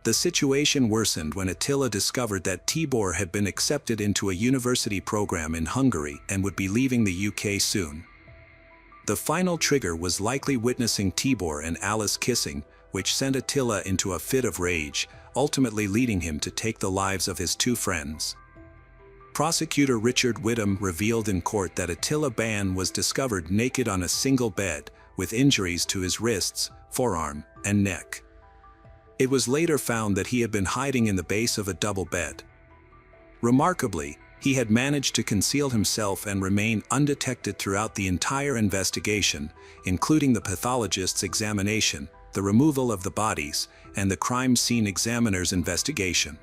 S1: The situation worsened when Attila discovered that Tibor had been accepted into a university program in Hungary and would be leaving the UK soon. The final trigger was likely witnessing Tibor and Alice kissing, which sent Attila into a fit of rage, ultimately leading him to take the lives of his two friends. Prosecutor Richard Whittam revealed in court that Attila Ban was discovered naked on a single bed, with injuries to his wrists, forearm, and neck. It was later found that he had been hiding in the base of a double bed. Remarkably, he had managed to conceal himself and remain undetected throughout the entire investigation, including the pathologist's examination, the removal of the bodies, and the crime scene examiner's investigation.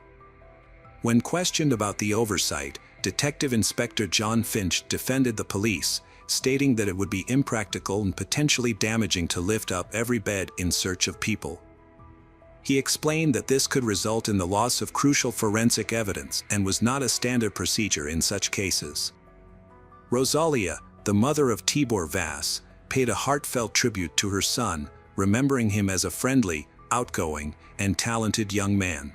S1: When questioned about the oversight, Detective Inspector John Finch defended the police, stating that it would be impractical and potentially damaging to lift up every bed in search of people. He explained that this could result in the loss of crucial forensic evidence and was not a standard procedure in such cases. Rosalia, the mother of Tibor Vass, paid a heartfelt tribute to her son, remembering him as a friendly, outgoing, and talented young man.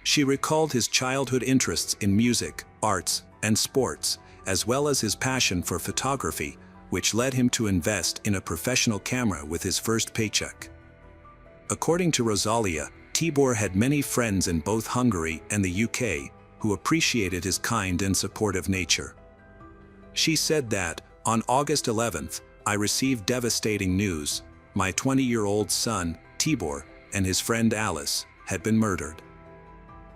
S1: She recalled his childhood interests in music, arts, and sports, as well as his passion for photography, which led him to invest in a professional camera with his first paycheck. According to Rosalia, Tibor had many friends in both Hungary and the UK who appreciated his kind and supportive nature. She said that, on August 11th, I received devastating news. My 20-year-old son, Tibor, and his friend Alice had been murdered.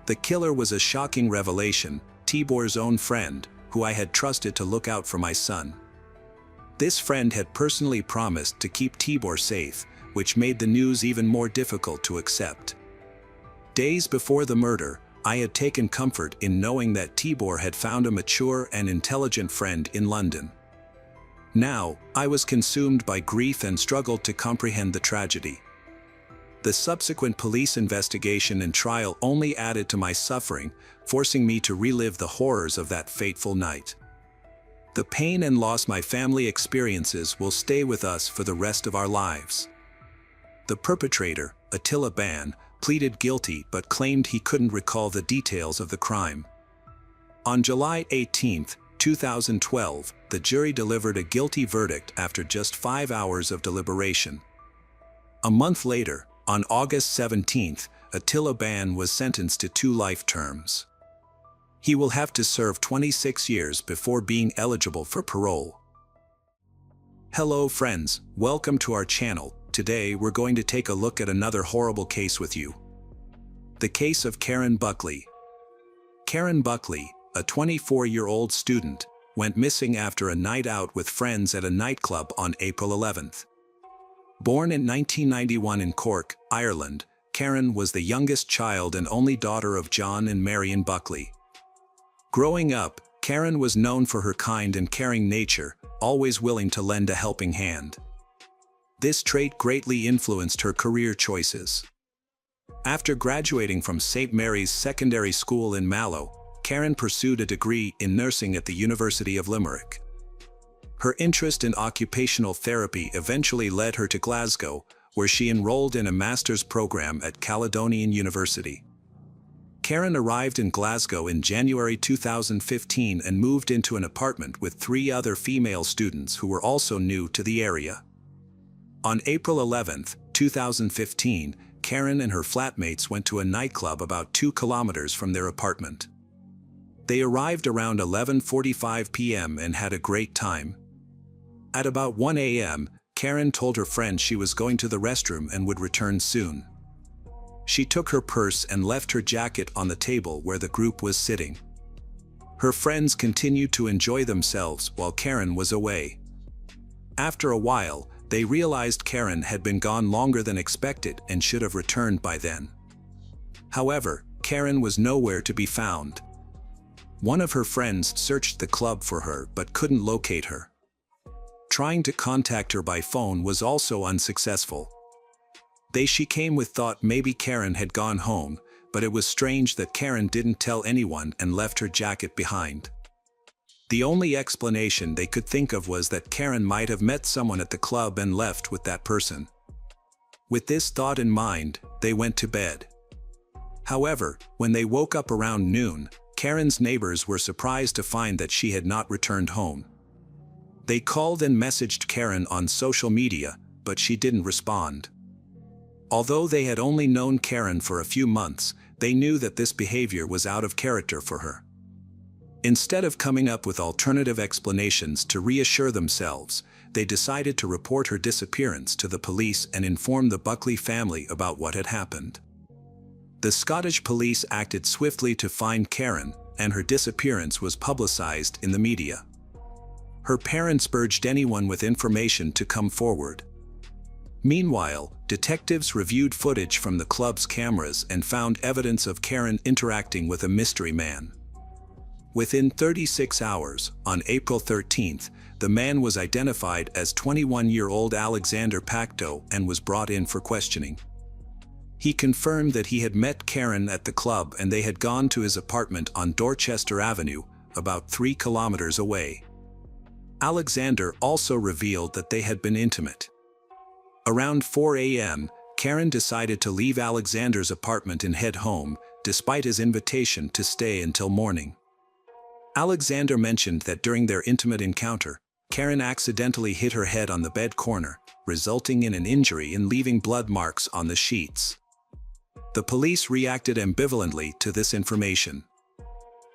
S1: The killer was a shocking revelation, Tibor's own friend, who I had trusted to look out for my son. This friend had personally promised to keep Tibor safe, which made the news even more difficult to accept. Days before the murder, I had taken comfort in knowing that Tibor had found a mature and intelligent friend in London. Now, I was consumed by grief and struggled to comprehend the tragedy. The subsequent police investigation and trial only added to my suffering, forcing me to relive the horrors of that fateful night. The pain and loss my family experiences will stay with us for the rest of our lives. The perpetrator, Attila Ban, pleaded guilty but claimed he couldn't recall the details of the crime. On July 18, 2012, the jury delivered a guilty verdict after just 5 hours of deliberation. A month later, on August 17, Attila Ban was sentenced to 2 life terms. He will have to serve 26 years before being eligible for parole. Hello friends, welcome to our channel. Today we're going to take a look at another horrible case with you. The case of Karen Buckley. Karen Buckley, a 24-year-old student, went missing after a night out with friends at a nightclub on April 11th. Born in 1991 in Cork, Ireland, Karen was the youngest child and only daughter of John and Marion Buckley. Growing up, Karen was known for her kind and caring nature, always willing to lend a helping hand. This trait greatly influenced her career choices. After graduating from St. Mary's Secondary School in Mallow, Karen pursued a degree in nursing at the University of Limerick. Her interest in occupational therapy eventually led her to Glasgow, where she enrolled in a master's program at Caledonian University. Karen arrived in Glasgow in January 2015 and moved into an apartment with 3 other female students who were also new to the area. On April 11, 2015, Karen and her flatmates went to a nightclub about 2 kilometers from their apartment. They arrived around 11:45 p.m. and had a great time. At about 1 a.m., Karen told her friend she was going to the restroom and would return soon. She took her purse and left her jacket on the table where the group was sitting. Her friends continued to enjoy themselves while Karen was away. After a while, they realized Karen had been gone longer than expected and should have returned by then. However, Karen was nowhere to be found. One of her friends searched the club for her but couldn't locate her. Trying to contact her by phone was also unsuccessful. She came with thought maybe Karen had gone home, but it was strange that Karen didn't tell anyone and left her jacket behind. The only explanation they could think of was that Karen might have met someone at the club and left with that person. With this thought in mind, they went to bed. However, when they woke up around noon, Karen's neighbors were surprised to find that she had not returned home. They called and messaged Karen on social media, but she didn't respond. Although they had only known Karen for a few months, they knew that this behavior was out of character for her. Instead of coming up with alternative explanations to reassure themselves, they decided to report her disappearance to the police and inform the Buckley family about what had happened. The Scottish police acted swiftly to find Karen, and her disappearance was publicized in the media. Her parents urged anyone with information to come forward. Meanwhile, detectives reviewed footage from the club's cameras and found evidence of Karen interacting with a mystery man. Within 36 hours, on April 13th, the man was identified as 21-year-old Alexander Pacto and was brought in for questioning. He confirmed that he had met Karen at the club and they had gone to his apartment on Dorchester Avenue, about 3 kilometers away. Alexander also revealed that they had been intimate. Around 4 a.m., Karen decided to leave Alexander's apartment and head home, despite his invitation to stay until morning. Alexander mentioned that during their intimate encounter, Karen accidentally hit her head on the bed corner, resulting in an injury and leaving blood marks on the sheets. The police reacted ambivalently to this information.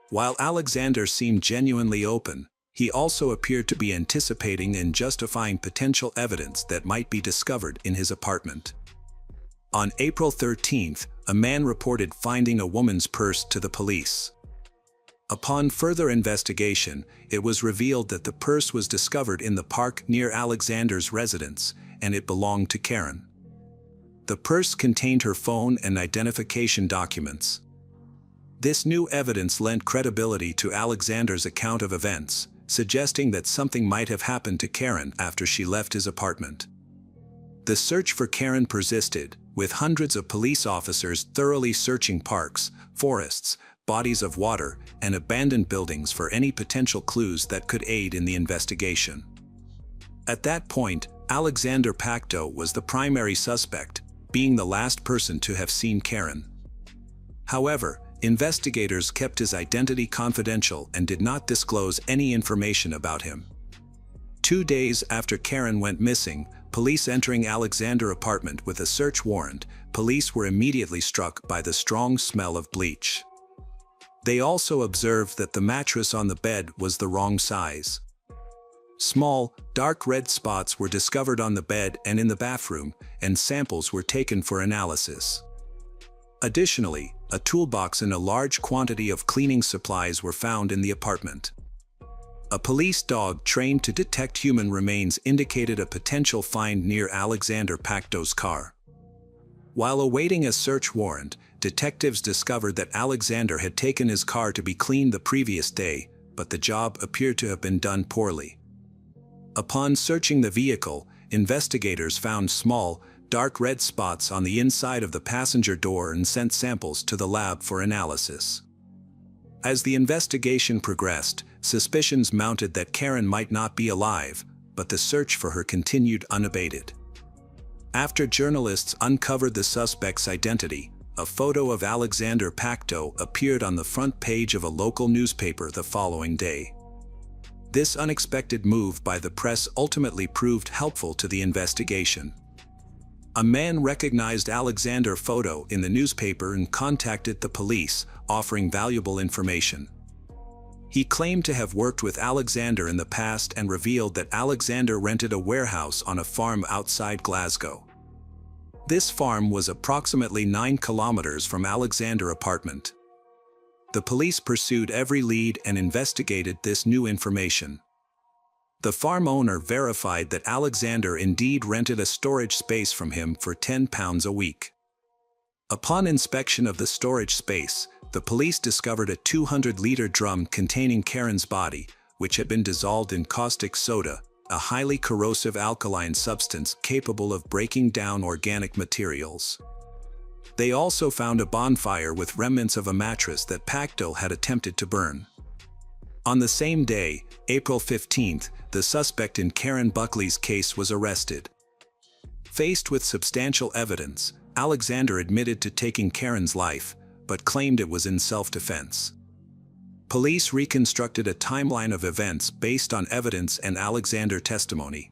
S1: While Alexander seemed genuinely open, he also appeared to be anticipating and justifying potential evidence that might be discovered in his apartment. On April 13th, a man reported finding a woman's purse to the police. Upon further investigation, it was revealed that the purse was discovered in the park near Alexander's residence, and it belonged to Karen. The purse contained her phone and identification documents. This new evidence lent credibility to Alexander's account of events, suggesting that something might have happened to Karen after she left his apartment. The search for Karen persisted, with hundreds of police officers thoroughly searching parks, forests, bodies of water, and abandoned buildings for any potential clues that could aid in the investigation. At that point, Alexander Pacto was the primary suspect, being the last person to have seen Karen. However, investigators kept his identity confidential and did not disclose any information about him. 2 days after Karen went missing, police entering Alexander's apartment with a search warrant, police were immediately struck by the strong smell of bleach. They also observed that the mattress on the bed was the wrong size. Small, dark red spots were discovered on the bed and in the bathroom, and samples were taken for analysis. Additionally, a toolbox and a large quantity of cleaning supplies were found in the apartment. A police dog trained to detect human remains indicated a potential find near Alexander Pacto's car. While awaiting a search warrant, detectives discovered that Alexander had taken his car to be cleaned the previous day, but the job appeared to have been done poorly. Upon searching the vehicle, investigators found small, dark red spots on the inside of the passenger door and sent samples to the lab for analysis. As the investigation progressed, suspicions mounted that Karen might not be alive, but the search for her continued unabated. After journalists uncovered the suspect's identity, a photo of Alexander Pacto appeared on the front page of a local newspaper the following day. This unexpected move by the press ultimately proved helpful to the investigation. A man recognized Alexander's photo in the newspaper and contacted the police, offering valuable information. He claimed to have worked with Alexander in the past and revealed that Alexander rented a warehouse on a farm outside Glasgow. This farm was approximately 9 kilometers from Alexander's apartment. The police pursued every lead and investigated this new information. The farm owner verified that Alexander indeed rented a storage space from him for £10 a week. Upon inspection of the storage space, the police discovered a 200-liter drum containing Karen's body, which had been dissolved in caustic soda, a highly corrosive alkaline substance capable of breaking down organic materials. They also found a bonfire with remnants of a mattress that Pacto had attempted to burn. On the same day, April 15th, the suspect in Karen Buckley's case was arrested. Faced with substantial evidence, Alexander admitted to taking Karen's life, but claimed it was in self-defense. Police reconstructed a timeline of events based on evidence and Alexander's testimony.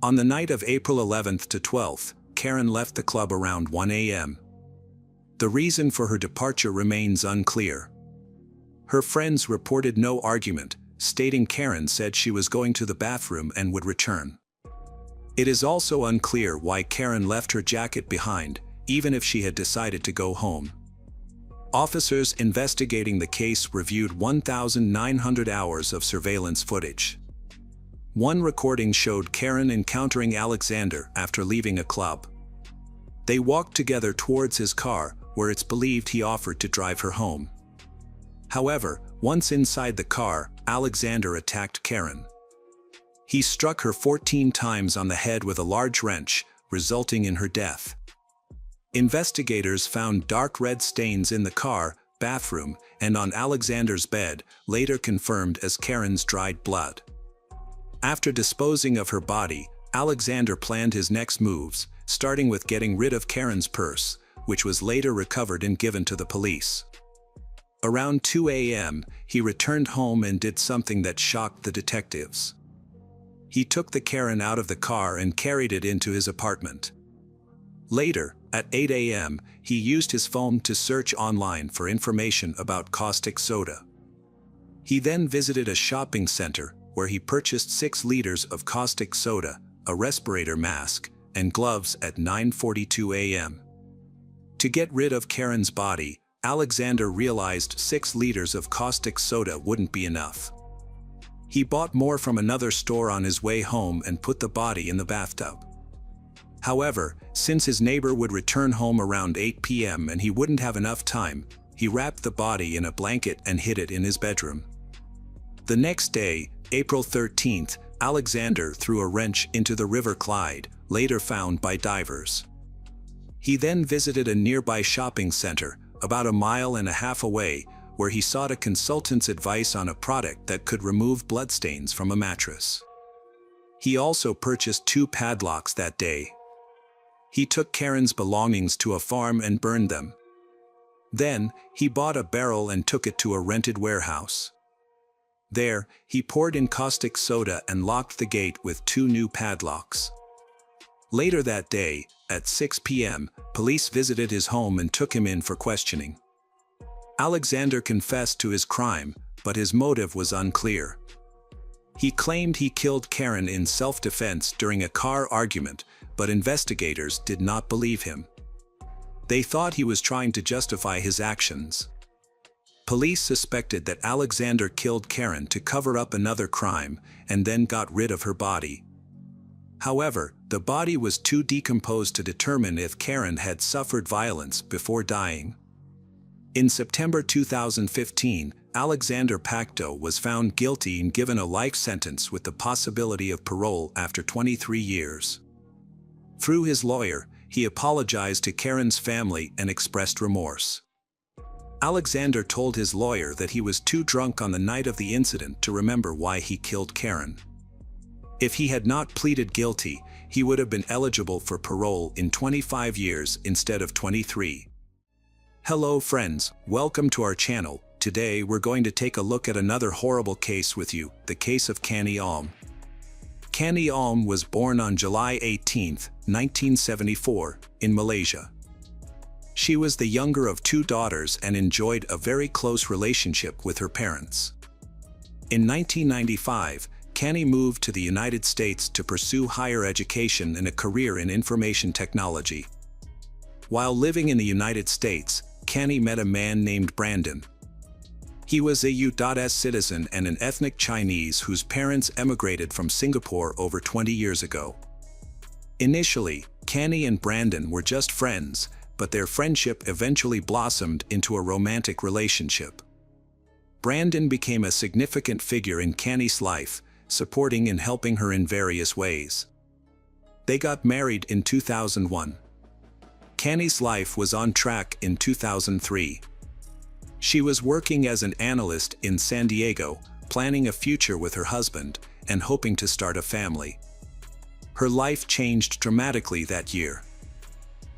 S1: On the night of April 11th to 12th, Karen left the club around 1 a.m. The reason for her departure remains unclear. Her friends reported no argument, stating Karen said she was going to the bathroom and would return. It is also unclear why Karen left her jacket behind, even if she had decided to go home. Officers investigating the case reviewed 1,900 hours of surveillance footage. One recording showed Karen encountering Alexander after leaving a club. They walked together towards his car, where it's believed he offered to drive her home. However, once inside the car, Alexander attacked Karen. He struck her 14 times on the head with a large wrench, resulting in her death. Investigators found dark red stains in the car, bathroom, and on Alexander's bed, later confirmed as Karen's dried blood. After disposing of her body, Alexander planned his next moves, starting with getting rid of Karen's purse, which was later recovered and given to the police. Around 2 a.m., he returned home and did something that shocked the detectives. He took the Karen out of the car and carried it into his apartment. Later, at 8 a.m., he used his phone to search online for information about caustic soda. He then visited a shopping center where he purchased 6 liters of caustic soda, a respirator mask, and gloves at 9:42 a.m. To get rid of Karen's body, Alexander realized 6 liters of caustic soda wouldn't be enough. He bought more from another store on his way home and put the body in the bathtub. However, since his neighbor would return home around 8 p.m. and he wouldn't have enough time, he wrapped the body in a blanket and hid it in his bedroom. The next day, April 13th, Alexander threw a wrench into the River Clyde, later found by divers. He then visited a nearby shopping center, about a mile and a half away, where he sought a consultant's advice on a product that could remove bloodstains from a mattress. He also purchased 2 padlocks that day. He took Karen's belongings to a farm and burned them. Then, he bought a barrel and took it to a rented warehouse. There, he poured in caustic soda and locked the gate with 2 new padlocks. Later that day, at 6 p.m., police visited his home and took him in for questioning. Alexander confessed to his crime, but his motive was unclear. He claimed he killed Karen in self-defense during a car argument, but investigators did not believe him. They thought he was trying to justify his actions. Police suspected that Alexander killed Karen to cover up another crime and then got rid of her body. However, the body was too decomposed to determine if Karen had suffered violence before dying. In September 2015, Alexander Pacto was found guilty and given a life sentence with the possibility of parole after 23 years. Through his lawyer, he apologized to Karen's family and expressed remorse. Alexander told his lawyer that he was too drunk on the night of the incident to remember why he killed Karen. If he had not pleaded guilty, he would have been eligible for parole in 25 years instead of 23. Hello friends, welcome to our channel. Today we're going to take a look at another horrible case with you, the case of Kani Alm. Kani Alm was born on July 18, 1974, in Malaysia. She was the younger of 2 daughters and enjoyed a very close relationship with her parents. In 1995, Kani moved to the United States to pursue higher education and a career in information technology. While living in the United States, Kani met a man named Brandon. He was a U.S. citizen and an ethnic Chinese whose parents emigrated from Singapore over 20 years ago. Initially, Kani and Brandon were just friends, but their friendship eventually blossomed into a romantic relationship. Brandon became a significant figure in Kani's life, supporting and helping her in various ways. They got married in 2001. Kani's life was on track in 2003. She was working as an analyst in San Diego, planning a future with her husband, and hoping to start a family. Her life changed dramatically that year.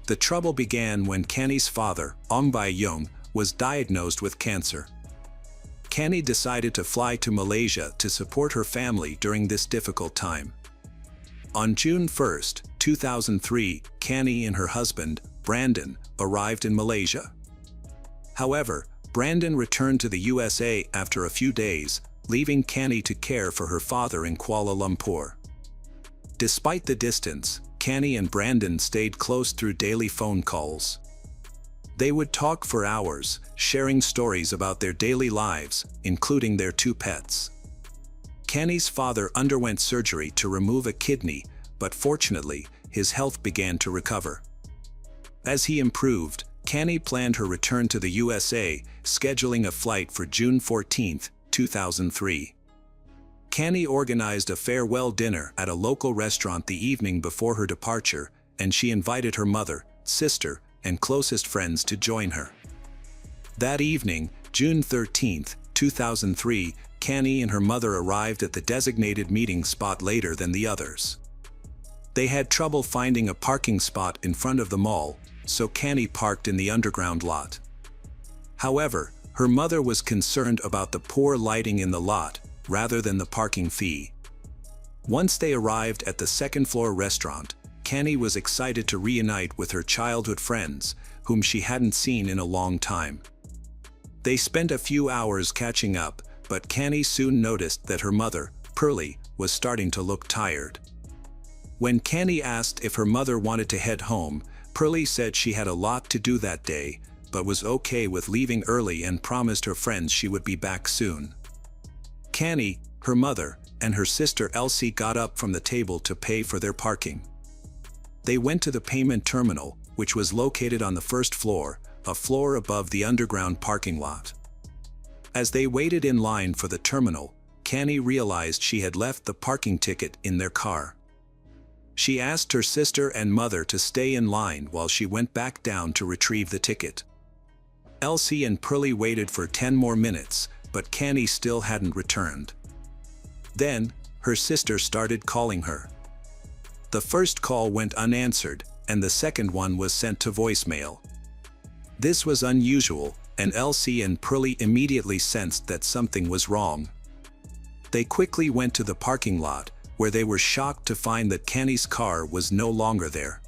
S1: The trouble began when Kani's father, Ong Bai-yong, was diagnosed with cancer. Kani decided to fly to Malaysia to support her family during this difficult time. On June 1, 2003, Kani and her husband, Brandon, arrived in Malaysia. However, Brandon returned to the USA after a few days, leaving Canny to care for her father in Kuala Lumpur. Despite the distance, Canny and Brandon stayed close through daily phone calls. They would talk for hours, sharing stories about their daily lives, including their 2 pets. Canny's father underwent surgery to remove a kidney, but fortunately, his health began to recover. As he improved, Canny planned her return to the USA, scheduling a flight for June 14, 2003. Canny organized a farewell dinner at a local restaurant the evening before her departure, and she invited her mother, sister, and closest friends to join her. That evening, June 13, 2003, Canny and her mother arrived at the designated meeting spot later than the others. They had trouble finding a parking spot in front of the mall, so Canny parked in the underground lot. However, her mother was concerned about the poor lighting in the lot, rather than the parking fee. Once they arrived at the second-floor restaurant, Canny was excited to reunite with her childhood friends, whom she hadn't seen in a long time. They spent a few hours catching up, but Canny soon noticed that her mother, Pearlie, was starting to look tired. When Canny asked if her mother wanted to head home, Pearlie said she had a lot to do that day, but was okay with leaving early and promised her friends she would be back soon. Canny, her mother, and her sister Elsie got up from the table to pay for their parking. They went to the payment terminal, which was located on the first floor, a floor above the underground parking lot. As they waited in line for the terminal, Canny realized she had left the parking ticket in their car. She asked her sister and mother to stay in line while she went back down to retrieve the ticket. Elsie and Pearlie waited for 10 more minutes, but Canny still hadn't returned. Then, her sister started calling her. The first call went unanswered, and the second one was sent to voicemail. This was unusual, and Elsie and Pearlie immediately sensed that something was wrong. They quickly went to the parking lot, where they were shocked to find that Canny's car was no longer there.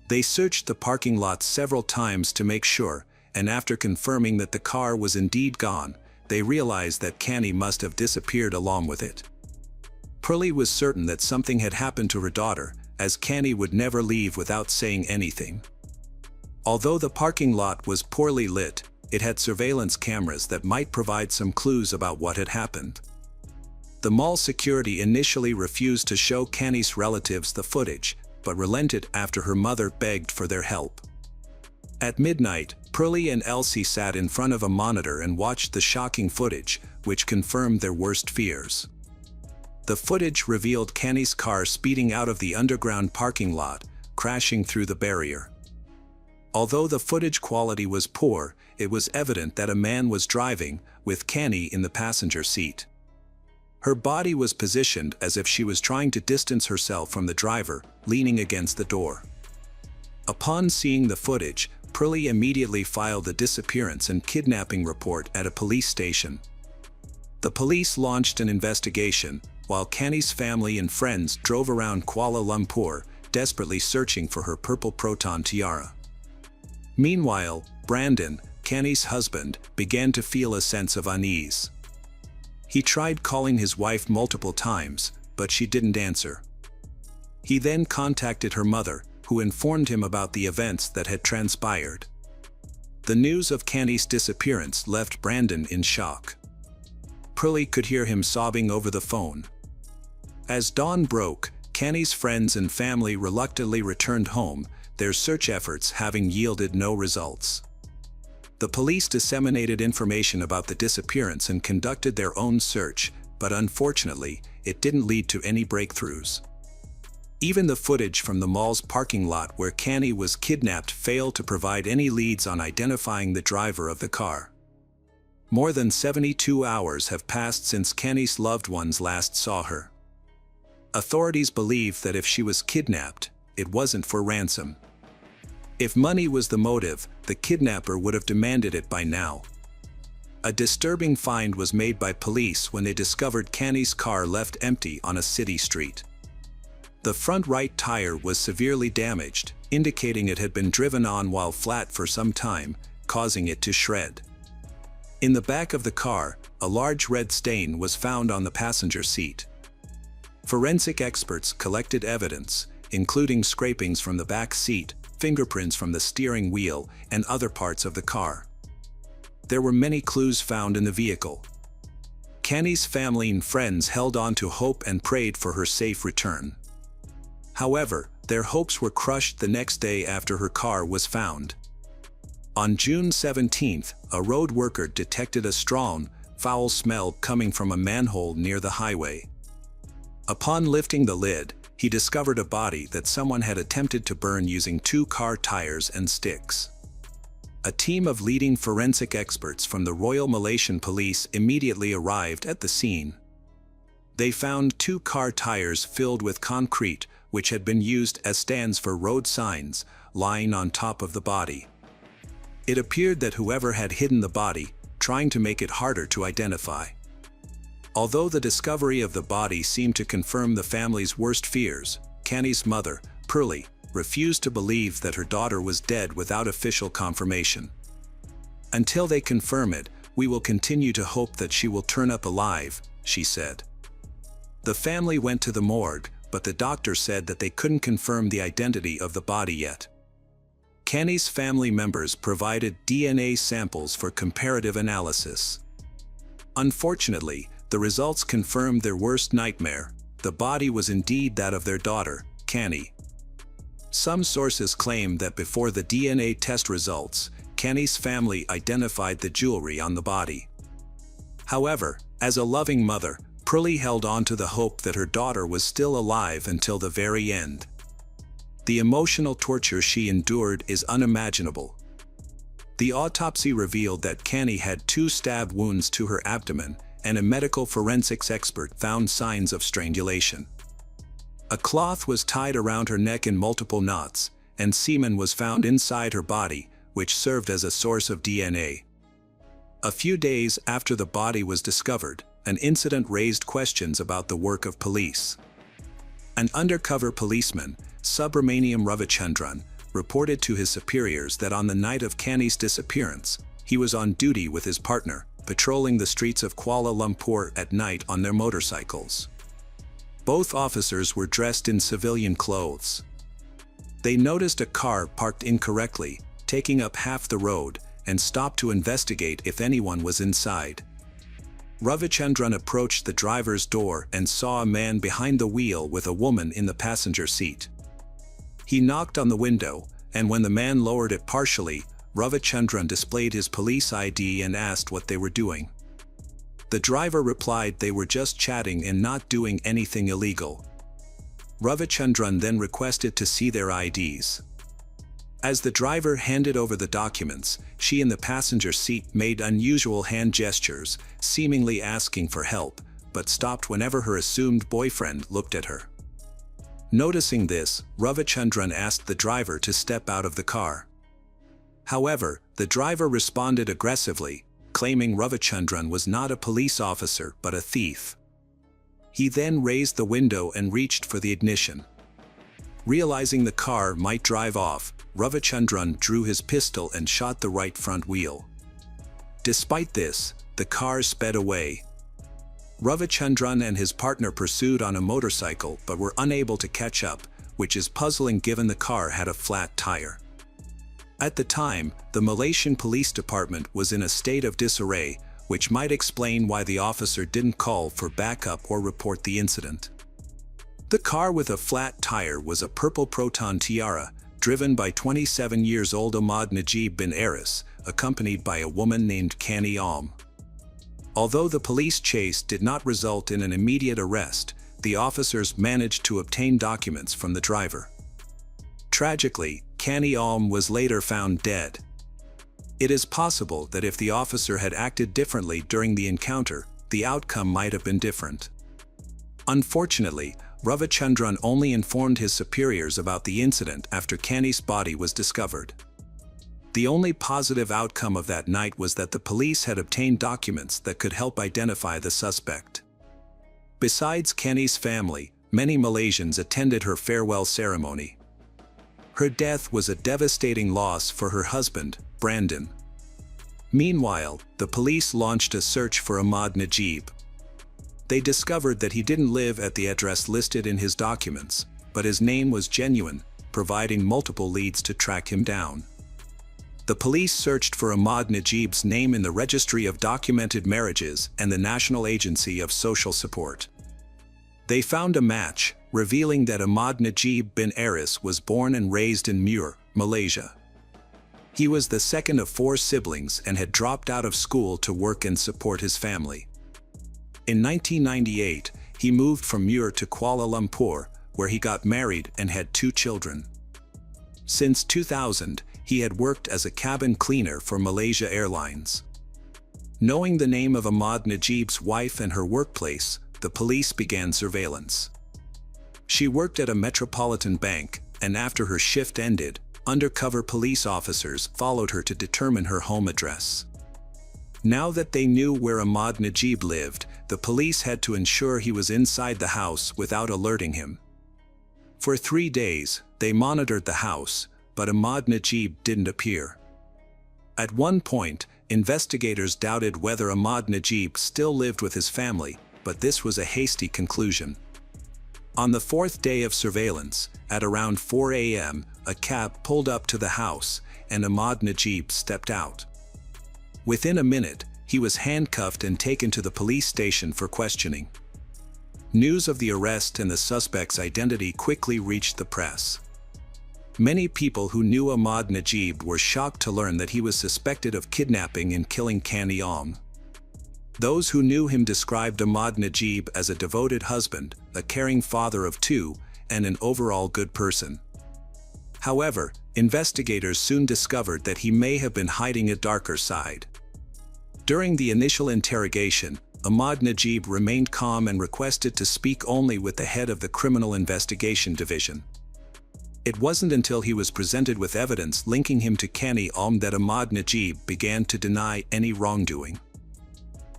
S1: They searched the parking lot several times to make sure, and after confirming that the car was indeed gone, they realized that Canny must have disappeared along with it. Pearlie was certain that something had happened to her daughter, as Canny would never leave without saying anything. Although the parking lot was poorly lit, it had surveillance cameras that might provide some clues about what had happened. The mall security initially refused to show Canny's relatives the footage, but relented after her mother begged for their help. At midnight, Pearlie and Elsie sat in front of a monitor and watched the shocking footage, which confirmed their worst fears. The footage revealed Canny's car speeding out of the underground parking lot, crashing through the barrier. Although the footage quality was poor, it was evident that a man was driving, with Canny in the passenger seat. Her body was positioned as if she was trying to distance herself from the driver, leaning against the door. Upon seeing the footage, Pearlie immediately filed a disappearance and kidnapping report at a police station. The police launched an investigation, while Canny's family and friends drove around Kuala Lumpur, desperately searching for her purple proton tiara. Meanwhile, Brandon, Canny's husband, began to feel a sense of unease. He tried calling his wife multiple times, but she didn't answer. He then contacted her mother, who informed him about the events that had transpired. The news of Canny's disappearance left Brandon in shock. Pearlie could hear him sobbing over the phone. As dawn broke, Canny's friends and family reluctantly returned home, their search efforts having yielded no results. The police disseminated information about the disappearance and conducted their own search, but unfortunately, it didn't lead to any breakthroughs. Even the footage from the mall's parking lot where Canny was kidnapped failed to provide any leads on identifying the driver of the car. More than 72 hours have passed since Canny's loved ones last saw her. Authorities believe that if she was kidnapped, it wasn't for ransom. If money was the motive, the kidnapper would have demanded it by now. A disturbing find was made by police when they discovered Canny's car left empty on a city street. The front right tire was severely damaged, indicating it had been driven on while flat for some time, causing it to shred. In the back of the car, a large red stain was found on the passenger seat. Forensic experts collected evidence, including scrapings from the back seat, fingerprints from the steering wheel, and other parts of the car. There were many clues found in the vehicle. Kenny's family and friends held on to hope and prayed for her safe return. However, their hopes were crushed the next day after her car was found. On June 17, a road worker detected a strong, foul smell coming from a manhole near the highway. Upon lifting the lid, he discovered a body that someone had attempted to burn using 2 car tires and sticks. A team of leading forensic experts from the Royal Malaysian Police immediately arrived at the scene. They found 2 car tires filled with concrete, which had been used as stands for road signs, lying on top of the body. It appeared that whoever had hidden the body, trying to make it harder to identify. Although the discovery of the body seemed to confirm the family's worst fears, Kenny's mother, Pearlie, refused to believe that her daughter was dead without official confirmation. "Until they confirm it, we will continue to hope that she will turn up alive," she said. The family went to the morgue, but the doctor said that they couldn't confirm the identity of the body yet. Kenny's family members provided DNA samples for comparative analysis. Unfortunately, the results confirmed their worst nightmare. The body was indeed that of their daughter, Kenny. Some sources claim that before the DNA test results, Kenny's family identified the jewelry on the body. However, as a loving mother, Pearlie held on to the hope that her daughter was still alive until the very end. The emotional torture she endured is unimaginable. The autopsy revealed that Kenny had 2 stab wounds to her abdomen, and a medical forensics expert found signs of strangulation. A cloth was tied around her neck in multiple knots, and semen was found inside her body, which served as a source of DNA. A few days after the body was discovered, an incident raised questions about the work of police. An undercover policeman, Subramaniam Ravichandran, reported to his superiors that on the night of Kenny's disappearance, he was on duty with his partner, patrolling the streets of Kuala Lumpur at night on their motorcycles. Both officers were dressed in civilian clothes. They noticed a car parked incorrectly, taking up half the road, and stopped to investigate if anyone was inside. Ravichandran approached the driver's door and saw a man behind the wheel with a woman in the passenger seat. He knocked on the window, and when the man lowered it partially, Ravichandran displayed his police ID and asked what they were doing. The driver replied they were just chatting and not doing anything illegal. Ravichandran then requested to see their IDs. As the driver handed over the documents, she in the passenger seat made unusual hand gestures, seemingly asking for help, but stopped whenever her assumed boyfriend looked at her. Noticing this, Ravichandran asked the driver to step out of the car. However, the driver responded aggressively, claiming Ravichandran was not a police officer but a thief. He then raised the window and reached for the ignition. Realizing the car might drive off, Ravichandran drew his pistol and shot the right front wheel. Despite this, the car sped away. Ravichandran and his partner pursued on a motorcycle but were unable to catch up, which is puzzling given the car had a flat tire. At the time, the Malaysian Police Department was in a state of disarray, which might explain why the officer didn't call for backup or report the incident. The car with a flat tire was a purple Proton Tiara, driven by 27-year-old Ahmad Najib bin Aris, accompanied by a woman named Kenny Alm. Although the police chase did not result in an immediate arrest, the officers managed to obtain documents from the driver. Tragically, Kenny Alm was later found dead. It is possible that if the officer had acted differently during the encounter, the outcome might have been different. Unfortunately, Ravichandran only informed his superiors about the incident after Kenny's body was discovered. The only positive outcome of that night was that the police had obtained documents that could help identify the suspect. Besides Kenny's family, many Malaysians attended her farewell ceremony. Her death was a devastating loss for her husband, Brandon. Meanwhile, the police launched a search for Ahmad Najib. They discovered that he didn't live at the address listed in his documents, but his name was genuine, providing multiple leads to track him down. The police searched for Ahmad Najib's name in the Registry of Documented Marriages and the National Agency of Social Support. They found a match, revealing that Ahmad Najib bin Aris was born and raised in Muar, Malaysia. He was the second of 4 siblings and had dropped out of school to work and support his family. In 1998, he moved from Muar to Kuala Lumpur, where he got married and had 2 children. Since 2000, he had worked as a cabin cleaner for Malaysia Airlines. Knowing the name of Ahmad Najib's wife and her workplace, the police began surveillance. She worked at a metropolitan bank, and after her shift ended, undercover police officers followed her to determine her home address. Now that they knew where Ahmad Najib lived, the police had to ensure he was inside the house without alerting him. For 3 days, they monitored the house, but Ahmad Najib didn't appear. At one point, investigators doubted whether Ahmad Najib still lived with his family, but this was a hasty conclusion. On the 4th day of surveillance, at around 4 a.m., a cab pulled up to the house, and Ahmad Najib stepped out. Within a minute, he was handcuffed and taken to the police station for questioning. News of the arrest and the suspect's identity quickly reached the press. Many people who knew Ahmad Najib were shocked to learn that he was suspected of kidnapping and killing Kanny Ong. Those who knew him described Ahmad Najib as a devoted husband, a caring father of 2, and an overall good person. However, investigators soon discovered that he may have been hiding a darker side. During the initial interrogation, Ahmad Najib remained calm and requested to speak only with the head of the Criminal Investigation Division. It wasn't until he was presented with evidence linking him to Kanny Ong that Ahmad Najib began to deny any wrongdoing.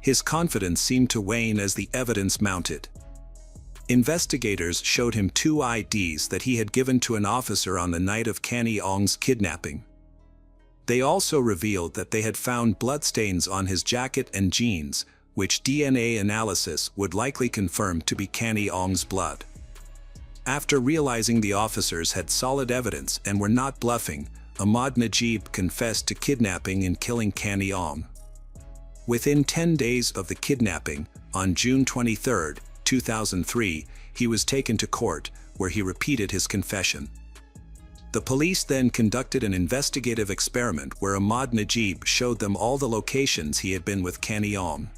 S1: His confidence seemed to wane as the evidence mounted. Investigators showed him 2 IDs that he had given to an officer on the night of Kanny Ong's kidnapping. They also revealed that they had found bloodstains on his jacket and jeans, which DNA analysis would likely confirm to be Kanny Ong's blood. After realizing the officers had solid evidence and were not bluffing, Ahmad Najib confessed to kidnapping and killing Kanny Ong. Within 10 days of the kidnapping, on June 23, 2003, he was taken to court, where he repeated his confession. The police then conducted an investigative experiment where Ahmad Najib showed them all the locations he had been with Kanny Ong.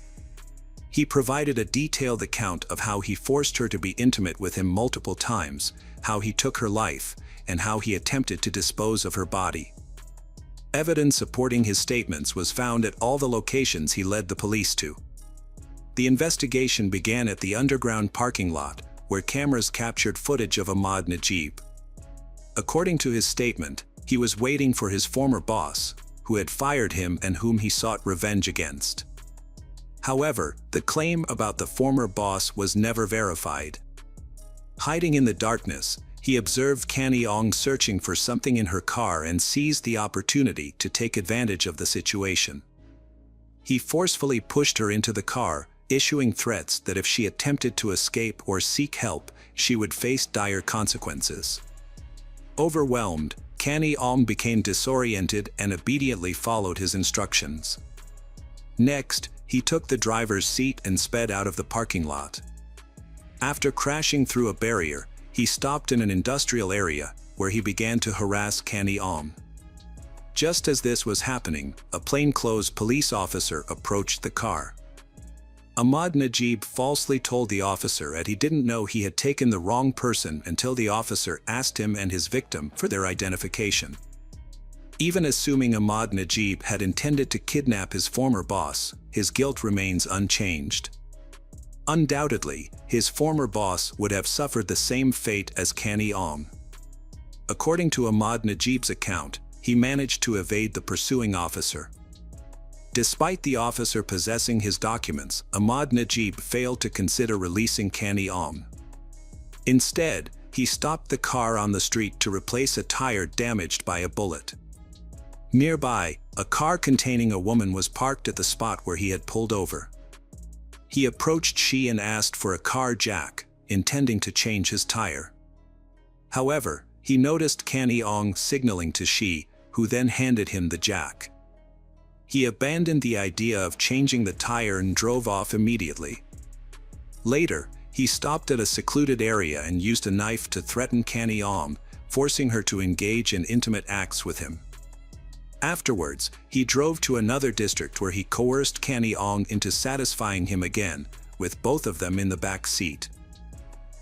S1: He provided a detailed account of how he forced her to be intimate with him multiple times, how he took her life, and how he attempted to dispose of her body. Evidence supporting his statements was found at all the locations he led the police to. The investigation began at the underground parking lot, where cameras captured footage of Ahmad Najib. According to his statement, he was waiting for his former boss, who had fired him and whom he sought revenge against. However, the claim about the former boss was never verified. Hiding in the darkness, he observed Kanny Ong searching for something in her car and seized the opportunity to take advantage of the situation. He forcefully pushed her into the car, issuing threats that if she attempted to escape or seek help, she would face dire consequences. Overwhelmed, Kanny Ong became disoriented and obediently followed his instructions. Next, he took the driver's seat and sped out of the parking lot. After crashing through a barrier, he stopped in an industrial area, where he began to harass Kanny Ong. Just as this was happening, a plainclothes police officer approached the car. Ahmad Najib falsely told the officer that he didn't know he had taken the wrong person until the officer asked him and his victim for their identification. Even assuming Ahmad Najib had intended to kidnap his former boss, his guilt remains unchanged. Undoubtedly, his former boss would have suffered the same fate as Kanny Ong. According to Ahmad Najib's account, he managed to evade the pursuing officer. Despite the officer possessing his documents, Ahmad Najib failed to consider releasing Kanny Ong. Instead, he stopped the car on the street to replace a tire damaged by a bullet. Nearby, a car containing a woman was parked at the spot where he had pulled over. He approached she and asked for a car jack, intending to change his tire. However, he noticed Canny Ong signaling to she, who then handed him the jack. He abandoned the idea of changing the tire and drove off immediately. Later, he stopped at a secluded area and used a knife to threaten Canny Ong, forcing her to engage in intimate acts with him. Afterwards, he drove to another district where he coerced Canny Ong into satisfying him again, with both of them in the back seat.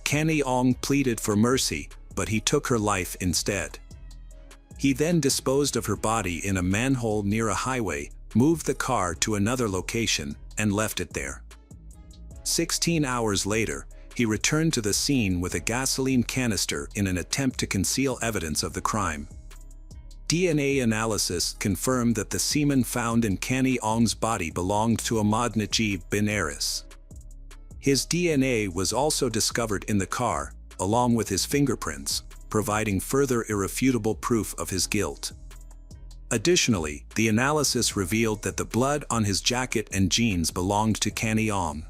S1: Canny Ong pleaded for mercy, but he took her life instead. He then disposed of her body in a manhole near a highway, moved the car to another location, and left it there. 16 hours later, he returned to the scene with a gasoline canister in an attempt to conceal evidence of the crime. DNA analysis confirmed that the semen found in Canny Ong's body belonged to Ahmad Najib bin Aris. His DNA was also discovered in the car, along with his fingerprints, providing further irrefutable proof of his guilt. Additionally, the analysis revealed that the blood on his jacket and jeans belonged to Canny Ong.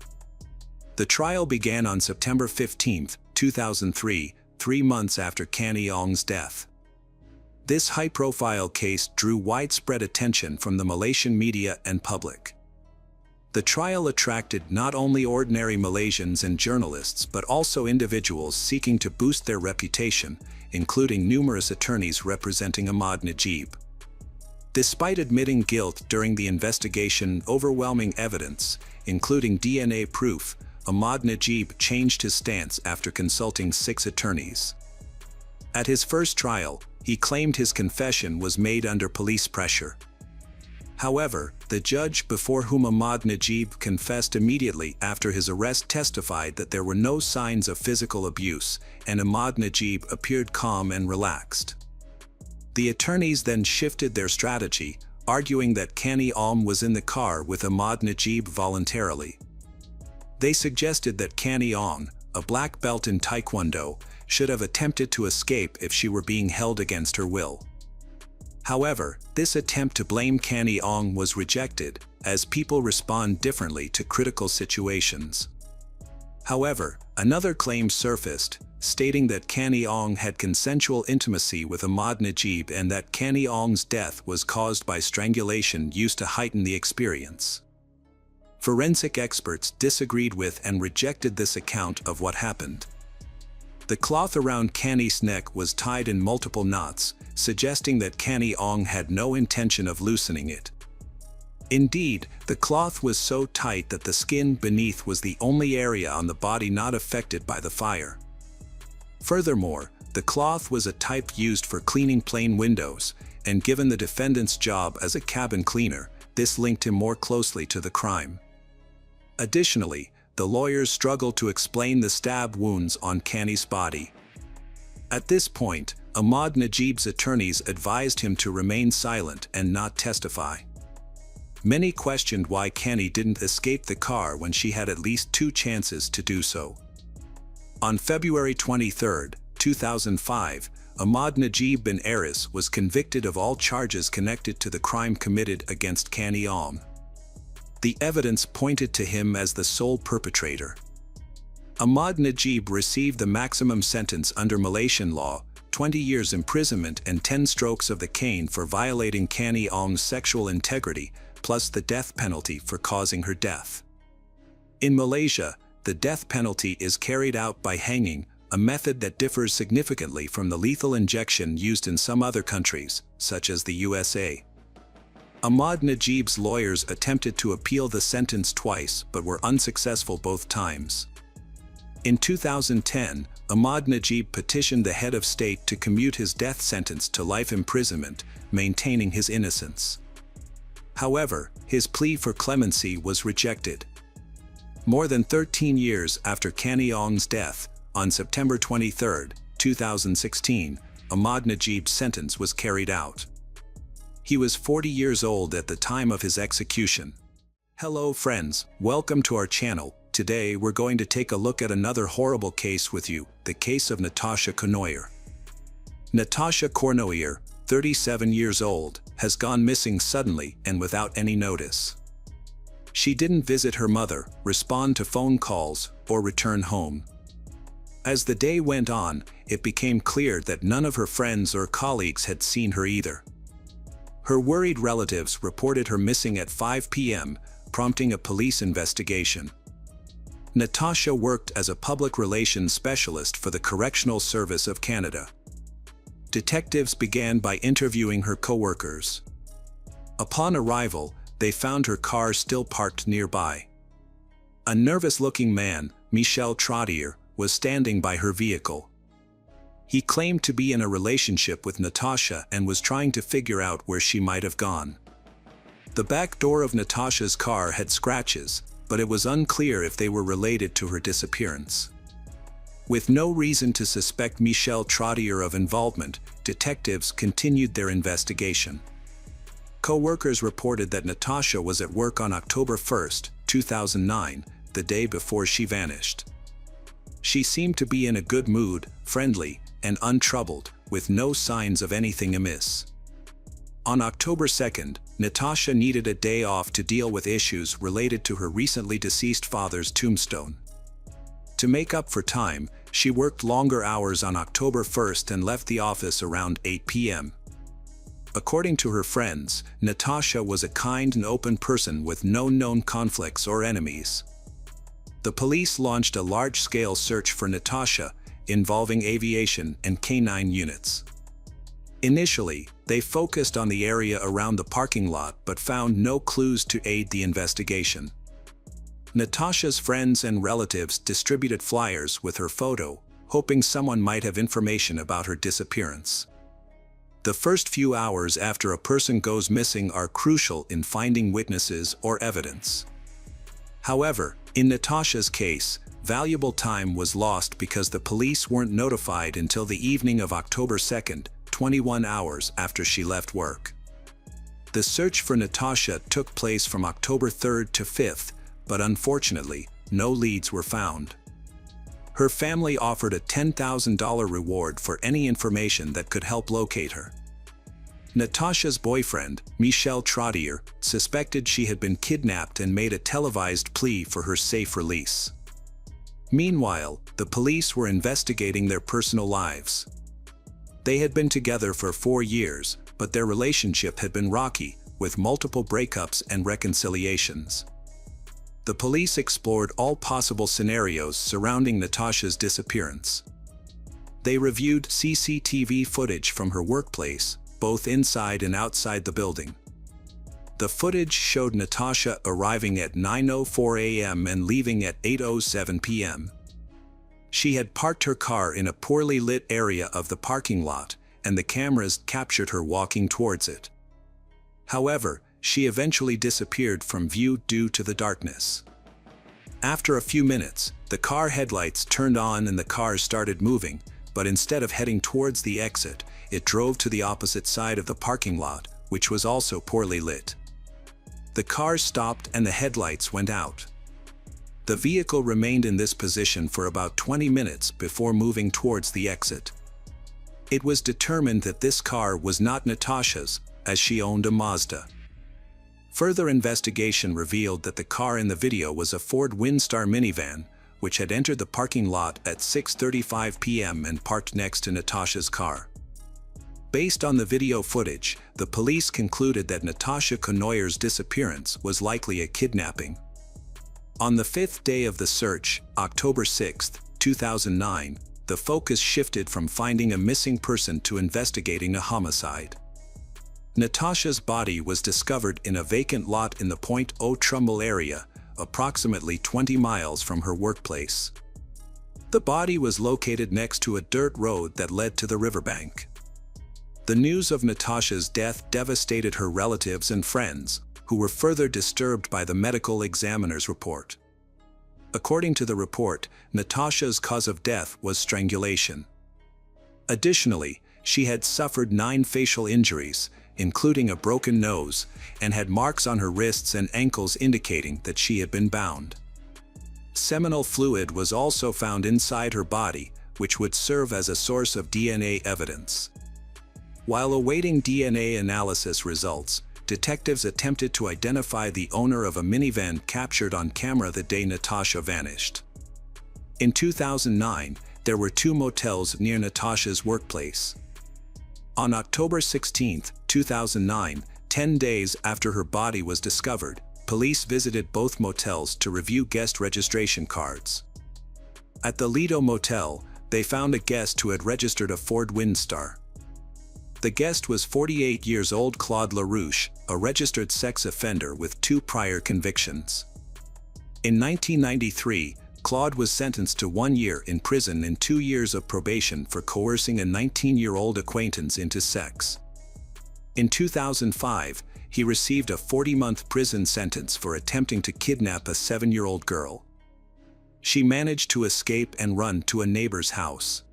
S1: The trial began on September 15, 2003, 3 months after Canny Ong's death. This high-profile case drew widespread attention from the Malaysian media and public. The trial attracted not only ordinary Malaysians and journalists but also individuals seeking to boost their reputation, including numerous attorneys representing Ahmad Najib. Despite admitting guilt during the investigation, overwhelming evidence, including DNA proof, Ahmad Najib changed his stance after consulting 6 attorneys. At his first trial, he claimed his confession was made under police pressure. However, the judge before whom Ahmad Najib confessed immediately after his arrest testified that there were no signs of physical abuse, and Ahmad Najib appeared calm and relaxed. The attorneys then shifted their strategy, arguing that Canny Ong was in the car with Ahmad Najib voluntarily. They suggested that Canny Ong, a black belt in Taekwondo, should have attempted to escape if she were being held against her will. However, this attempt to blame Canny Ong was rejected, as people respond differently to critical situations. However, another claim surfaced, stating that Canny Ong had consensual intimacy with Ahmad Najib and that Canny Ong's death was caused by strangulation used to heighten the experience. Forensic experts disagreed with and rejected this account of what happened. The cloth around Canny's neck was tied in multiple knots, suggesting that Canny Ong had no intention of loosening it. Indeed, the cloth was so tight that the skin beneath was the only area on the body not affected by the fire. Furthermore, the cloth was a type used for cleaning plane windows, and given the defendant's job as a cabin cleaner, this linked him more closely to the crime. Additionally, the lawyers struggled to explain the stab wounds on Canny's body. At this point, Ahmad Najib's attorneys advised him to remain silent and not testify. Many questioned why Canny didn't escape the car when she had at least 2 chances to do so. On February 23, 2005, Ahmad Najib bin Aris was convicted of all charges connected to the crime committed against Canny Ong. The evidence pointed to him as the sole perpetrator. Ahmad Najib received the maximum sentence under Malaysian law, 20 years imprisonment and 10 strokes of the cane for violating Canny Ong's sexual integrity, plus the death penalty for causing her death. In Malaysia, the death penalty is carried out by hanging, a method that differs significantly from the lethal injection used in some other countries, such as the USA. Ahmad Najib's lawyers attempted to appeal the sentence twice but were unsuccessful both times. In 2010, Ahmad Najib petitioned the head of state to commute his death sentence to life imprisonment, maintaining his innocence. However, his plea for clemency was rejected. More than 13 years after Canny Ong's death, on September 23, 2016, Ahmad Najib's sentence was carried out. He was 40 years old at the time of his execution. Hello friends, welcome to our channel. Today we're going to take a look at another horrible case with you, the case of Natasha Kornoyer. Natasha Kornoyer, 37 years old, has gone missing suddenly and without any notice. She didn't visit her mother, respond to phone calls, or return home. As the day went on, it became clear that none of her friends or colleagues had seen her either. Her worried relatives reported her missing at 5 p.m., prompting a police investigation. Natasha worked as a public relations specialist for the Correctional Service of Canada. Detectives began by interviewing her co-workers. Upon arrival, they found her car still parked nearby. A nervous-looking man, Michel Trottier, was standing by her vehicle. He claimed to be in a relationship with Natasha and was trying to figure out where she might have gone. The back door of Natasha's car had scratches, but it was unclear if they were related to her disappearance. With no reason to suspect Michel Trottier of involvement, detectives continued their investigation. Co-workers reported that Natasha was at work on October 1, 2009, the day before she vanished. She seemed to be in a good mood, friendly, and untroubled, with no signs of anything amiss. On October 2nd, Natasha needed a day off to deal with issues related to her recently deceased father's tombstone. To make up for time, she worked longer hours on October 1st and left the office around 8 p.m. According to her friends, Natasha was a kind and open person with no known conflicts or enemies. The police launched a large-scale search for Natasha, involving aviation and canine units. Initially, they focused on the area around the parking lot but found no clues to aid the investigation. Natasha's friends and relatives distributed flyers with her photo, hoping someone might have information about her disappearance. The first few hours after a person goes missing are crucial in finding witnesses or evidence. However, in Natasha's case, valuable time was lost because the police weren't notified until the evening of October 2nd, 21 hours after she left work. The search for Natasha took place from October 3rd to 5th, but unfortunately, no leads were found. Her family offered a $10,000 reward for any information that could help locate her. Natasha's boyfriend, Michel Trottier, suspected she had been kidnapped and made a televised plea for her safe release. Meanwhile, the police were investigating their personal lives. They had been together for 4 years, but their relationship had been rocky, with multiple breakups and reconciliations. The police explored all possible scenarios surrounding Natasha's disappearance. They reviewed CCTV footage from her workplace, both inside and outside the building. The footage showed Natasha arriving at 9:04 a.m. and leaving at 8:07 p.m. She had parked her car in a poorly lit area of the parking lot, and the cameras captured her walking towards it. However, she eventually disappeared from view due to the darkness. After a few minutes, the car headlights turned on and the car started moving, but instead of heading towards the exit, it drove to the opposite side of the parking lot, which was also poorly lit. The car stopped and the headlights went out. The vehicle remained in this position for about 20 minutes before moving towards the exit. It was determined that this car was not Natasha's, as she owned a Mazda. Further investigation revealed that the car in the video was a Ford Windstar minivan, which had entered the parking lot at 6:35 p.m. and parked next to Natasha's car. Based on the video footage, the police concluded that Natasha Conoyer's disappearance was likely a kidnapping. On the 5th day of the search, October 6, 2009, the focus shifted from finding a missing person to investigating a homicide. Natasha's body was discovered in a vacant lot in the Pointe-aux-Trembles area, approximately 20 miles from her workplace. The body was located next to a dirt road that led to the riverbank. The news of Natasha's death devastated her relatives and friends, who were further disturbed by the medical examiner's report. According to the report, Natasha's cause of death was strangulation. Additionally, she had suffered 9 facial injuries, including a broken nose, and had marks on her wrists and ankles indicating that she had been bound. Seminal fluid was also found inside her body, which would serve as a source of DNA evidence. While awaiting DNA analysis results, detectives attempted to identify the owner of a minivan captured on camera the day Natasha vanished. In 2009, there were 2 motels near Natasha's workplace. On October 16, 2009, 10 days after her body was discovered, police visited both motels to review guest registration cards. At the Lido Motel, they found a guest who had registered a Ford Windstar. The guest was 48 years old Claude LaRouche, a registered sex offender with 2 prior convictions. In 1993, Claude was sentenced to 1 year in prison and 2 years of probation for coercing a 19-year-old acquaintance into sex. In 2005, he received a 40-month prison sentence for attempting to kidnap a 7-year-old girl. She managed to escape and run to a neighbor's house.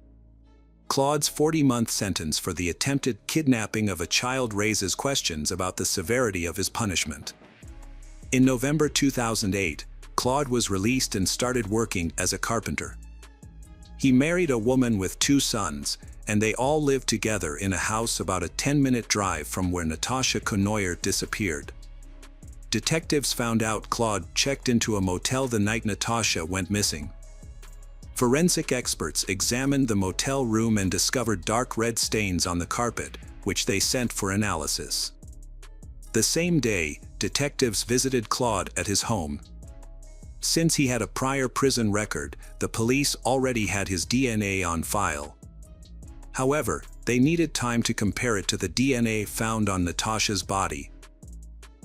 S1: Claude's 40-month sentence for the attempted kidnapping of a child raises questions about the severity of his punishment. In November 2008, Claude was released and started working as a carpenter. He married a woman with 2 sons, and they all lived together in a house about a 10-minute drive from where Natasha Conoyer disappeared. Detectives found out Claude checked into a motel the night Natasha went missing. Forensic experts examined the motel room and discovered dark red stains on the carpet, which they sent for analysis. The same day, detectives visited Claude at his home. Since he had a prior prison record, the police already had his DNA on file. However, they needed time to compare it to the DNA found on Natasha's body.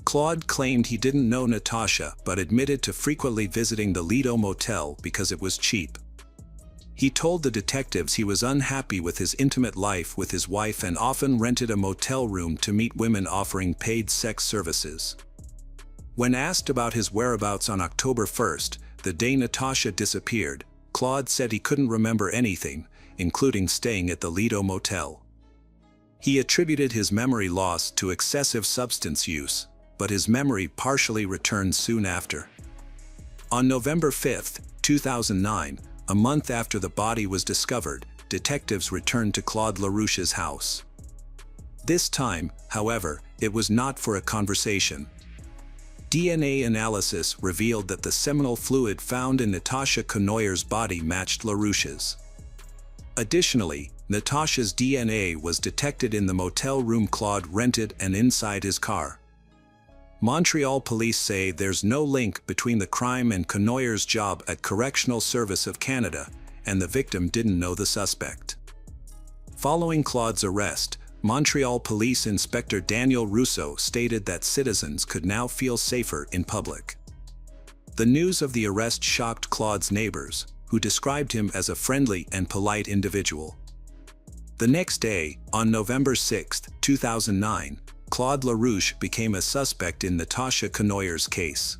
S1: Claude claimed he didn't know Natasha but admitted to frequently visiting the Lido Motel because it was cheap. He told the detectives he was unhappy with his intimate life with his wife and often rented a motel room to meet women offering paid sex services. When asked about his whereabouts on October 1st, the day Natasha disappeared, Claude said he couldn't remember anything, including staying at the Lido Motel. He attributed his memory loss to excessive substance use, but his memory partially returned soon after. On November 5, 2009, a month after the body was discovered, detectives returned to Claude LaRouche's house. This time, however, it was not for a conversation. DNA analysis revealed that the seminal fluid found in Natasha Conoyer's body matched LaRouche's. Additionally, Natasha's DNA was detected in the motel room Claude rented and inside his car. Montreal police say there's no link between the crime and Conoyer's job at Correctional Service of Canada, and the victim didn't know the suspect. Following Claude's arrest, Montreal Police Inspector Daniel Rousseau stated that citizens could now feel safer in public. The news of the arrest shocked Claude's neighbors, who described him as a friendly and polite individual. The next day, on November 6, 2009, Claude LaRouche became a suspect in Natasha Conoyer's case.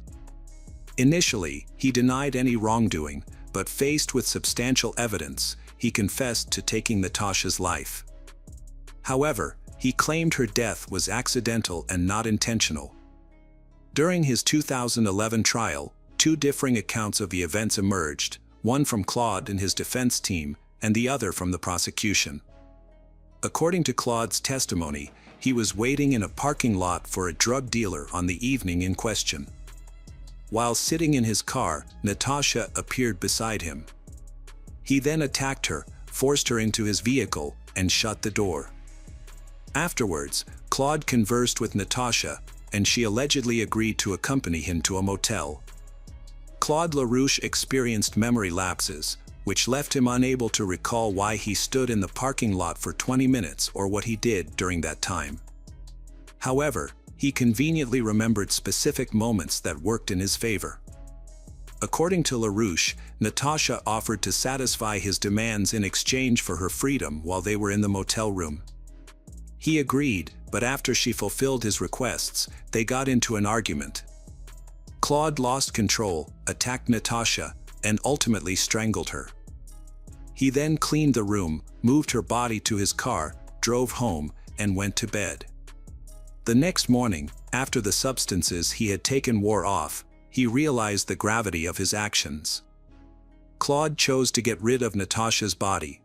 S1: Initially, he denied any wrongdoing, but faced with substantial evidence, he confessed to taking Natasha's life. However, he claimed her death was accidental and not intentional. During his 2011 trial, 2 differing accounts of the events emerged, one from Claude and his defense team, and the other from the prosecution. According to Claude's testimony, he was waiting in a parking lot for a drug dealer on the evening in question. While sitting in his car, Natasha appeared beside him. He then attacked her, forced her into his vehicle, and shut the door. Afterwards, Claude conversed with Natasha, and she allegedly agreed to accompany him to a motel. Claude LaRouche experienced memory lapses, which left him unable to recall why he stood in the parking lot for 20 minutes or what he did during that time. However, he conveniently remembered specific moments that worked in his favor. According to LaRouche, Natasha offered to satisfy his demands in exchange for her freedom while they were in the motel room. He agreed, but after she fulfilled his requests, they got into an argument. Claude lost control, attacked Natasha, and ultimately strangled her. He then cleaned the room, moved her body to his car, drove home, and went to bed. The next morning, after the substances he had taken wore off, he realized the gravity of his actions. Claude chose to get rid of Natasha's body.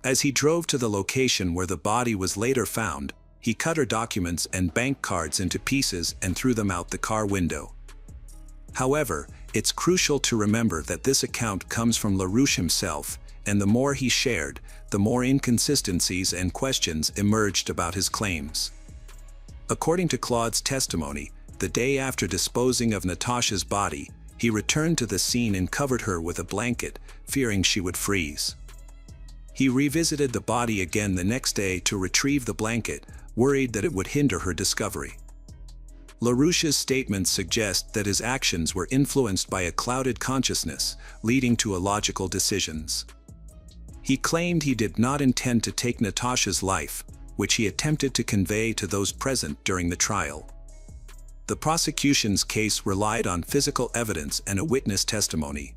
S1: As he drove to the location where the body was later found, he cut her documents and bank cards into pieces and threw them out the car window. However, it's crucial to remember that this account comes from LaRouche himself, and the more he shared, the more inconsistencies and questions emerged about his claims. According to Claude's testimony, the day after disposing of Natasha's body, he returned to the scene and covered her with a blanket, fearing she would freeze. He revisited the body again the next day to retrieve the blanket, worried that it would hinder her discovery. LaRouche's statements suggest that his actions were influenced by a clouded consciousness, leading to illogical decisions. He claimed he did not intend to take Natasha's life, which he attempted to convey to those present during the trial. The prosecution's case relied on physical evidence and a witness testimony.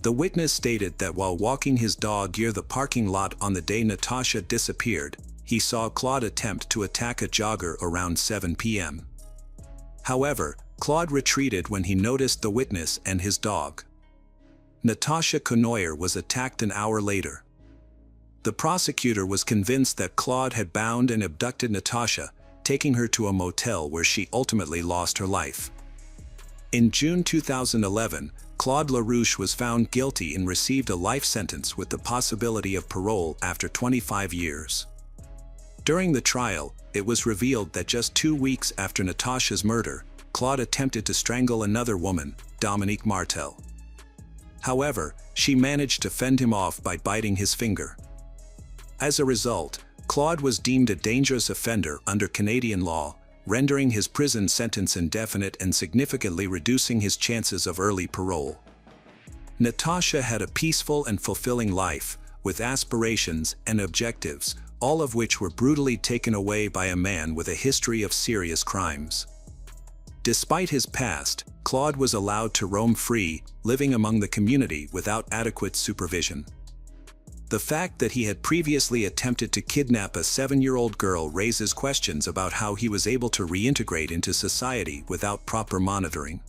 S1: The witness stated that while walking his dog near the parking lot on the day Natasha disappeared, he saw Claude attempt to attack a jogger around 7 p.m. However, Claude retreated when he noticed the witness and his dog. Natasha Conoyer was attacked an hour later. The prosecutor was convinced that Claude had bound and abducted Natasha, taking her to a motel where she ultimately lost her life. In June 2011, Claude LaRouche was found guilty and received a life sentence with the possibility of parole after 25 years. During the trial, it was revealed that just 2 weeks after Natasha's murder, Claude attempted to strangle another woman, Dominique Martel. However, she managed to fend him off by biting his finger. As a result, Claude was deemed a dangerous offender under Canadian law, rendering his prison sentence indefinite and significantly reducing his chances of early parole. Natasha had a peaceful and fulfilling life, with aspirations and objectives, all of which were brutally taken away by a man with a history of serious crimes. Despite his past, Claude was allowed to roam free, living among the community without adequate supervision. The fact that he had previously attempted to kidnap a 7-year-old girl raises questions about how he was able to reintegrate into society without proper monitoring.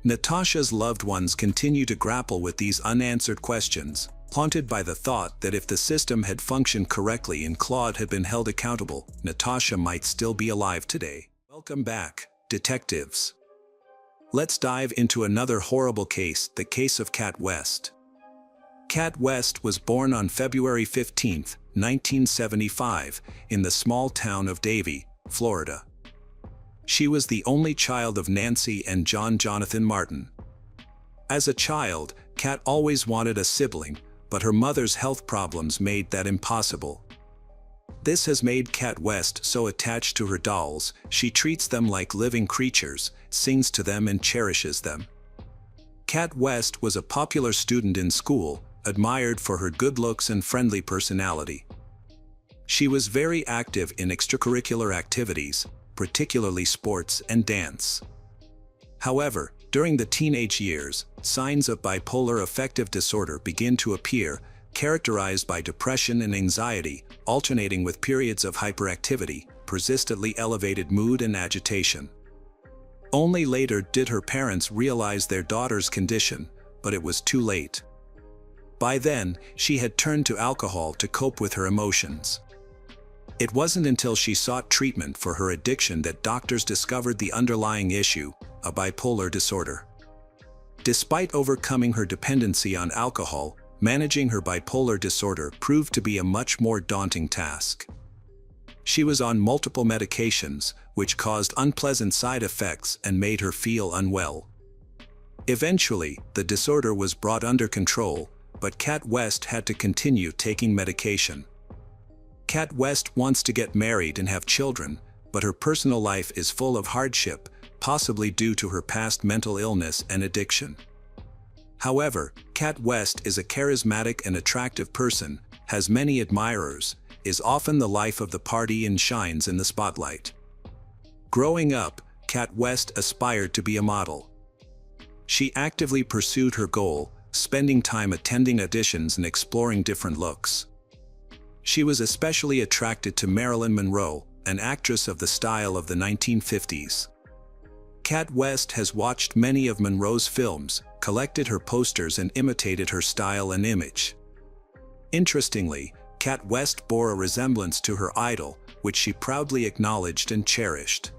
S1: Natasha's loved ones continue to grapple with these unanswered questions, haunted by the thought that if the system had functioned correctly and Claude had been held accountable, Natasha might still be alive today. Welcome back, detectives. Let's dive into another horrible case, the case of Kat West. Kat West was born on February 15, 1975, in the small town of Davie, Florida. She was the only child of Nancy and John Jonathan Martin. As a child, Kat always wanted a sibling, but her mother's health problems made that impossible. This has made Kat West so attached to her dolls, she treats them like living creatures, sings to them and cherishes them. Kat West was a popular student in school, admired for her good looks and friendly personality. She was very active in extracurricular activities, particularly sports and dance. However, during the teenage years, signs of bipolar affective disorder begin to appear, characterized by depression and anxiety, alternating with periods of hyperactivity, persistently elevated mood and agitation. Only later did her parents realize their daughter's condition, but it was too late. By then, she had turned to alcohol to cope with her emotions. It wasn't until she sought treatment for her addiction that doctors discovered the underlying issue, a bipolar disorder. Despite overcoming her dependency on alcohol, managing her bipolar disorder proved to be a much more daunting task. She was on multiple medications, which caused unpleasant side effects and made her feel unwell. Eventually, the disorder was brought under control, but Kat West had to continue taking medication. Kat West wants to get married and have children, but her personal life is full of hardship, possibly due to her past mental illness and addiction. However, Kat West is a charismatic and attractive person, has many admirers, is often the life of the party and shines in the spotlight. Growing up, Kat West aspired to be a model. She actively pursued her goal, spending time attending auditions and exploring different looks. She was especially attracted to Marilyn Monroe, an actress of the style of the 1950s. Kat West has watched many of Monroe's films, collected her posters and imitated her style and image. Interestingly, Kat West bore a resemblance to her idol, which she proudly acknowledged and cherished.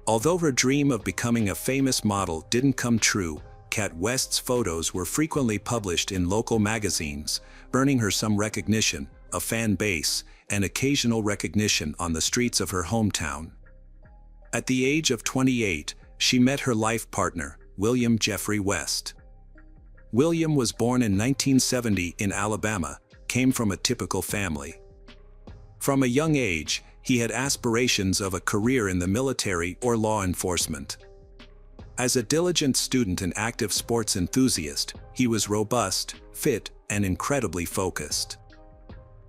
S1: Although her dream of becoming a famous model didn't come true, Kat West's photos were frequently published in local magazines, earning her some recognition, a fan base, and occasional recognition on the streets of her hometown. At the age of 28, she met her life partner, William Jeffrey West. William was born in 1970 in Alabama, came from a typical family. From a young age, he had aspirations of a career in the military or law enforcement. As a diligent student and active sports enthusiast, he was robust, fit, and incredibly focused.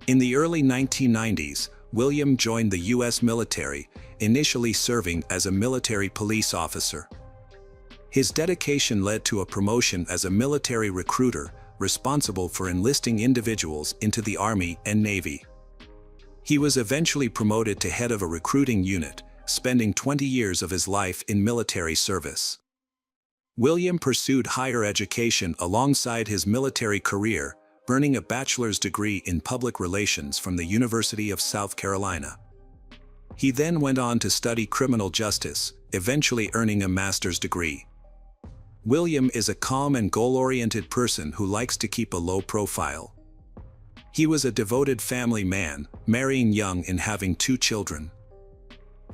S1: In the early 1990s, William joined the U.S. military, initially serving as a military police officer. His dedication led to a promotion as a military recruiter, responsible for enlisting individuals into the Army and Navy. He was eventually promoted to head of a recruiting unit, spending 20 years of his life in military service. William pursued higher education alongside his military career, earning a bachelor's degree in public relations from the University of South Carolina. He then went on to study criminal justice, eventually earning a master's degree. William is a calm and goal-oriented person who likes to keep a low profile. He was a devoted family man, marrying young and having 2 children.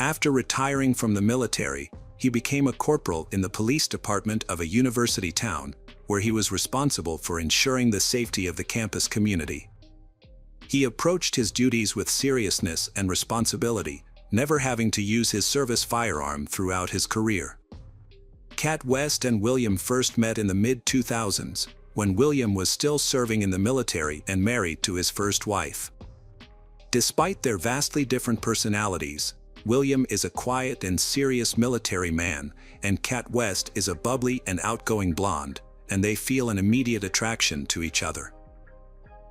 S1: After retiring from the military, he became a corporal in the police department of a university town, where he was responsible for ensuring the safety of the campus community. He approached his duties with seriousness and responsibility, never having to use his service firearm throughout his career. Kat West and William first met in the mid-2000s, when William was still serving in the military and married to his first wife. Despite their vastly different personalities, William is a quiet and serious military man, and Kat West is a bubbly and outgoing blonde, and they feel an immediate attraction to each other.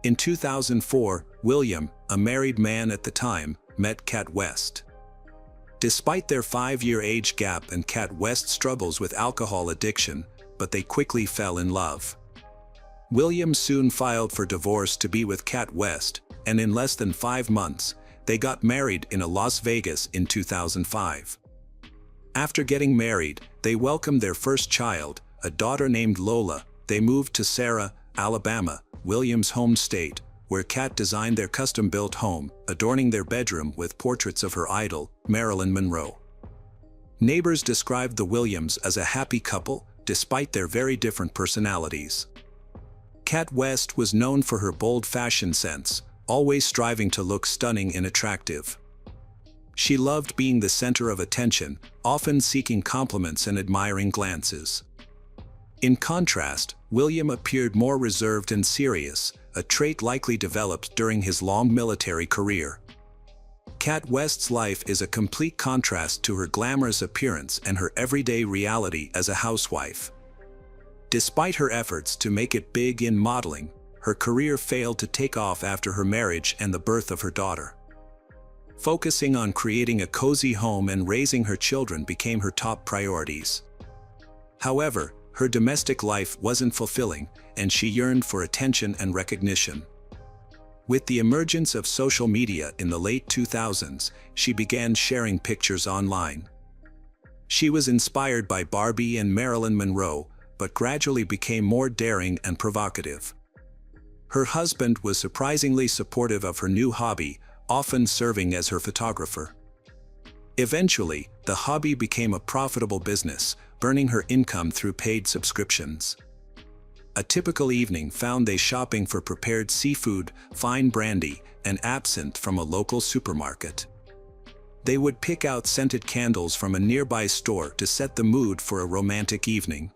S1: In 2004, William, a married man at the time, met Kat West. Despite their 5-year age gap and Kat West struggles with alcohol addiction, but they quickly fell in love. William soon filed for divorce to be with Kat West, and in less than 5 months, they got married in Las Vegas in 2005. After getting married, they welcomed their first child, a daughter named Lola. They moved to Sarah, Alabama, William's home state, where Kat designed their custom-built home, adorning their bedroom with portraits of her idol, Marilyn Monroe. Neighbors described the Williams as a happy couple, despite their very different personalities. Kat West was known for her bold fashion sense, always striving to look stunning and attractive. She loved being the center of attention, often seeking compliments and admiring glances. In contrast, William appeared more reserved and serious, a trait likely developed during his long military career. Kat West's life is a complete contrast to her glamorous appearance and her everyday reality as a housewife. Despite her efforts to make it big in modeling, her career failed to take off after her marriage and the birth of her daughter. Focusing on creating a cozy home and raising her children became her top priorities. However, her domestic life wasn't fulfilling, and she yearned for attention and recognition. With the emergence of social media in the late 2000s, she began sharing pictures online. She was inspired by Barbie and Marilyn Monroe, but gradually became more daring and provocative. Her husband was surprisingly supportive of her new hobby, often serving as her photographer. Eventually, the hobby became a profitable business, earning her income through paid subscriptions. A typical evening found they shopping for prepared seafood, fine brandy, and absinthe from a local supermarket. They would pick out scented candles from a nearby store to set the mood for a romantic evening.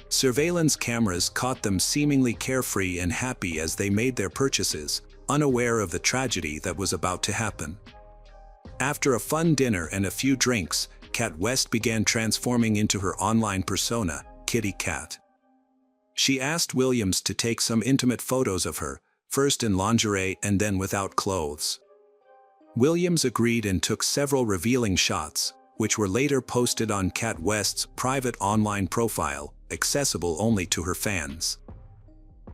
S1: Surveillance cameras caught them seemingly carefree and happy as they made their purchases, unaware of the tragedy that was about to happen. After a fun dinner and a few drinks, Kat West began transforming into her online persona, Kitty Kat. She asked Williams to take some intimate photos of her, first in lingerie and then without clothes. Williams agreed and took several revealing shots, which were later posted on Kat West's private online profile, accessible only to her fans.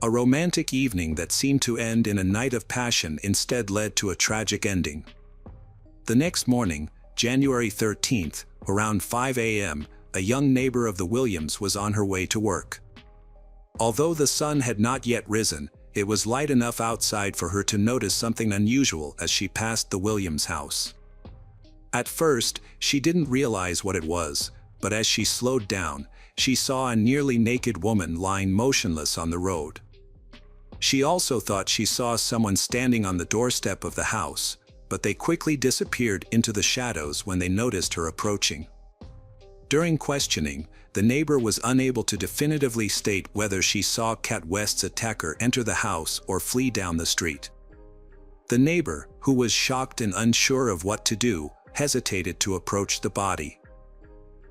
S1: A romantic evening that seemed to end in a night of passion instead led to a tragic ending. The next morning, January 13th, around 5 a.m., a young neighbor of the Williams was on her way to work. Although the sun had not yet risen, it was light enough outside for her to notice something unusual as she passed the Williams house. At first, she didn't realize what it was, but as she slowed down, she saw a nearly naked woman lying motionless on the road. She also thought she saw someone standing on the doorstep of the house, but they quickly disappeared into the shadows when they noticed her approaching. During questioning, the neighbor was unable to definitively state whether she saw Cat West's attacker enter the house or flee down the street. The neighbor, who was shocked and unsure of what to do, hesitated to approach the body.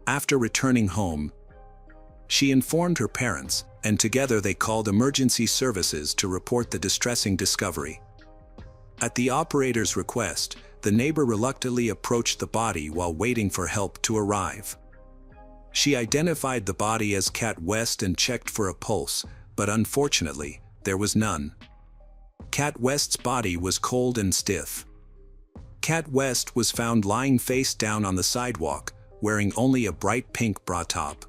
S1: After returning home, she informed her parents, and together they called emergency services to report the distressing discovery. At the operator's request, the neighbor reluctantly approached the body while waiting for help to arrive. She identified the body as Cat West and checked for a pulse, but unfortunately, there was none. Cat West's body was cold and stiff. Cat West was found lying face down on the sidewalk, wearing only a bright pink bra top.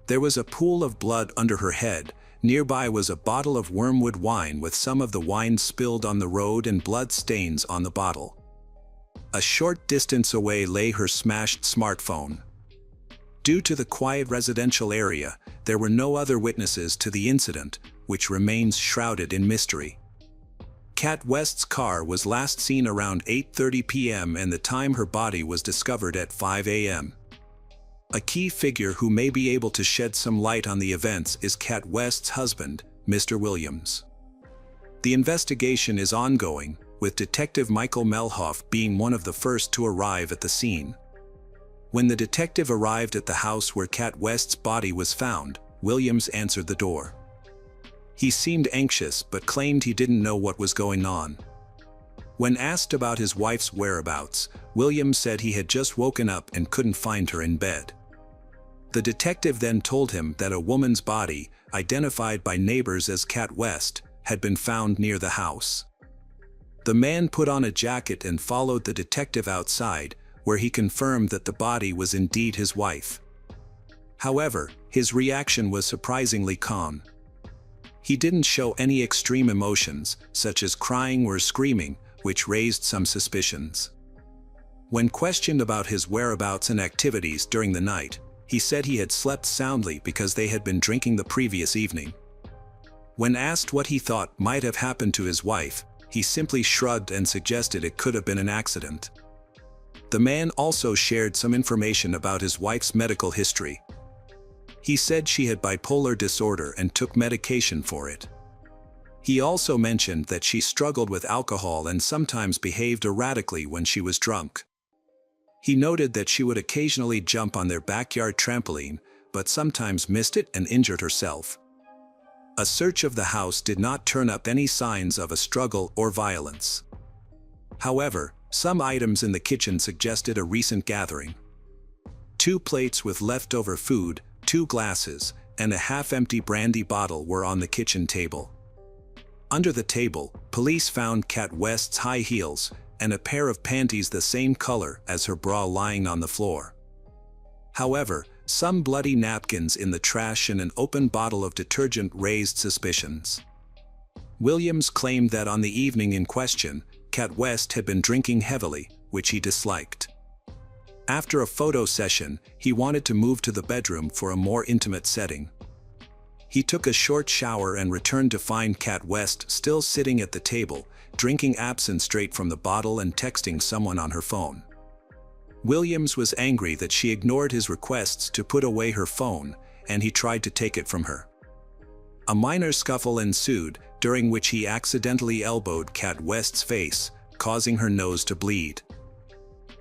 S1: There was a pool of blood under her head. Nearby was a bottle of wormwood wine with some of the wine spilled on the road and blood stains on the bottle. A short distance away lay her smashed smartphone. Due to the quiet residential area, there were no other witnesses to the incident, which remains shrouded in mystery. Cat West's car was last seen around 8:30 p.m. and the time her body was discovered at 5 a.m. A key figure who may be able to shed some light on the events is Cat West's husband, Mr. Williams. The investigation is ongoing, with Detective Michael Melhoff being one of the first to arrive at the scene. When the detective arrived at the house where Cat West's body was found, Williams answered the door. He seemed anxious but claimed he didn't know what was going on. When asked about his wife's whereabouts, Williams said he had just woken up and couldn't find her in bed. The detective then told him that a woman's body, identified by neighbors as Cat West, had been found near the house. The man put on a jacket and followed the detective outside, where he confirmed that the body was indeed his wife. However, his reaction was surprisingly calm. He didn't show any extreme emotions, such as crying or screaming, which raised some suspicions. When questioned about his whereabouts and activities during the night, he said he had slept soundly because they had been drinking the previous evening. When asked what he thought might have happened to his wife, he simply shrugged and suggested it could have been an accident. The man also shared some information about his wife's medical history. He said she had bipolar disorder and took medication for it. He also mentioned that she struggled with alcohol and sometimes behaved erratically when she was drunk. He noted that she would occasionally jump on their backyard trampoline, but sometimes missed it and injured herself. A search of the house did not turn up any signs of a struggle or violence. However, some items in the kitchen suggested a recent gathering. 2 plates with leftover food, 2 glasses, and a half-empty brandy bottle were on the kitchen table. Under the table, police found Cat West's high heels and a pair of panties the same color as her bra lying on the floor. However, some bloody napkins in the trash and an open bottle of detergent raised suspicions. Williams claimed that on the evening in question, Cat West had been drinking heavily, which he disliked. After a photo session, he wanted to move to the bedroom for a more intimate setting. He took a short shower and returned to find Cat West still sitting at the table, drinking absinthe straight from the bottle and texting someone on her phone. Williams was angry that she ignored his requests to put away her phone, and he tried to take it from her. A minor scuffle ensued, during which he accidentally elbowed Cat West's face, causing her nose to bleed.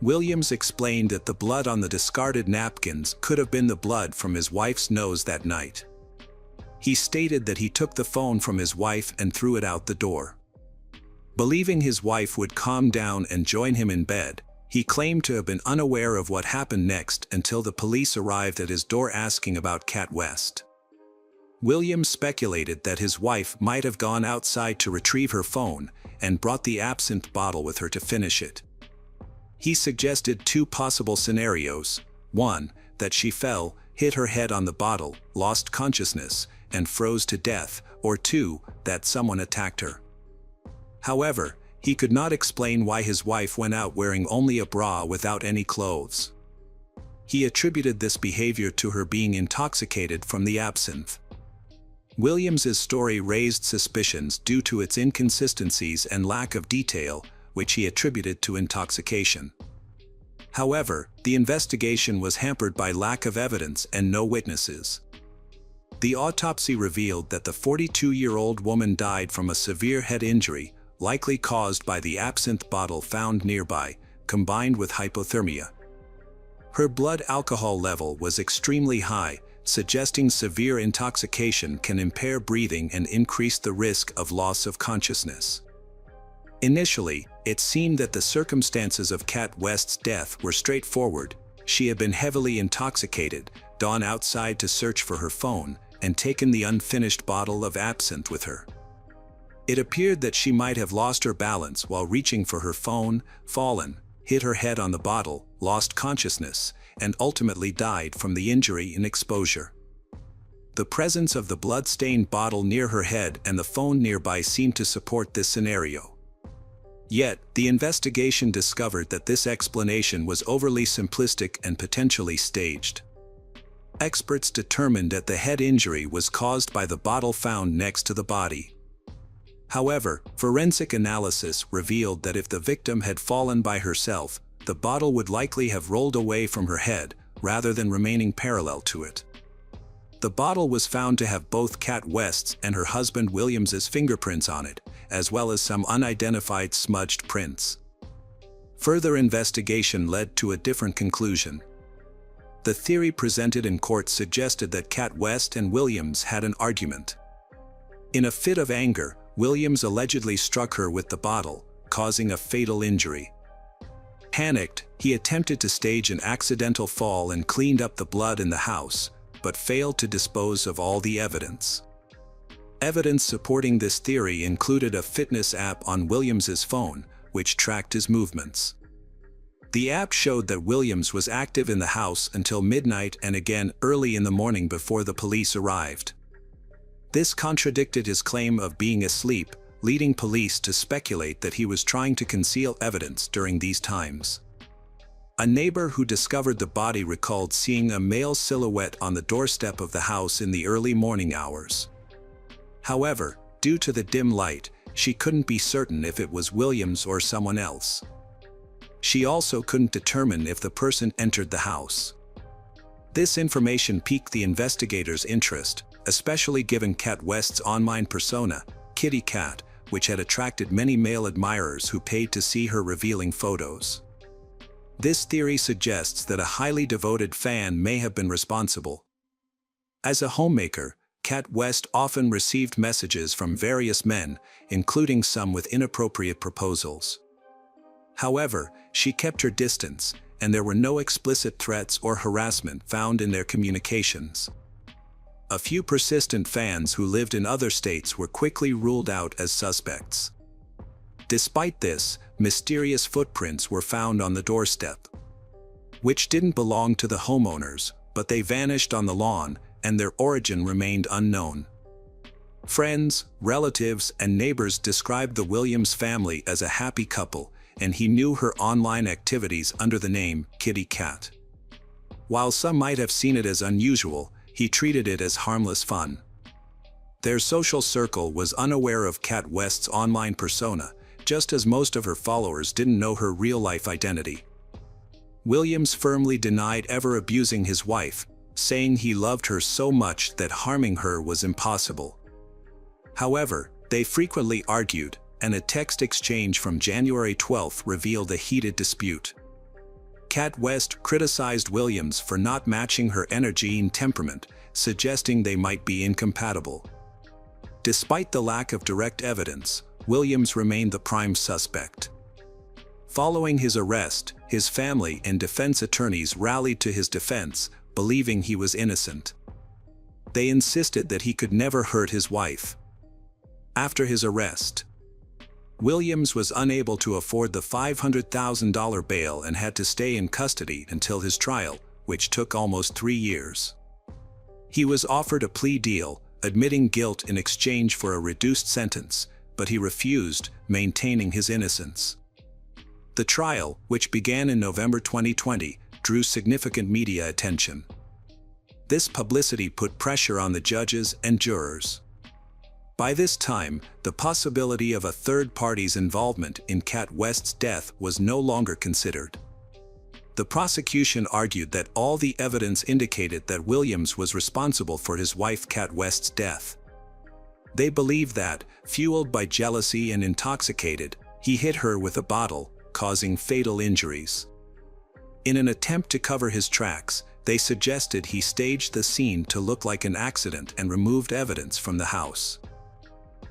S1: Williams explained that the blood on the discarded napkins could have been the blood from his wife's nose that night. He stated that he took the phone from his wife and threw it out the door. Believing his wife would calm down and join him in bed, he claimed to have been unaware of what happened next until the police arrived at his door asking about Cat West. Williams speculated that his wife might have gone outside to retrieve her phone and brought the absinthe bottle with her to finish it. He suggested two possible scenarios: one, that she fell, hit her head on the bottle, lost consciousness, and froze to death, or two, that someone attacked her. However, he could not explain why his wife went out wearing only a bra without any clothes. He attributed this behavior to her being intoxicated from the absinthe. Williams's story raised suspicions due to its inconsistencies and lack of detail, which he attributed to intoxication. However, the investigation was hampered by lack of evidence and no witnesses. The autopsy revealed that the 42-year-old woman died from a severe head injury, likely caused by the absinthe bottle found nearby, combined with hypothermia. Her blood alcohol level was extremely high, suggesting severe intoxication can impair breathing and increase the risk of loss of consciousness. Initially, it seemed that the circumstances of Kat West's death were straightforward. She had been heavily intoxicated, gone outside to search for her phone, and taken the unfinished bottle of absinthe with her. It appeared that she might have lost her balance while reaching for her phone, fallen, hit her head on the bottle, lost consciousness, and ultimately died from the injury and exposure. The presence of the blood-stained bottle near her head and the phone nearby seemed to support this scenario. Yet, the investigation discovered that this explanation was overly simplistic and potentially staged. Experts determined that the head injury was caused by the bottle found next to the body. However, forensic analysis revealed that if the victim had fallen by herself, the bottle would likely have rolled away from her head, rather than remaining parallel to it. The bottle was found to have both Kat West's and her husband Williams's fingerprints on it, as well as some unidentified smudged prints. Further investigation led to a different conclusion. The theory presented in court suggested that Kat West and Williams had an argument. In a fit of anger, Williams allegedly struck her with the bottle, causing a fatal injury. Panicked, he attempted to stage an accidental fall and cleaned up the blood in the house, but failed to dispose of all the evidence. Evidence supporting this theory included a fitness app on Williams's phone, which tracked his movements. The app showed that Williams was active in the house until midnight and again early in the morning before the police arrived. This contradicted his claim of being asleep, leading police to speculate that he was trying to conceal evidence during these times. A neighbor who discovered the body recalled seeing a male silhouette on the doorstep of the house in the early morning hours. However, due to the dim light, she couldn't be certain if it was Williams or someone else. She also couldn't determine if the person entered the house. This information piqued the investigators' interest, especially given Kat West's online persona, Kitty Cat, which had attracted many male admirers who paid to see her revealing photos. This theory suggests that a highly devoted fan may have been responsible. As a homemaker, Kat West often received messages from various men, including some with inappropriate proposals. However, she kept her distance, and there were no explicit threats or harassment found in their communications. A few persistent fans who lived in other states were quickly ruled out as suspects. Despite this, mysterious footprints were found on the doorstep, which didn't belong to the homeowners, but they vanished on the lawn, and their origin remained unknown. Friends, relatives, and neighbors described the Williams family as a happy couple, and he knew her online activities under the name Kitty Cat. While some might have seen it as unusual, he treated it as harmless fun. Their social circle was unaware of Kat West's online persona, just as most of her followers didn't know her real-life identity. Williams firmly denied ever abusing his wife, saying he loved her so much that harming her was impossible. However, they frequently argued, and a text exchange from January 12 revealed a heated dispute. Kat West criticized Williams for not matching her energy and temperament, suggesting they might be incompatible. Despite the lack of direct evidence, Williams remained the prime suspect. Following his arrest, his family and defense attorneys rallied to his defense, believing he was innocent. They insisted that he could never hurt his wife. After his arrest, Williams was unable to afford the $500,000 bail and had to stay in custody until his trial, which took almost 3 years. He was offered a plea deal, admitting guilt in exchange for a reduced sentence, but he refused, maintaining his innocence. The trial, which began in November 2020, drew significant media attention. This publicity put pressure on the judges and jurors. By this time, the possibility of a third party's involvement in Cat West's death was no longer considered. The prosecution argued that all the evidence indicated that Williams was responsible for his wife Cat West's death. They believed that, fueled by jealousy and intoxicated, he hit her with a bottle, causing fatal injuries. In an attempt to cover his tracks, they suggested he staged the scene to look like an accident and removed evidence from the house.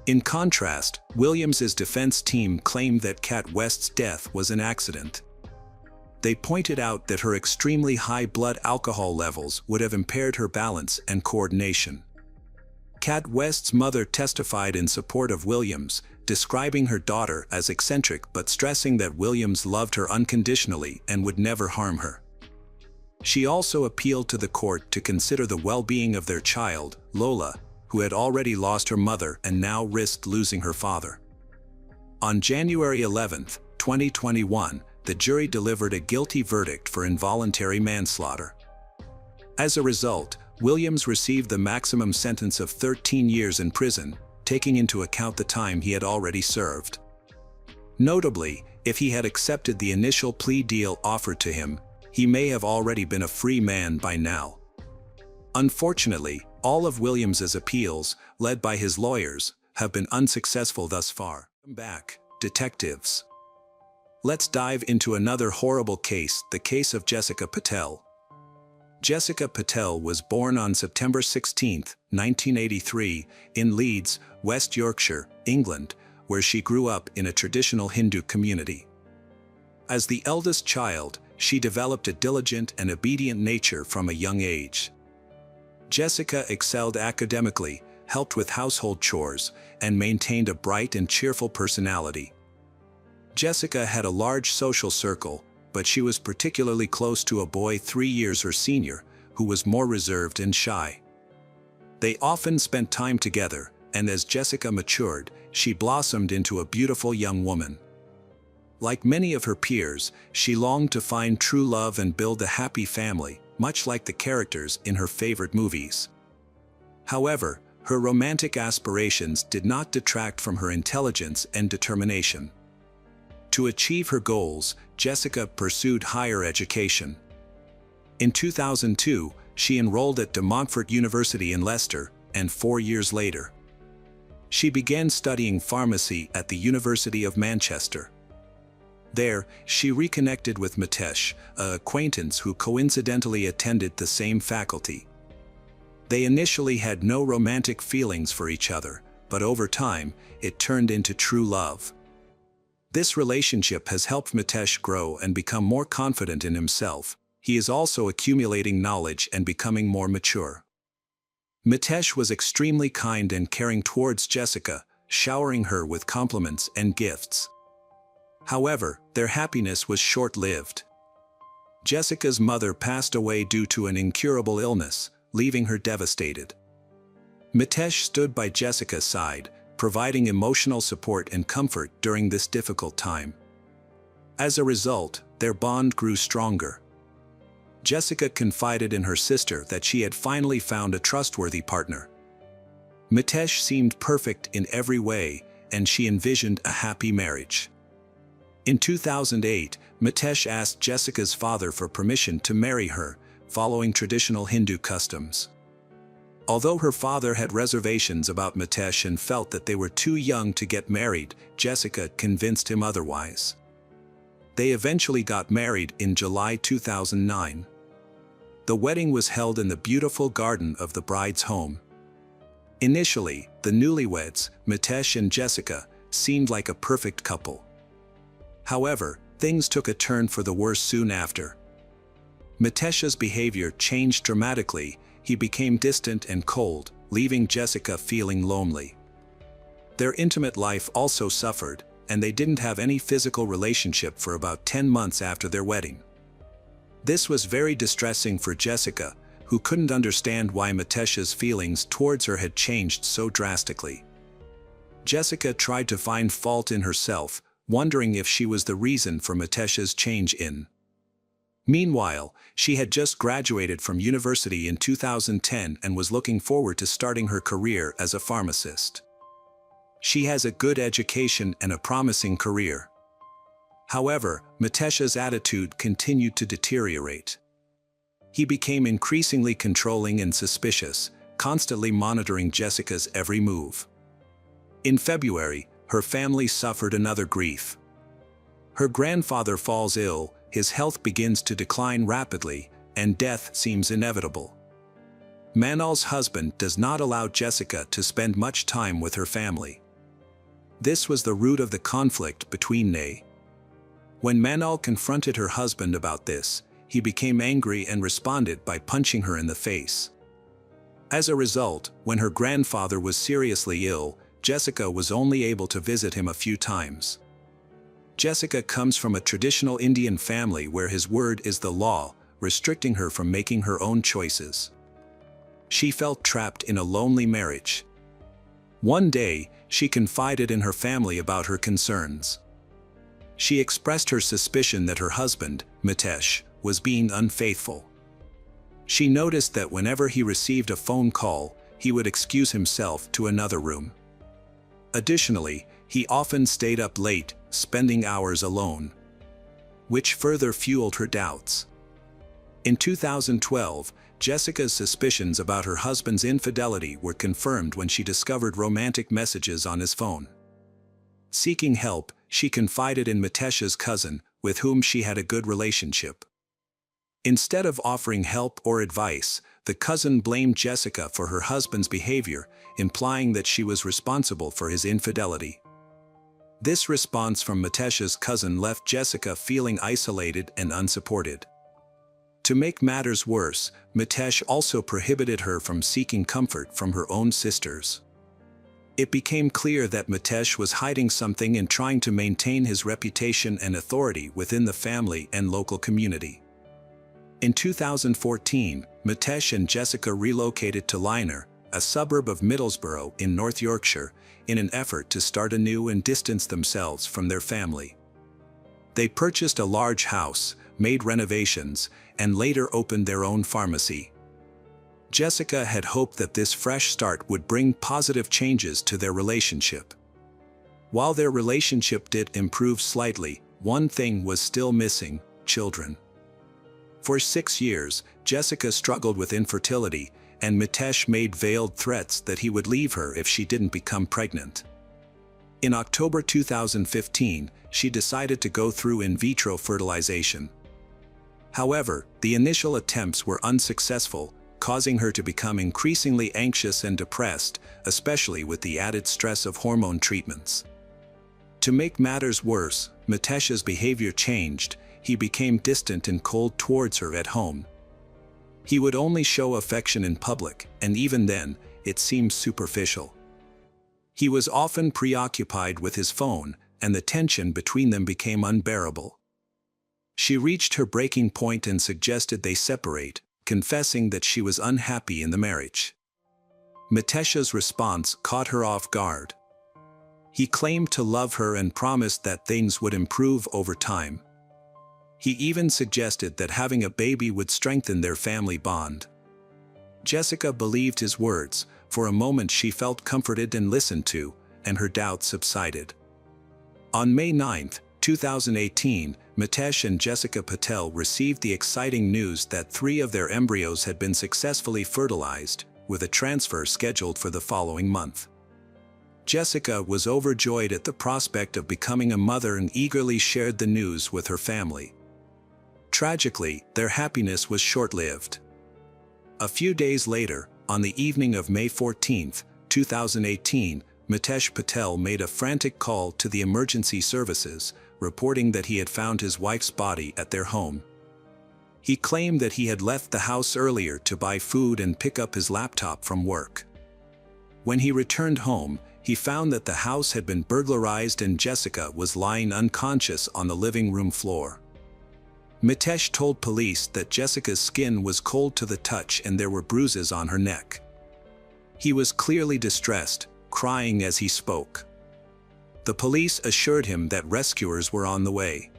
S1: In contrast, Williams's defense team claimed that Cat West's death was an accident. They pointed out that her extremely high blood alcohol levels would have impaired her balance and coordination. Cat West's mother testified in support of Williams, describing her daughter as eccentric but stressing that Williams loved her unconditionally and would never harm her. She also appealed to the court to consider the well-being of their child, Lola, who had already lost her mother and now risked losing her father. On January 11, 2021, the jury delivered a guilty verdict for involuntary manslaughter. As a result, Williams received the maximum sentence of 13 years in prison, taking into account the time he had already served. Notably, if he had accepted the initial plea deal offered to him, he may have already been a free man by now. Unfortunately, all of Williams's appeals, led by his lawyers, have been unsuccessful thus far. Welcome back, detectives. Let's dive into another horrible case, the case of Jessica Patel. Jessica Patel was born on September 16, 1983, in Leeds, West Yorkshire, England, where she grew up in a traditional Hindu community. As the eldest child, she developed a diligent and obedient nature from a young age. Jessica excelled academically, helped with household chores, and maintained a bright and cheerful personality. Jessica had a large social circle, but she was particularly close to a boy 3 years her senior, who was more reserved and shy. They often spent time together, and as Jessica matured, she blossomed into a beautiful young woman. Like many of her peers, she longed to find true love and build a happy family, much like the characters in her favorite movies. However, her romantic aspirations did not detract from her intelligence and determination. To achieve her goals, Jessica pursued higher education. In 2002, she enrolled at De Montfort University in Leicester, and 4 years later, she began studying pharmacy at the University of Manchester. There, she reconnected with Mitesh, an acquaintance who coincidentally attended the same faculty. They initially had no romantic feelings for each other, but over time, it turned into true love. This relationship has helped Mitesh grow and become more confident in himself. He is also accumulating knowledge and becoming more mature. Mitesh was extremely kind and caring towards Jessica, showering her with compliments and gifts. However, their happiness was short-lived. Jessica's mother passed away due to an incurable illness, leaving her devastated. Mitesh stood by Jessica's side, providing emotional support and comfort during this difficult time. As a result, their bond grew stronger. Jessica confided in her sister that she had finally found a trustworthy partner. Mitesh seemed perfect in every way, and she envisioned a happy marriage. In 2008, Mitesh asked Jessica's father for permission to marry her, following traditional Hindu customs. Although her father had reservations about Mitesh and felt that they were too young to get married, Jessica convinced him otherwise. They eventually got married in July 2009. The wedding was held in the beautiful garden of the bride's home. Initially, the newlyweds, Mitesh and Jessica, seemed like a perfect couple. However, things took a turn for the worse soon after. Mitesh's behavior changed dramatically, he became distant and cold, leaving Jessica feeling lonely. Their intimate life also suffered, and they didn't have any physical relationship for about 10 months after their wedding. This was very distressing for Jessica, who couldn't understand why Mitesh's feelings towards her had changed so drastically. Jessica tried to find fault in herself, wondering if she was the reason for Mitesh's change in. Meanwhile, she had just graduated from university in 2010 and was looking forward to starting her career as a pharmacist. She has a good education and a promising career. However, Mitesh's attitude continued to deteriorate. He became increasingly controlling and suspicious, constantly monitoring Jessica's every move. In February, her family suffered another grief. Her grandfather falls ill, his health begins to decline rapidly, and death seems inevitable. Manal's husband does not allow Jessica to spend much time with her family. This was the root of the conflict between they. When Manal confronted her husband about this, he became angry and responded by punching her in the face. As a result, when her grandfather was seriously ill, Jessica was only able to visit him a few times. Jessica comes from a traditional Indian family where his word is the law, restricting her from making her own choices. She felt trapped in a lonely marriage. One day, she confided in her family about her concerns. She expressed her suspicion that her husband, Mitesh, was being unfaithful. She noticed that whenever he received a phone call, he would excuse himself to another room. Additionally, he often stayed up late, spending hours alone, which further fueled her doubts. In 2012, Jessica's suspicions about her husband's infidelity were confirmed when she discovered romantic messages on his phone. Seeking help, she confided in Mitesh's cousin, with whom she had a good relationship. Instead of offering help or advice, the cousin blamed Jessica for her husband's behavior, implying that she was responsible for his infidelity. This response from Mitesh's cousin left Jessica feeling isolated and unsupported. To make matters worse, Mitesh also prohibited her from seeking comfort from her own sisters. It became clear that Mitesh was hiding something and trying to maintain his reputation and authority within the family and local community. In 2014, Mitesh and Jessica relocated to Lynor, a suburb of Middlesbrough in North Yorkshire, in an effort to start anew and distance themselves from their family. They purchased a large house, made renovations, and later opened their own pharmacy. Jessica had hoped that this fresh start would bring positive changes to their relationship. While their relationship did improve slightly, one thing was still missing: children. For 6 years, Jessica struggled with infertility, and Mitesh made veiled threats that he would leave her if she didn't become pregnant. In October 2015, she decided to go through in vitro fertilization. However, the initial attempts were unsuccessful, causing her to become increasingly anxious and depressed, especially with the added stress of hormone treatments. To make matters worse, Mitesh's behavior changed. He became distant and cold towards her at home. He would only show affection in public, and even then, it seemed superficial. He was often preoccupied with his phone, and the tension between them became unbearable. She reached her breaking point and suggested they separate, confessing that she was unhappy in the marriage. Mitesh's response caught her off guard. He claimed to love her and promised that things would improve over time. He even suggested that having a baby would strengthen their family bond. Jessica believed his words. For a moment she felt comforted and listened to, and her doubts subsided. On May 9, 2018, Mitesh and Jessica Patel received the exciting news that 3 of their embryos had been successfully fertilized, with a transfer scheduled for the following month. Jessica was overjoyed at the prospect of becoming a mother and eagerly shared the news with her family. Tragically, their happiness was short-lived. A few days later, on the evening of May 14, 2018, Mitesh Patel made a frantic call to the emergency services, reporting that he had found his wife's body at their home. He claimed that he had left the house earlier to buy food and pick up his laptop from work. When he returned home, he found that the house had been burglarized and Jessica was lying unconscious on the living room floor. Mitesh told police that Jessica's skin was cold to the touch and there were bruises on her neck. He was clearly distressed, crying as he spoke. The police assured him that rescuers were on the way.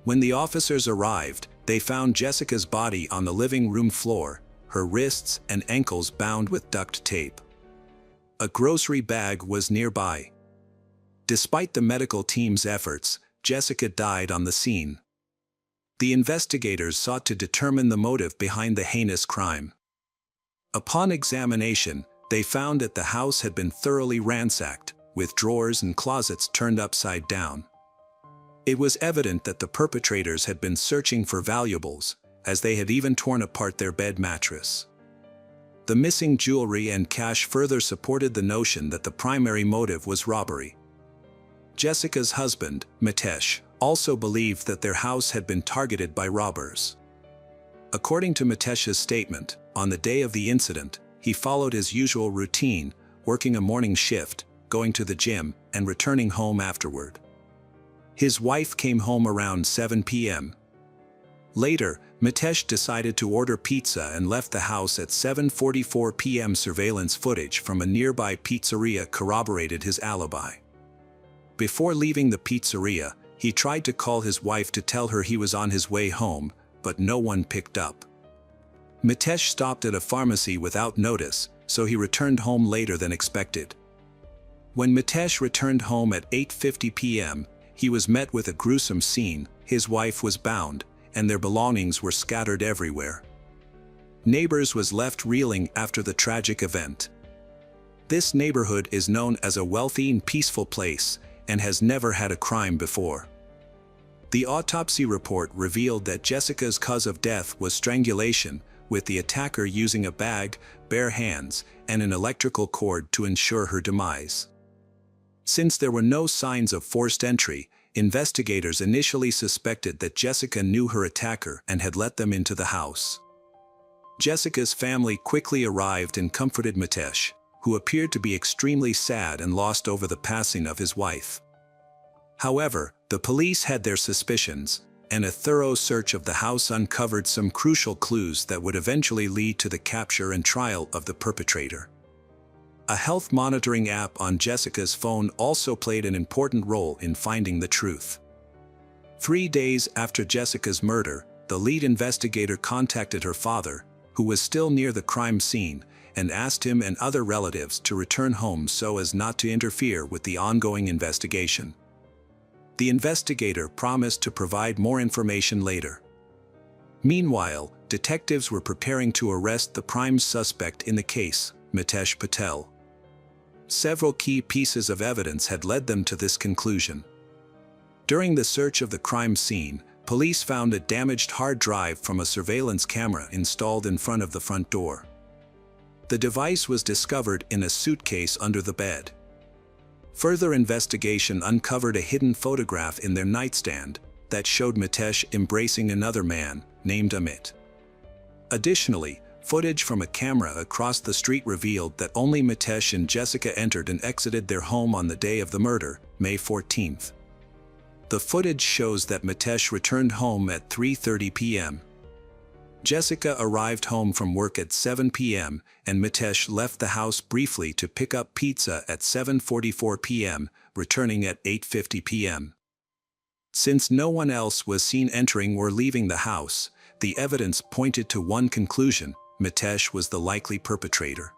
S1: When the officers arrived, they found Jessica's body on the living room floor, her wrists and ankles bound with duct tape. A grocery bag was nearby. Despite the medical team's efforts, Jessica died on the scene. The investigators sought to determine the motive behind the heinous crime. Upon examination, they found that the house had been thoroughly ransacked, with drawers and closets turned upside down. It was evident that the perpetrators had been searching for valuables, as they had even torn apart their bed mattress. The missing jewelry and cash further supported the notion that the primary motive was robbery. Jessica's husband, Mitesh, also believed that their house had been targeted by robbers. According to Mitesh's statement, on the day of the incident, he followed his usual routine, working a morning shift, going to the gym, and returning home afterward. His wife came home around 7 p.m. Later, Mitesh decided to order pizza and left the house at 7:44 p.m. Surveillance footage from a nearby pizzeria corroborated his alibi. Before leaving the pizzeria, he tried to call his wife to tell her he was on his way home, but no one picked up. Mitesh stopped at a pharmacy without notice, so he returned home later than expected. When Mitesh returned home at 8:50 p.m., he was met with a gruesome scene. His wife was bound, and their belongings were scattered everywhere. Neighbors was left reeling after the tragic event. This neighborhood is known as a wealthy and peaceful place, and has never had a crime before. The autopsy report revealed that Jessica's cause of death was strangulation, with the attacker using a bag, bare hands, and an electrical cord to ensure her demise. Since there were no signs of forced entry, investigators initially suspected that Jessica knew her attacker and had let them into the house. Jessica's family quickly arrived and comforted Mitesh, who appeared to be extremely sad and lost over the passing of his wife. However, the police had their suspicions, and a thorough search of the house uncovered some crucial clues that would eventually lead to the capture and trial of the perpetrator. A health monitoring app on Jessica's phone also played an important role in finding the truth. 3 days after Jessica's murder, the lead investigator contacted her father, who was still near the crime scene, and asked him and other relatives to return home so as not to interfere with the ongoing investigation. The investigator promised to provide more information later. Meanwhile, detectives were preparing to arrest the prime suspect in the case, Mitesh Patel. Several key pieces of evidence had led them to this conclusion. During the search of the crime scene, police found a damaged hard drive from a surveillance camera installed in front of the front door. The device was discovered in a suitcase under the bed. Further investigation uncovered a hidden photograph in their nightstand that showed Mitesh embracing another man, named Amit. Additionally, footage from a camera across the street revealed that only Mitesh and Jessica entered and exited their home on the day of the murder, May 14th. The footage shows that Mitesh returned home at 3:30 p.m. Jessica arrived home from work at 7 p.m., and Mitesh left the house briefly to pick up pizza at 7:44 p.m., returning at 8:50 p.m. Since no one else was seen entering or leaving the house, the evidence pointed to one conclusion: Mitesh was the likely perpetrator.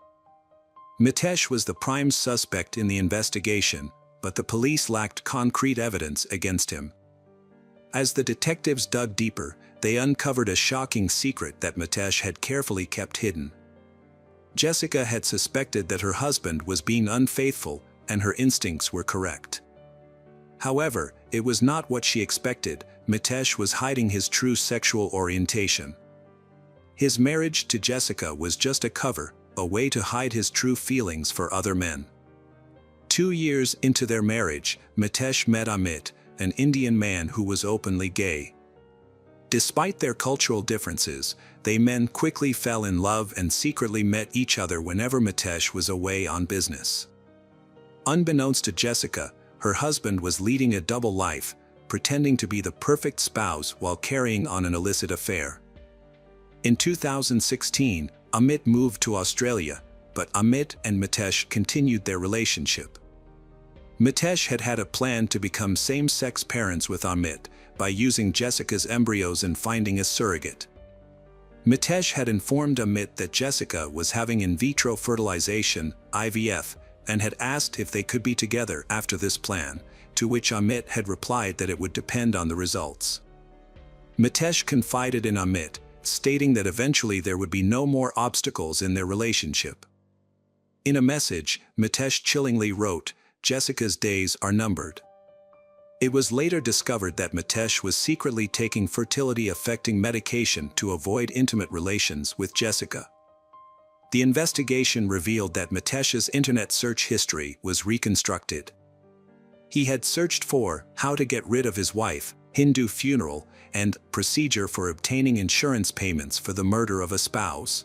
S1: Mitesh was the prime suspect in the investigation, but the police lacked concrete evidence against him. As the detectives dug deeper, they uncovered a shocking secret that Mitesh had carefully kept hidden. Jessica had suspected that her husband was being unfaithful, and her instincts were correct. However, it was not what she expected. Mitesh was hiding his true sexual orientation. His marriage to Jessica was just a cover, a way to hide his true feelings for other men. 2 years into their marriage, Mitesh met Amit, an Indian man who was openly gay. Despite their cultural differences, they men quickly fell in love and secretly met each other whenever Mitesh was away on business. Unbeknownst to Jessica, her husband was leading a double life, pretending to be the perfect spouse while carrying on an illicit affair. In 2016, Amit moved to Australia, but Amit and Mitesh continued their relationship. Mitesh had had a plan to become same-sex parents with Amit by using Jessica's embryos and finding a surrogate. Mitesh had informed Amit that Jessica was having in vitro fertilization, IVF, and had asked if they could be together after this plan, to which Amit had replied that it would depend on the results. Mitesh confided in Amit, stating that eventually there would be no more obstacles in their relationship. In a message, Mitesh chillingly wrote, "Jessica's days are numbered." It was later discovered that Mitesh was secretly taking fertility-affecting medication to avoid intimate relations with Jessica. The investigation revealed that Mitesh's internet search history was reconstructed. He had searched for "how to get rid of his wife," Hindu funeral, and procedure for obtaining insurance payments for the murder of a spouse.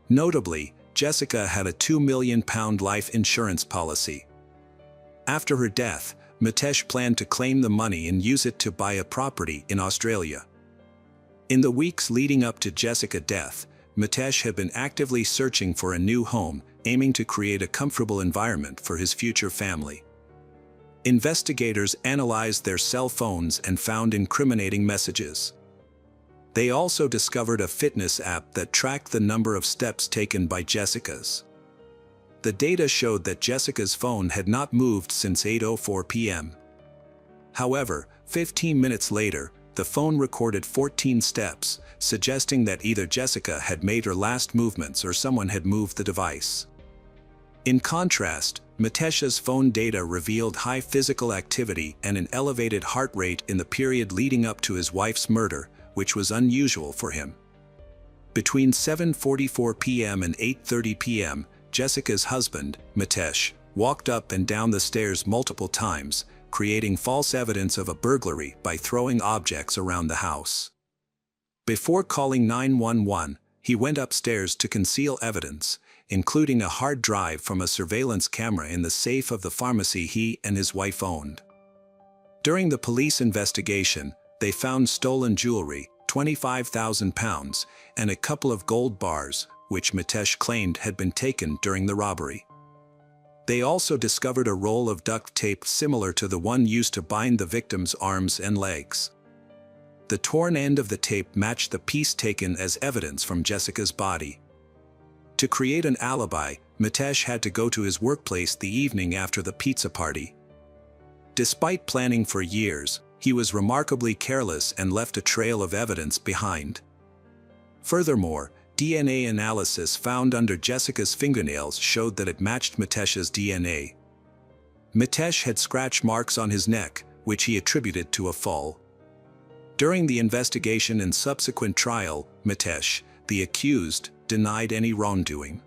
S1: Notably, Jessica had a £2 million life insurance policy. After her death, Mitesh planned to claim the money and use it to buy a property in Australia. In the weeks leading up to Jessica's death, Mitesh had been actively searching for a new home, aiming to create a comfortable environment for his future family. Investigators analyzed their cell phones and found incriminating messages. They also discovered a fitness app that tracked the number of steps taken by Jessica's. The data showed that Jessica's phone had not moved since 8:04 p.m. However, 15 minutes later, the phone recorded 14 steps, suggesting that either Jessica had made her last movements or someone had moved the device. In contrast, Mitesh's phone data revealed high physical activity and an elevated heart rate in the period leading up to his wife's murder, which was unusual for him. Between 7:44 p.m. and 8:30 p.m., Jessica's husband, Mitesh, walked up and down the stairs multiple times, creating false evidence of a burglary by throwing objects around the house. Before calling 911, he went upstairs to conceal evidence, including a hard drive from a surveillance camera in the safe of the pharmacy he and his wife owned. During the police investigation, they found stolen jewelry, £25,000, and a couple of gold bars, which Mitesh claimed had been taken during the robbery. They also discovered a roll of duct tape similar to the one used to bind the victim's arms and legs. The torn end of the tape matched the piece taken as evidence from Jessica's body. To create an alibi, Mitesh had to go to his workplace the evening after the pizza party. Despite planning for years, he was remarkably careless and left a trail of evidence behind. Furthermore, DNA analysis found under Jessica's fingernails showed that it matched Mitesh's DNA. Mitesh had scratch marks on his neck, which he attributed to a fall. During the investigation and subsequent trial, Mitesh, the accused, denied any wrongdoing.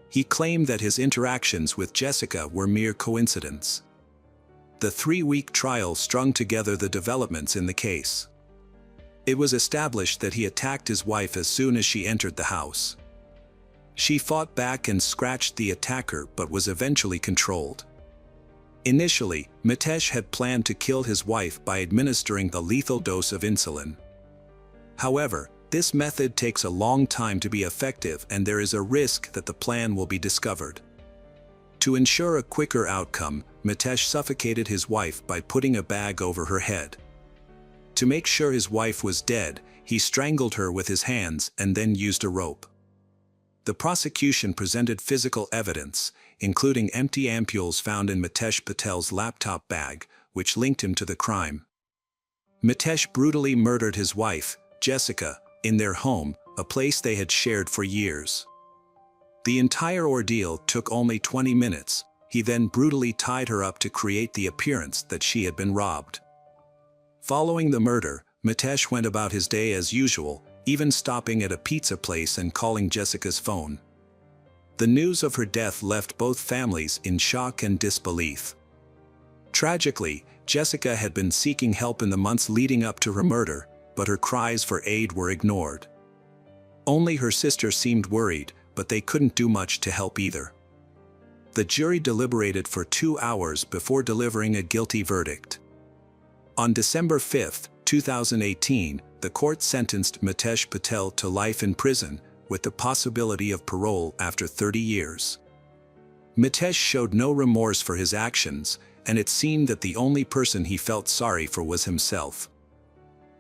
S1: He claimed that his interactions with Jessica were mere coincidence. The 3-week trial strung together the developments in the case. It was established that he attacked his wife as soon as she entered the house. She fought back and scratched the attacker but was eventually controlled. Initially, Mitesh had planned to kill his wife by administering the lethal dose of insulin. However, this method takes a long time to be effective and there is a risk that the plan will be discovered. To ensure a quicker outcome, Mitesh suffocated his wife by putting a bag over her head. To make sure his wife was dead, he strangled her with his hands and then used a rope. The prosecution presented physical evidence, including empty ampules found in Mitesh Patel's laptop bag, which linked him to the crime. Mitesh brutally murdered his wife, Jessica, in their home, a place they had shared for years. The entire ordeal took only 20 minutes. He then brutally tied her up to create the appearance that she had been robbed. Following the murder, Mitesh went about his day as usual, even stopping at a pizza place and calling Jessica's phone. The news of her death left both families in shock and disbelief. Tragically, Jessica had been seeking help in the months leading up to her murder, but her cries for aid were ignored. Only her sister seemed worried, but they couldn't do much to help either. The jury deliberated for 2 hours before delivering a guilty verdict. On December 5, 2018, the court sentenced Mitesh Patel to life in prison, with the possibility of parole after 30 years. Mitesh showed no remorse for his actions, and it seemed that the only person he felt sorry for was himself.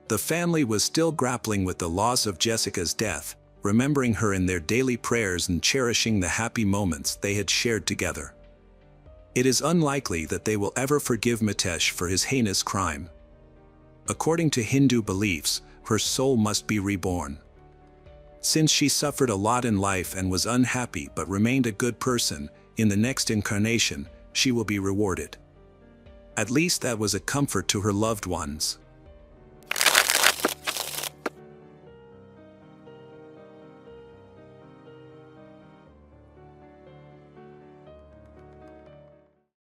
S1: The family was still grappling with the loss of Jessica's death, remembering her in their daily prayers and cherishing the happy moments they had shared together. It is unlikely that they will ever forgive Mitesh for his heinous crime. According to Hindu beliefs, her soul must be reborn. Since she suffered a lot in life and was unhappy but remained a good person, in the next incarnation, she will be rewarded. At least that was a comfort to her loved ones.